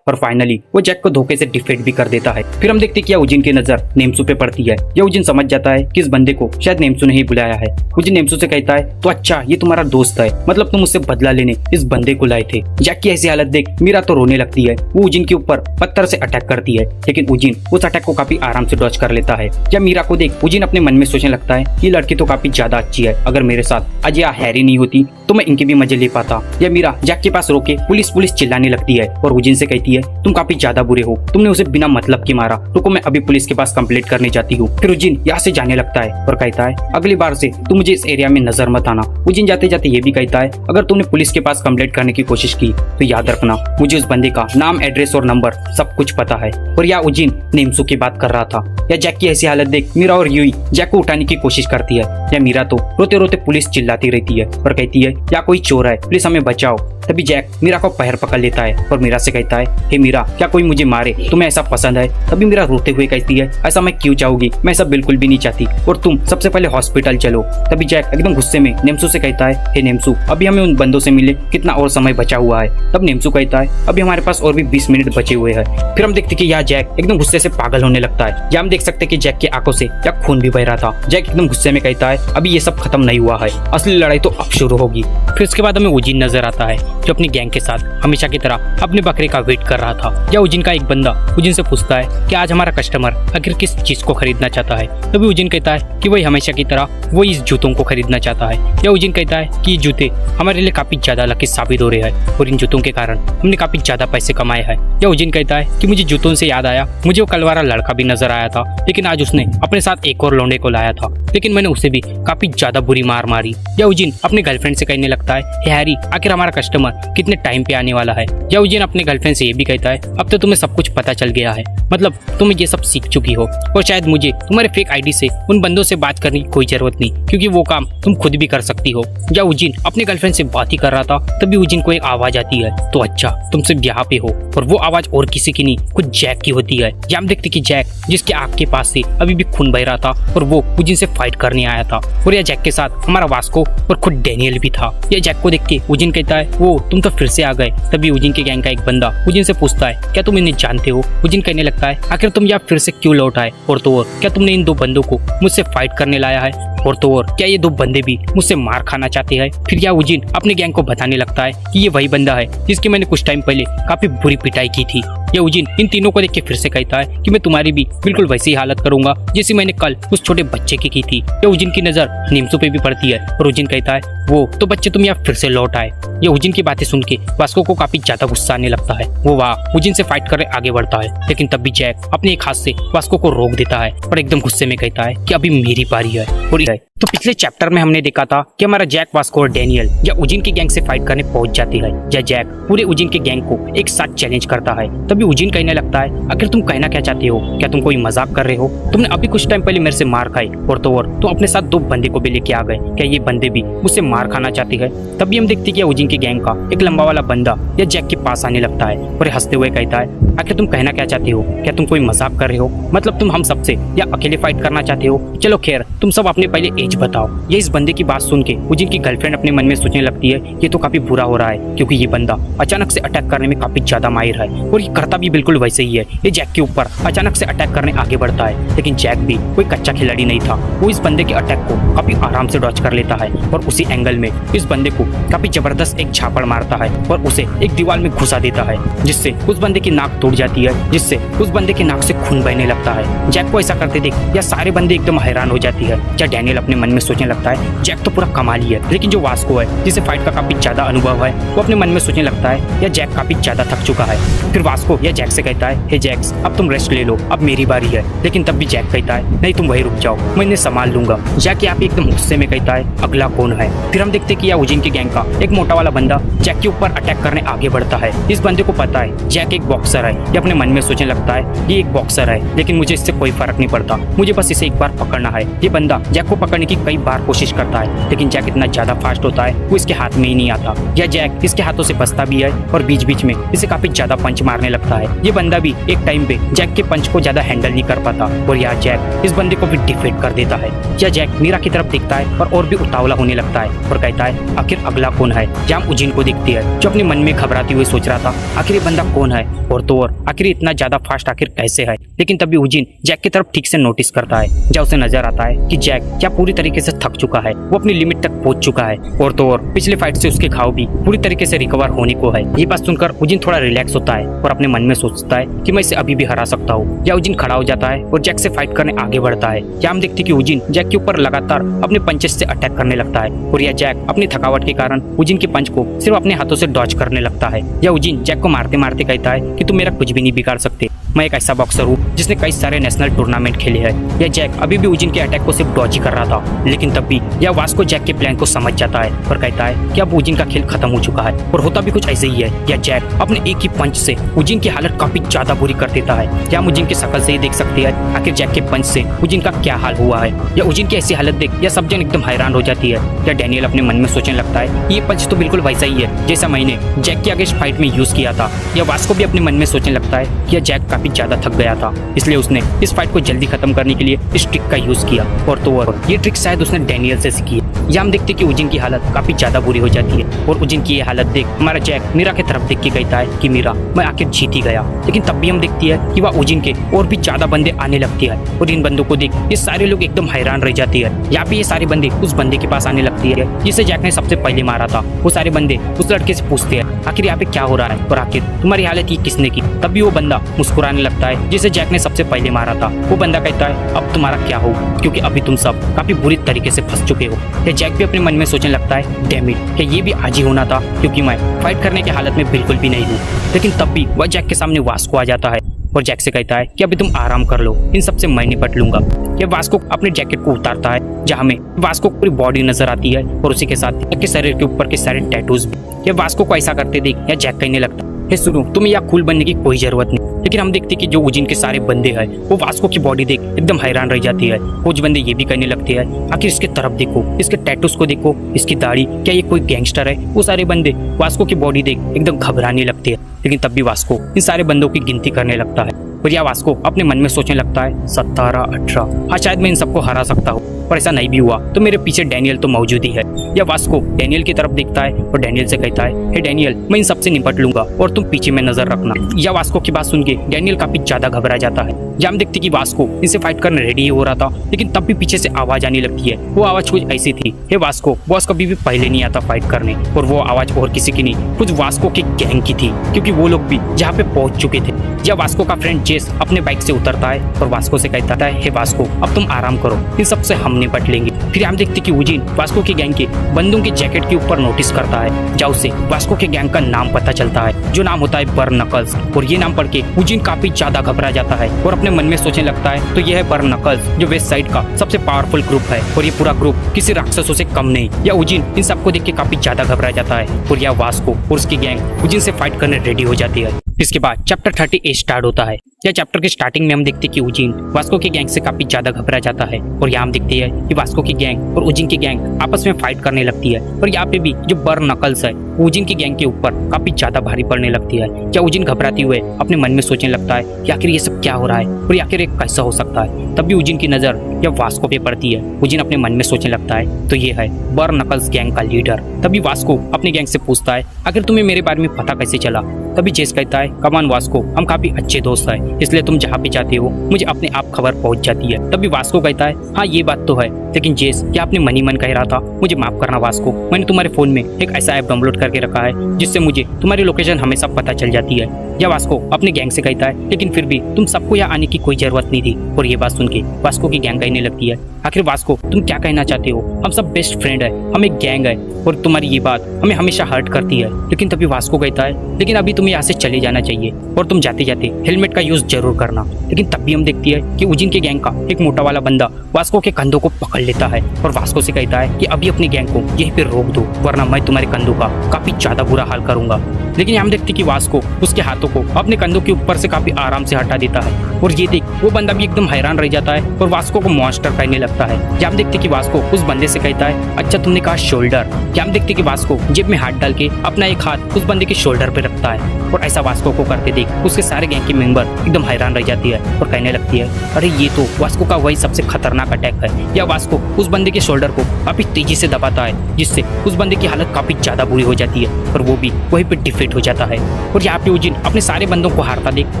और फाइनली वो जैक को धोखे से डिफीट भी कर देता है। फिर हम देखते कि वुजिन की नजर नेम्सू पे पड़ती है। या वुजिन समझ जाता है कि इस बंदे को शायद नेम्सू ने ही बुलाया है। वुजिन नेम्सू से कहता है तो अच्छा ये तुम्हारा दोस्त है, मतलब तुम उससे बदला लेने इस बंदे को लाए थे। जैक की ऐसी हालत देख मीरा तो रोने लगती है। वो वुजिन के ऊपर पत्थर से अटैक करती है, लेकिन वुजिन उस अटैक को काफी आराम से डॉज कर लेता है। या मीरा को देख वुजिन अपने मन में सोचने लगता है ये लड़की तो काफी ज्यादा अच्छी है, अगर मेरे साथ आज या हैरी नहीं होती तो मैं इनके भी मजे ले पाता। या मीरा जैक के पास रोके पुलिस चिल्लाने लगती है और वुजिन से कहती है तुम काफी ज्यादा बुरे हो, तुमने उसे बिना मतलब के मारा, रुको मैं अभी पुलिस के पास कंप्लेंट करने जाती हूँ। फिर वुजिन यहाँ से जाने लगता है और कहता है अगली बार से तुम मुझे इस एरिया में नजर मत आना। वुजिन जाते जाते ये भी कहता है अगर तुमने पुलिस के पास कंप्लेंट करने की कोशिश की तो याद रखना मुझे उस बंदे का नाम, एड्रेस और नंबर सब कुछ पता है। और या वुजिन नेम्सू की बात कर रहा था। या जैक की ऐसी हालत देख मीरा और यूई जैक को उठाने की कोशिश करती है। या मीरा तो रोते रोते पुलिस चिल्लाती रहती है और कहती है या कोई चोर है, प्लीज हमें बचाओ। तभी जैक मीरा को पैर पकड़ लेता है और मीरा से कहता है हे मीरा, क्या कोई मुझे मारे, तुम्हें ऐसा पसंद है। तभी मीरा रोते हुए कहती है ऐसा मैं क्यों चाहूंगी, मैं ऐसा बिल्कुल भी नहीं चाहती और तुम सबसे पहले हॉस्पिटल चलो। तभी जैक एकदम गुस्से में नेम्सू से कहता है हे नेम्सू, अभी हमें उन बंदों से मिले कितना और समय बचा हुआ है। तब नेम्सू कहता है अभी हमारे पास और भी 20 मिनट बचे हुए हैं। फिर हम देखते कि यह जैक एकदम गुस्से से पागल होने लगता है। या हम देख सकते कि जैक की आंखों से या खून भी बह रहा था। जैक एकदम गुस्से में कहता है अभी ये सब खत्म नहीं हुआ है, असली लड़ाई तो अब शुरू होगी। फिर उसके बाद हमें वुजिन नजर आता है। जो अपनी गैंग के साथ हमेशा की तरह अपने बकरे का वेट कर रहा था। या उजिन का एक बंदा उजिन से पूछता है कि आज हमारा कस्टमर आखिर किस चीज को खरीदना चाहता है। तभी उजिन कहता है कि वही हमेशा की तरह वो इस जूतों को खरीदना चाहता है। या उजिन कहता है कि ये जूते हमारे लिए काफी ज्यादा लकी साबित हो रहे हैं और इन जूतों के कारण हमने काफी ज्यादा पैसे कमाए हैं। या उजिन कहता है कि मुझे जूतों से याद आया, मुझे वो कल वाला लड़का भी नजर आया था, लेकिन आज उसने अपने साथ एक और लौंडे को लाया था, लेकिन मैंने उसे भी काफी ज्यादा बुरी मार मारी। या उजिन अपने गर्लफ्रेंड से कहने लगता है, हे हैरी, आखिर हमारा कस्टमर कितने टाइम पे आने वाला है। या उजिन अपने गर्लफ्रेंड से ये भी कहता है, अब तो तुम्हें सब कुछ पता चल गया है, मतलब तुम ये सब सीख चुकी हो और शायद मुझे तुम्हारे फेक आईडी से उन बंदों से बात करने की कोई जरूरत नहीं, क्योंकि वो काम तुम खुद भी कर सकती हो। या उजिन अपने गर्लफ्रेंड से बात ही कर रहा था, तभी उजिन को एक आवाज आती है, तो अच्छा तुम सिर्फ यहाँ पे हो। और वो आवाज और किसी की नहीं, कुछ जैक की होती है। या हम देखते कि जैक, जिसके आंख के पास से अभी भी खून बह रहा था, और वो उजिन से फाइट करने आया था। और यह जैक के साथ हमारा वास्को और खुद डैनियल भी था। यह जैक को देख के उजिन कहता है, वो तुम तो फिर से आ गए। तभी उजिन के गैंग का एक बंदा उजिन से पूछता है, क्या तुम इन्हें जानते हो। उजिन कहने लगता है, आखिर तुम यहाँ फिर से क्यों लौट आए, और तो और क्या तुमने इन दो बंदों को मुझसे फाइट करने लाया है, और तो और क्या ये दो बंदे भी मुझसे मार खाना चाहते हैं। फिर यह उजिन अपने गैंग को बताने लगता है कि ये वही बंदा है जिसकी मैंने कुछ टाइम पहले काफी बुरी पिटाई की थी। यह उजिन इन तीनों को देख के फिर से कहता है कि मैं तुम्हारी भी बिल्कुल वैसी ही हालत करूंगा जैसी मैंने कल उस छोटे बच्चे की थी। यह उजिन की नजर निम्सू पे भी पड़ती है और उजिन कहता है, वो तो बच्चे तुम यहाँ फिर से लौट आए। यह उजिन की बातें सुन के वास्को को काफी ज्यादा गुस्सा आने लगता है। वो वहाँ उजिन से फाइट करने आगे बढ़ता है, लेकिन तब भी जैक अपने एक हाथ से वास्को को रोक देता है और एकदम गुस्से में कहता है कि अभी मेरी बारी है। और तो पिछले चैप्टर में हमने देखा था कि हमारा जैक, वास्को और डैनियल या उजिन की गैंग से फाइट करने पहुंच जाती है। या जैक पूरे उजिन के गैंग को एक साथ चैलेंज करता है। तभी उजिन कहने लगता है, आखिर तुम कहना क्या चाहते हो, क्या तुम कोई मजाक कर रहे हो, तुमने अभी कुछ टाइम पहले मेरे से मार खाई, और तो और तुम अपने साथ दो बंदे को भी लेके आ गए, क्या ये बंदे भी मुझसे मार खाना चाहते हैं। तभी हम देखते कि उजिन की गैंग का एक लंबा वाला बंदा या जैक के पास आने लगता है और हंसते हुए कहता है, आखिर तुम कहना क्या चाहते हो, क्या तुम कोई मजाक कर रहे हो, मतलब तुम हम सबसे या अकेले फाइट करना चाहते हो। चलो खैर, तुम सब अपने पहले एज बताओ। ये इस बंदे की बात सुन के उजिन की गर्लफ्रेंड अपने मन में सोचने लगती है, ये तो काफी बुरा हो रहा है, क्योंकि ये बंदा अचानक से अटैक करने में काफी ज्यादा माहिर है और ये करता भी बिल्कुल वैसे ही है। ये जैक के ऊपर अचानक से अटैक करने आगे बढ़ता है, लेकिन जैक भी कोई कच्चा खिलाड़ी नहीं था। वो इस बंदे के अटैक को काफी आराम से डॉज कर लेता है और उसी एंगल में इस बंदे को काफी जबरदस्त एक झापड़ मारता है और उसे एक दीवार में घुसा देता है, जिससे उस बंदे की नाक टूट जाती है, जिससे उस बंदे की नाक से खून बहने लगता है। जैक को ऐसा करते देख या सारे बंदे एकदम हैरान हो जाती है। या डैनियल अपने मन में सोचने लगता है, जैक तो पूरा कमाल ही है, लेकिन जो वास्को है जिसे फाइट का काफी ज्यादा अनुभव है, वो अपने मन में सोचने लगता है, या जैक काफी ज्यादा थक चुका है। फिर वास्को या जैक से कहता है, हे जैक्स, अब तुम रेस्ट ले लो, अब मेरी बारी है। लेकिन तब भी जैक कहता है, नहीं तुम वही रुक जाओ, मैं इन्हें संभाल लूंगा। जैक यहाँ पे एकदम गुस्से में कहता है, अगला कौन है। फिर हम देखते कि उजिन की गैंग का एक मोटा वाला बंदा जैक के ऊपर अटैक करने आगे बढ़ता है। इस बंदे को पता है जैक एक बॉक्सर है। ये अपने मन में सोचने लगता है, ये एक बॉक्सर है, लेकिन मुझे इससे कोई फर्क नहीं पड़ता, मुझे बस इसे एक बार पकड़ना है। ये बंदा जैक को पकड़ने की कई बार कोशिश करता है, लेकिन जैक इतना ज्यादा फास्ट होता है वो इसके हाथ में ही नहीं आता। या जैक इसके हाथों से बचता भी है और बीच बीच में इसे काफी ज्यादा पंच मारने लगता है। ये बंदा भी एक टाइम पे जैक के पंच को ज्यादा हैंडल नहीं कर पाता और यहाँ जैक इस बंदे को भी डिफीट कर देता है। या जैक मीरा की तरफ देखता है और भी उतावला होने लगता है और कहता है, आखिर अगला कौन है। जहाँ उजिन को दिखती है जो अपने मन में घबराते हुए सोच रहा था, आखिर ये बंदा कौन है, और तो और आखिर इतना ज्यादा फास्ट आखिर कैसे है। लेकिन तभी उजिन जैक की तरफ ठीक से नोटिस करता है, जहाँ उसे नजर आता है कि जैक क्या पूरी तरीके से थक चुका है, वो अपनी लिमिट तक पहुंच चुका है, और तो और पिछले फाइट से उसके घाव भी पूरी तरीके से रिकवर होने को है। ये बात सुनकर उजिन थोड़ा रिलैक्स होता है और अपने मन में सोचता है कि मैं इसे अभी भी हरा सकता हूँ। या उजिन खड़ा हो जाता है और जैक से फाइट करने आगे बढ़ता है। या हम देखते कि उजिन जैक के ऊपर लगातार अपने पंचेस से अटैक करने लगता है और यह जैक अपनी थकावट के कारण उजिन के पंच को सिर्फ अपने हाथों से डॉज करने लगता है। या उजिन जैक को मारते मारते कहता है कि तुम मेरा कुछ भी नहीं बिगाड़ सकते, मैं एक ऐसा बॉक्सर हूँ जिसने कई सारे नेशनल टूर्नामेंट खेले हैं। यह जैक अभी भी उजिन के अटैक को सिर्फ डॉज ही कर रहा था, लेकिन तब भी यह वास्को जैक के प्लान को समझ जाता है और कहता है कि अब उजिन का खेल खत्म हो चुका है। और होता भी कुछ ऐसे ही है। यह जैक अपने एक ही पंच से उजिन की हालत काफी ज्यादा बुरी कर देता है। या उजिन की शक्ल से ही देख सकते हैं आखिर जैक के पंच से उजिन का क्या हाल हुआ है। या उजिन की ऐसी हालत देख या सब जन एकदम हैरान हो जाती है। या डैनियल अपने मन में सोचने लगता है, ये पंच तो बिल्कुल वैसा ही है जैसा मैंने जैक के अगेंस्ट फाइट में यूज किया था। या वास्को भी अपने मन में सोचने लगता है कि यह जैक काफी ज्यादा थक गया था, इसलिए उसने इस फाइट को जल्दी खत्म करने के लिए इस ट्रिक का यूज किया। और तो और ये ट्रिक शायद उसने डैनियल से सीखी है। यहाँ हम देखते कि उजिन की हालत काफी ज्यादा बुरी हो जाती है और उजिन की ये हालत देख हमारा जैक मीरा की तरफ देख के कहता है कि मीरा, मैं आखिर जीत ही गया। लेकिन तब भी हम देखती है कि वह उजिन के और भी ज्यादा बंदे आने लगते हैं और इन बंदों को देख ये सारे लोग एकदम हैरान रह जाती है। यहाँ पे ये सारे बंदे उस बंदे के पास आने लगती है जिसे जैक ने सबसे पहले मारा था। वो सारे बंदे उस लड़के से पूछते हैं आखिर यहाँ पे क्या हो रहा है और आखिर तुम्हारी हालत ये किसने की। तब भी वो बंदा मुस्कुराने लगता है जिसे जैक ने सबसे पहले मारा था। वो बंदा कहता है अब तुम्हारा क्या हो, क्योंकि अभी तुम सब काफी बुरी तरीके से फंस चुके हो। ये जैक भी अपने मन में सोचने लगता है डैम इट, कि ये भी आज ही होना था, क्योंकि मैं फाइट करने की हालत में बिल्कुल भी नहीं हूँ। लेकिन तब भी वह जैक के सामने वास्को आ जाता है और जैक से कहता है कि अभी तुम आराम कर लो, इन सबसे मैं निपट लूंगा। ये वास्को अपने जैकेट को उतारता है जहाँ में वास्को पूरी बॉडी नजर आती है और उसी के साथ जैक के शरीर के ऊपर के सारे टैटूज भी। ये वास्को को ऐसा करते देख या जैक कहने लगता है सुनो, तुम्हें यहाँ कूल बनने की कोई जरूरत नहीं। लेकिन हम देखते कि जो उजिन के सारे बंदे हैं वो वास्को की बॉडी देख एकदम हैरान रह जाती है। कुछ बंदे ये भी कहने लगते हैं आखिर इसके तरफ देखो, इसके टैटूज को देखो, इसकी दाढ़ी, क्या ये कोई गैंगस्टर है। वो सारे बंदे वास्को की बॉडी देख एकदम घबराने लगते हैं। लेकिन तब भी वास्को इन सारे बंदों की गिनती करने लगता है और यह वास्को अपने मन में सोचने लगता है 17, 18, हाँ शायद मैं इन सबको हरा सकता हूँ। पर ऐसा नहीं भी हुआ तो मेरे पीछे डैनियल तो मौजूद ही है। यह वास्को डैनियल की तरफ देखता है और डैनियल से कहता है हे डैनियल, मैं इन सबसे निपट लूंगा और तुम पीछे में नजर रखना। यह वास्को की बात सुन के डैनियल काफी ज्यादा घबरा जाता है। जब हम देखते कि वास्को इनसे फाइट करने रेडी हो रहा था, लेकिन तब भी पीछे से आवाज आने लगती है। वो आवाज कुछ ऐसी थी, हे वास्को, बॉस कभी भी पहले नहीं आता फाइट करने। और वो आवाज और किसी की नहीं, कुछ वास्को की गैंग की थी, क्योंकि वो लोग भी जहाँ पे पहुंच चुके थे। यह वास्को का फ्रेंड जेस अपने बाइक से उतरता है और वास्को से कहता है हे वास्को, अब तुम आराम करो, इन सबसे हम निपट लेंगे। फिर हम देखते कि उजिन वास्को की गैंग के बंदों के जैकेट के ऊपर नोटिस करता है, जहाँ उसे वास्को के गैंग का नाम पता चलता है, जो नाम होता है बर्न नकल्स। और ये नाम पढ़ के उजिन काफी ज्यादा घबरा जाता है और अपने मन में सोचने लगता है तो यह है बर्न नकल्स, जो वेस्ट साइड का सबसे पावरफुल ग्रुप है और ये पूरा ग्रुप किसी राक्षसों से कम नहीं। या उजिन इन सबको देख के काफी ज्यादा घबरा जाता है और यह वास्को और उसकी गैंग उजिन से फाइट करने रेडी हो जाती है। इसके बाद चैप्टर 38 स्टार्ट होता है। यह चैप्टर के स्टार्टिंग में हम देखते कि उजिन वास्को की गैंग से काफी ज्यादा घबरा जाता है और यहाँ हम देखते हैं कि वास्को की गैंग और उजिन की गैंग आपस में फाइट करने लगती है। और यहाँ पे भी जो बर्न नकल्स है उजिन की गैंग के ऊपर काफी ज्यादा भारी पड़ने लगती है। क्या उजिन घबराते हुए अपने मन में सोचने लगता है कि आखिर ये सब क्या हो रहा है और आखिर एक कैसा हो सकता है। तब भी उजिन की नजर जब वास्को पे पड़ती है, उजिन अपने मन में सोचने लगता है तो ये है बर्न नकल्स गैंग का लीडर। तभी वास्को अपने गैंग से पूछता है आखिर तुम्हें मेरे बारे में पता कैसे चला। तभी जेस कहता है कमान वास्को, हम काफी अच्छे दोस्त हैं, इसलिए तुम जहाँ पे जाते हो मुझे अपने आप खबर पहुंच जाती है। तभी वास्को कहता है हाँ ये बात तो है, लेकिन जेस क्या आपने मन ही मन कह रहा था, मुझे माफ करना वास्को, मैंने तुम्हारे फोन में एक ऐसा ऐप डाउनलोड करके रखा है जिससे मुझे तुम्हारी लोकेशन हमेशा पता चल जाती है। या वास्को अपने गैंग से कहता है लेकिन फिर भी तुम सबको यहाँ आने की कोई जरूरत नहीं थी। और ये बात सुन के वास्को की गैंग कहने लगती है आखिर वास्को तुम क्या कहना चाहते हो, हम सब बेस्ट फ्रेंड है, हम एक गैंग है और तुम्हारी ये बात हमें हमेशा हर्ट करती है। लेकिन तभी वास्को कहता है लेकिन अभी तुम्हें यहाँ से चले जाना चाहिए और तुम जाते जाते हेलमेट का यूज जरूर करना। लेकिन तब भी हम देखती है कि उजिन के गैंग का एक मोटा वाला बंदा वास्को के कंधों को पकड़ लेता है और वास्को से कहता है कि अभी अपनी गैंग को यहीं पे रोक दो, वरना मैं तुम्हारे कंधों का काफी ज्यादा बुरा हाल करूंगा। लेकिन हम देखते कि वास्को उसके हाथों को अपने कंधों के ऊपर से काफी आराम से हटा देता है और ये देख वो बंदा भी एकदम हैरान रह जाता है और वास्को को मॉन्स्टर कहने लगता है। जब हम देखते कि वास्को उस बंदे से कहता है अच्छा तुमने कहा शोल्डर। क्या हम देखते कि वास्को जेब में हाथ डाल के अपना एक हाथ उस बंदे के शोल्डर पे रखता है और ऐसा वास्को को करते देख उसके सारे गैंग के मेंबर एकदम हैरान रह जाती है और कहने लगती है अरे ये तो वास्को का वही सबसे खतरनाक अटैक है। या वास्को उस बंदे के शोल्डर को काफी तेजी से दबाता है जिससे उस बंदे की हालत काफी ज्यादा बुरी हो जाती है और वो भी वहीं पे डिफीट हो जाता है। और यहाँ पे उजिन अपने सारे बंदों को हारता देख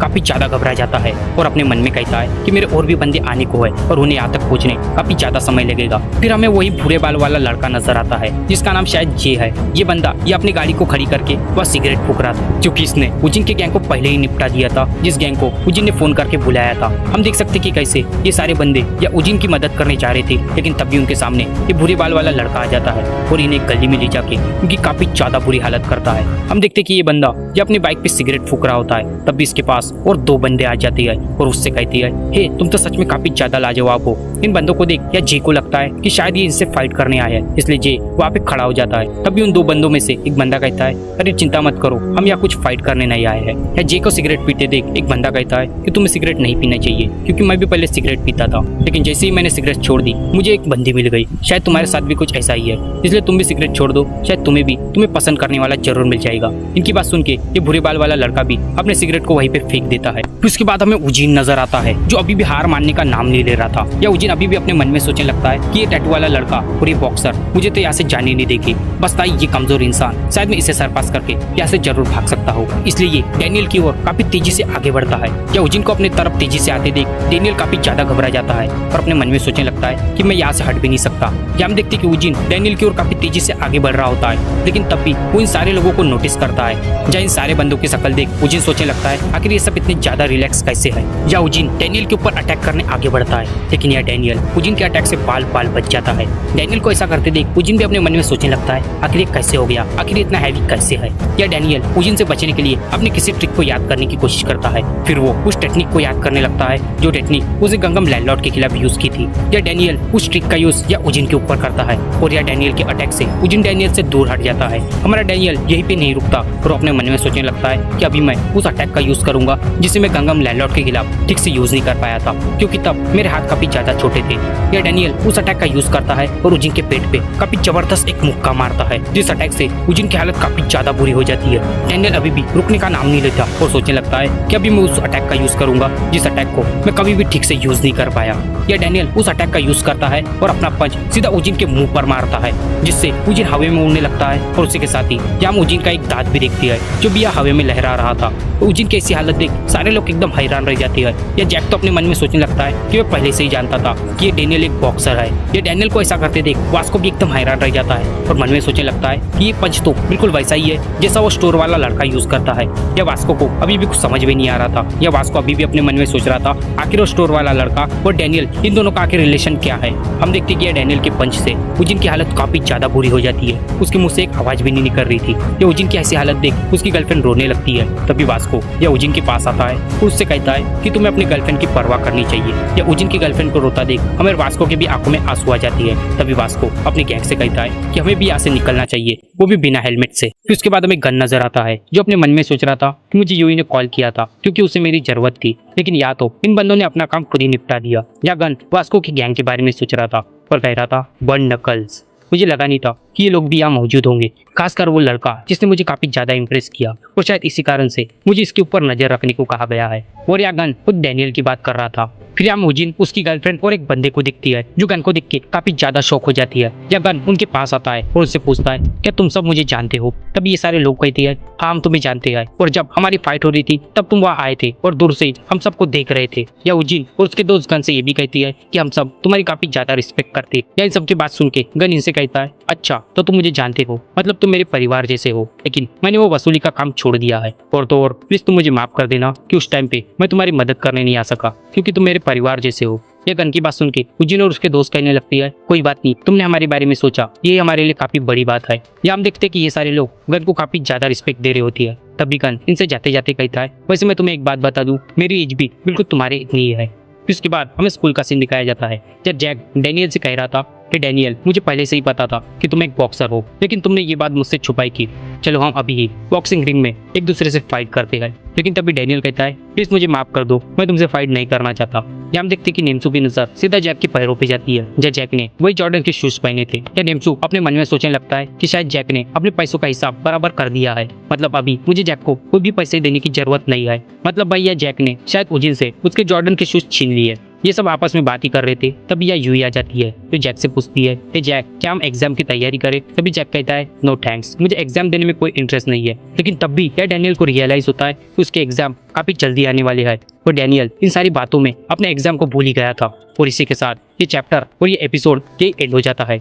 काफी ज्यादा घबरा जाता है और अपने मन में कहता है कि मेरे और भी बंदे आने को है और उन्हें यहाँ तक पहुँचने काफी ज्यादा समय लगेगा। फिर हमें वही भूरे बाल वाला लड़का नजर आता है जिसका नाम शायद जे है। ये बंदा ये अपनी गाड़ी को खड़ी करके वह सिगरेट फूक रहा था क्योंकि इसने उजिन के गैंग को पहले ही निपटा दिया था, जिस गैंग को उजिन ने फोन करके बुलाया था। हम देख सकते कि कैसे ये सारे बंदे या उजिन की मदद करने जा रहे थे, लेकिन तभी उनके सामने ये भूरे बाल वाला लड़का आ जाता है और इन्हें गली में ले जाके उनकी काफी ज्यादा बुरी हालत करता है। हम देखते कि ये बंदा ये अपनी बाइक पे सिगरेट फूक रहा होता है, तभी इसके पास और दो बंदे आ जाते हैं और उससे कहती है हे तुम तो सच में काफी ज्यादा लाजवाब हो। इन बंदों को देख या जे को लगता है कि शायद ये इनसे फाइट करने आया है, इसलिए जे वहाँ पे खड़ा हो जाता है। तभी उन दो बंदों में से एक बंदा कहता है अरे चिंता मत करो, हम यहाँ कुछ फाइट करने नहीं आए हैं। या जे को सिगरेट पीते देख एक बंदा कहता है कि तुम्हें सिगरेट नहीं पीना चाहिए, क्योंकि मैं भी पहले सिगरेट पीता था, लेकिन जैसे ही मैंने सिगरेट छोड़ दी मुझे एक बंदी मिल गई। शायद तुम्हारे साथ भी कुछ ऐसा ही है, इसलिए तुम भी सिगरेट छोड़ दो, शायद तुम्हें पसंद करने वाला जरूर मिल जाएगा। इनकी बात सुन के ये भूरे बाल वाला लड़का भी अपने सिगरेट को वहीं पे फेंक देता है। फिर उसके बाद हमें उजीन नजर आता है, जो अभी भी हार मानने का नाम नहीं ले रहा था। या उजीन अभी भी अपने मन में सोचने लगता है कि ये टैटू वाला लड़का और ये बॉक्सर मुझे तो यहाँ से जाने नहीं देगी। बस था ये कमजोर इंसान, शायद मैं इसे सरपास करके यहाँ से जरूर भाग सकता हूँ। इसलिए ये डैनियल की ओर काफी तेजी से आगे बढ़ता है। या उजीन को अपने तरफ तेजी से आते देख डैनियल काफी ज्यादा घबरा जाता है और अपने मन में सोचने लगता है कि मैं यहाँ से हट भी नहीं सकता। या हम देखते कि उजीन डैनियल की ओर काफी तेजी से आगे बढ़ रहा होता है, लेकिन तब भी वो इन सारे लोगों को नोटिस करता है। या इन सारे बंदों की शक्ल देख उजीन सोचने लगता है आखिर ये सब इतने ज्यादा रिलैक्स कैसे है। या उजीन डैनियल के ऊपर अटैक करने आगे बढ़ता है, लेकिन यह डैनियल उजीन के अटैक से बाल बाल बच जाता है। डैनियल को ऐसा करते देख उजीन भी अपने मन में सोचने लगता है आखिर ये कैसे हो गया, आखिर इतना हैवी कैसे है। या डैनियल उजीन से बचने के लिए अपने किसी ट्रिक को याद करने की कोशिश करता है। फिर वो उस टेक्निक को याद करने लगता है जो टेक्निक उसे गंगम लैंडलॉर्ड के खिलाफ यूज की थी। या डैनियल उस ट्रिक का यूज या उजीन के ऊपर करता है और या डैनियल के अटैक से उजीन डैनियल से दूर हट जाता है। हमारा डैनियल यहीं पे नहीं रुकता और अपने मन में सोचने लगता है कि अभी मैं उस अटैक का यूज करूंगा जिसे मैं गंगम लैंडलॉर्ड के खिलाफ ठीक से यूज नहीं कर पाया था, क्योंकि तब मेरे हाथ काफी ज्यादा छोटे थे। या डैनियल उस अटैक का यूज करता है और उजीन के पेट पे काफी जबरदस्त एक मुक्का मारता है, जिस अटैक से उजीन की हालत काफी ज्यादा बुरी हो जाती है। डैनियल अभी भी रुकने का नाम नहीं लेता और सोचने लगता है कि अभी मैं उस अटैक का यूज करूंगा जिस अटैक को मैं कभी भी ठीक से यूज नहीं कर पाया। या डैनियल उस अटैक का यूज करता है और अपना पंच सीधा उजीन के मुंह पर मारता है, जिससे उजीन हवा में उड़ने लगता है और उसी के साथ ही यहाँ उजीन का एक दांत भी देखती है जो भी हवा में लहरा रहा था। तो उजीन की ऐसी हालत देख सारे लोग एकदम हैरान रह जाते हैं। या जैक तो अपने मन में सोचने लगता है कि वह पहले से ही जानता था कि ये डैनियल एक बॉक्सर है। ये डैनियल को ऐसा करते देख वास्को भी एकदम हैरान रह जाता है और मन में सोचने लगता है कि ये पंच तो बिल्कुल वैसा ही है जैसा वो स्टोर वाला लड़का यूज करता है। या वास्को को अभी भी कुछ समझ में नहीं आ रहा था। या वास्को अभी भी अपने मन में सोच रहा था आखिर वो स्टोर वाला लड़का और डैनियल इन दोनों का आखिर रिलेशन क्या है। हम देखते कि डैनियल के पंच से उजीन की हालत काफी ज्यादा बुरी हो जाती है, उसके मुंह से एक आवाज भी नहीं निकल रही थी। या उजीन की ऐसी हालत देख उसकी गर्लफ्रेंड रोने लगती है। तभी वास्को या उजीन के पास आता है, उससे कहता है कि तुम्हें अपनी गर्लफ्रेंड की परवाह करनी चाहिए। या उजीन की गर्लफ्रेंड को रोता देख हमें वास्को के भी आंखों में आंसू आ जाती है। तभी वास्को अपनी गैंग से कहता है कि हमें भी यहाँ से निकलना चाहिए, वो भी बिना हेलमेट से। फिर उसके बाद हमें गन नजर आता है, जो अपने मन में सोच रहा था कि मुझे यूई ने कॉल किया था क्योंकि उसे मेरी जरूरत थी, लेकिन या तो इन बंदों ने अपना काम खुद ही निपटा दिया। या गन वास्को की गैंग के बारे में सोच रहा था और कह रहा था बर्न नकल्स। मुझे लगा नहीं था कि ये लोग भी यहाँ मौजूद होंगे, खासकर वो लड़का जिसने मुझे काफी ज्यादा इम्प्रेस किया, और शायद इसी कारण से मुझे इसके ऊपर नजर रखने को कहा गया है। और या गन खुद डैनियल की बात कर रहा था। फिर यहाँ उजीन उसकी गर्लफ्रेंड और एक बंदे को दिखती है जो गन को देख के काफी ज्यादा शौक हो जाती है। या गन उनके पास आता है और उससे पूछता है क्या तुम सब मुझे जानते हो। तब ये सारे लोग कहते हैं हाँ हम तुम्हें जानते हैं, और जब हमारी फाइट हो रही थी तब तुम वहाँ आए थे और दूर से हम सबको देख रहे थे। या उजीन और उसके दोस्त गन से ये भी कहती है कि हम सब तुम्हारी काफी ज्यादा रिस्पेक्ट करते। या इन सबकी बात सुन के गन इनसे कहता है अच्छा तो तुम मुझे जानते हो, मतलब तुम मेरे परिवार जैसे हो, लेकिन मैंने वो वसूली का काम छोड़ दिया है। और तो और प्लीज तुम मुझे माफ कर देना कि उस टाइम पे मैं तुम्हारी मदद करने नहीं आ सका, क्योंकि तुम मेरे परिवार जैसे हो। यह गन की बात सुन के उजीन और उसके दोस्त कहने लगती है कोई बात नहीं, तुमने हमारे बारे में सोचा, ये हमारे लिए काफी बड़ी बात है। या हम देखते कि ये सारे लोग गन को काफी ज्यादा रिस्पेक्ट दे रहे होती है। तभी गन इनसे जाते जाते कहता है वैसे मैं तुम्हें एक बात बता दूं, मेरी एज भी बिल्कुल तुम्हारे इतनी ही है। फिर उसके बाद हमें स्कूल का सीन दिखाया जाता है जब जैक डैनियल से कह रहा था कि डैनियल मुझे पहले से ही पता था कि तुम एक बॉक्सर हो, लेकिन तुमने ये बात मुझसे छुपाई की। चलो हम अभी ही बॉक्सिंग रिंग में एक दूसरे से फाइट करते हैं। लेकिन तभी डैनियल कहता है प्लीज मुझे माफ कर दो, मैं तुमसे फाइट नहीं करना चाहता। या हम देखते कि नेम्सू की नजर सीधा जैक के पैरों पे जाती है, जब जैक ने वही जॉर्डन के शूज पहने थे। या नेम्सू अपने मन में सोचने लगता है कि शायद जैक ने अपने पैसों का हिसाब बराबर कर दिया है, मतलब अभी मुझे जैक को कोई भी पैसे देने की जरूरत नहीं है। मतलब भैया जैक ने शायद उजीन से उसके जॉर्डन के शूज छीन लिए। ये सब आपस में बात ही कर रहे थे। तभी यह यूई आ जाती है तो जैक से पूछती है कि जैक क्या हम एग्जाम की तैयारी करें। तभी जैक कहता है नो थैंक्स, मुझे एग्जाम देने में कोई इंटरेस्ट नहीं है। लेकिन तब भी यह डैनियल को रियलाइज होता है कि उसके एग्जाम काफी जल्दी आने वाले हैं। और डैनियल इन सारी बातों में अपने एग्जाम को भूल ही गया था। और इसी के साथ ये चैप्टर और ये एपिसोड ये एंड हो जाता है।